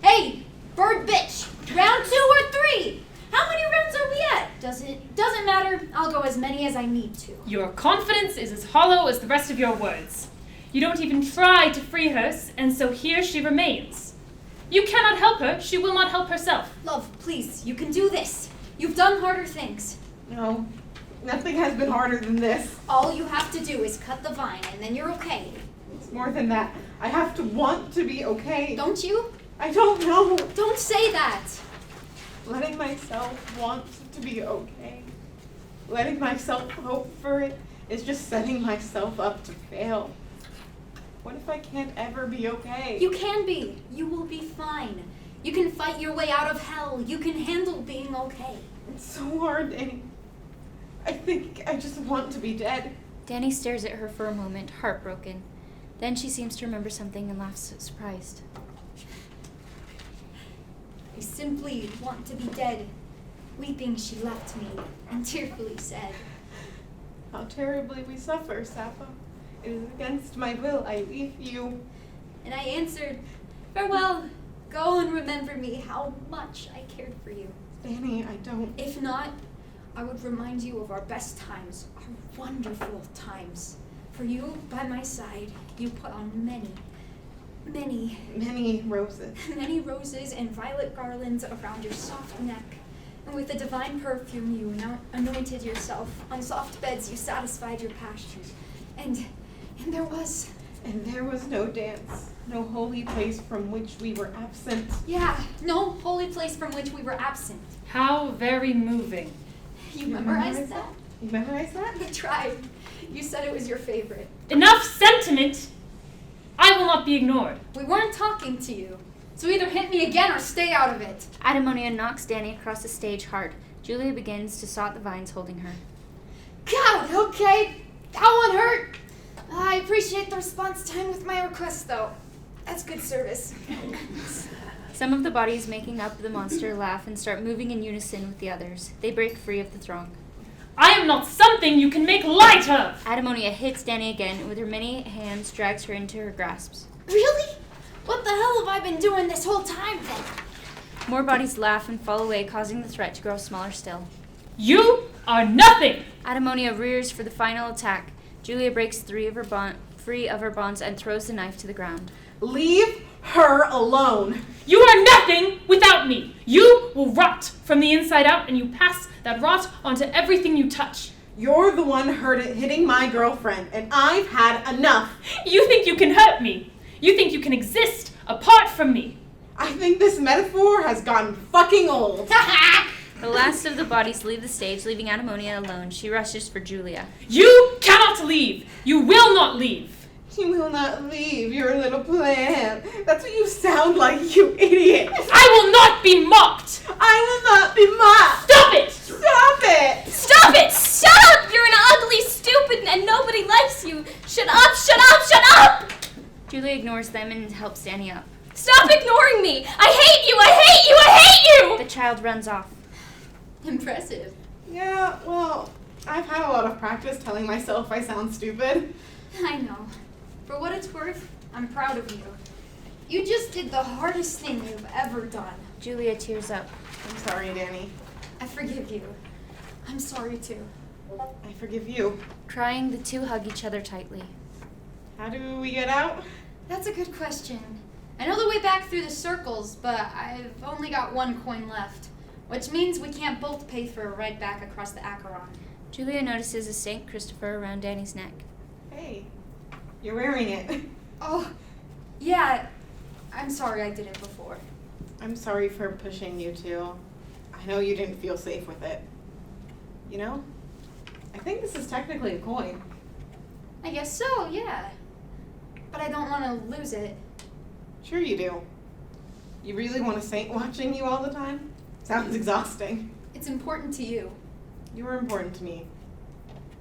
hey, bird bitch. Round 2 or 3? How many rounds are we at? Doesn't matter. I'll go as many as I need to. Your confidence is as hollow as the rest of your words. You don't even try to free her, and so here she remains. You cannot help her. She will not help herself. Love, please. You can do this. You've done harder things. No. Nothing has been harder than this. All you have to do is cut the vine, and then you're okay. It's more than that. I have to want to be okay. Don't you? I don't know. Don't say that. Letting myself want to be okay. Letting myself hope for it is just setting myself up to fail. What if I can't ever be okay? You can be. You will be fine. You can fight your way out of hell. You can handle being okay. It's so hard, Danny. I think I just want to be dead. Danny stares at her for a moment, heartbroken. Then she seems to remember something and laughs surprised. I simply want to be dead. Weeping, she left me and tearfully said, How terribly we suffer, Sappho. It is against my will I leave you. And I answered, Farewell. Go and remember me how much I cared for you. Danny, I don't. If not, I would remind you of our best times, our wonderful times. For you, by my side, you put on many roses. Many roses and violet garlands around your soft neck. And with the divine perfume you anointed yourself. On soft beds you satisfied your passion. And there was... And there was no dance, no holy place from which we were absent. Yeah, no holy place from which we were absent. How very moving. You memorized that? You memorized that? I tried. You said it was your favorite. Enough sentiment! I will not be ignored. We weren't talking to you. So either hit me again or stay out of it. Ademonia knocks Danny across the stage hard. Julia begins to saw at the vines holding her. God, okay. That one hurt. I appreciate the response time with my request, though. That's good service. Some of the bodies making up the monster laugh and start moving in unison with the others. They break free of the throng. I am not something you can make light of! Ademonia hits Danny again and with her many hands drags her into her grasps. Really? What the hell have I been doing this whole time then? More bodies laugh and fall away, causing the threat to grow smaller still. You are nothing! Ademonia rears for the final attack. Julia breaks free of her bonds and throws the knife to the ground. Leave her alone. You are nothing without me. You will rot from the inside out, and you pass that rot onto everything you touch. You're the one hitting my girlfriend, and I've had enough. You think you can hurt me. You think you can exist apart from me. I think this metaphor has gotten fucking old. The last of the bodies leave the stage, leaving Ademonia alone. She rushes for Julia. You cannot leave. You will not leave. You will not leave your little plan. That's what you sound like, you idiot. I will not be mocked. I will not be mocked. Stop it. Stop it. Stop it. Shut up. You're an ugly, stupid, and nobody likes you. Shut up, shut up, shut up. Julia ignores them and helps Danny up. Stop ignoring me. I hate you. I hate you. I hate you. The child runs off. Impressive. Yeah, well, I've had a lot of practice telling myself I sound stupid. I know. For what it's worth, I'm proud of you. You just did the hardest thing you've ever done. Julia tears up. I'm sorry, Danny. I forgive you. I'm sorry too. I forgive you. Crying, the two hug each other tightly. How do we get out? That's a good question. I know the way back through the circles, but I've only got one coin left, which means we can't both pay for a ride back across the Acheron. Julia notices a St. Christopher around Danny's neck. Hey, you're wearing it. Oh, yeah. I'm sorry I did it before. I'm sorry for pushing you two. I know you didn't feel safe with it. You know, I think this is technically a coin. I guess so, yeah. But I don't want to lose it. Sure you do. You really want a saint watching you all the time? Sounds exhausting. It's important to you. You were important to me.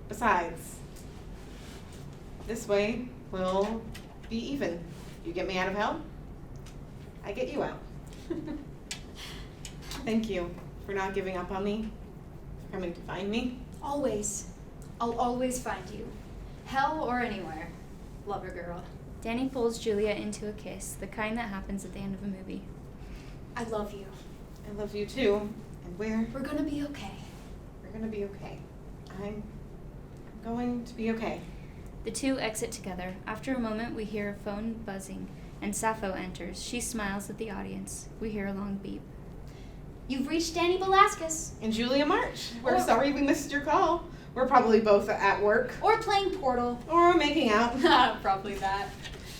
Besides, this way we'll be even. You get me out of hell, I get you out. Thank you for not giving up on me, for coming to find me. Always. I'll always find you. Hell or anywhere. Lover girl. Danny pulls Julia into a kiss, the kind that happens at the end of a movie. I love you. I love you too. And We're gonna be okay. we're gonna be okay. I'm going to be okay. The two exit together. After a moment, we hear a phone buzzing, and Sappho enters. She smiles at the audience. We hear a long beep. You've reached Danny Velasquez. And Julia March, we're Oh. sorry we missed your call. We're probably both at work. Or playing Portal. Or making out. Probably that.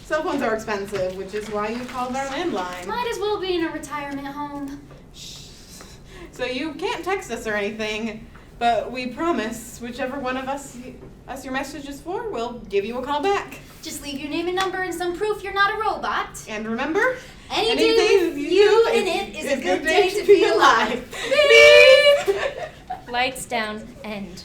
Cell phones are expensive, which is why you called our landline. Might as well be in a retirement home. So you can't text us or anything, but we promise whichever one of us your message is for, we'll give you a call back. Just leave your name and number and some proof you're not a robot. And remember, Any day with you in it is a good day to be alive. Beep! Lights down, end.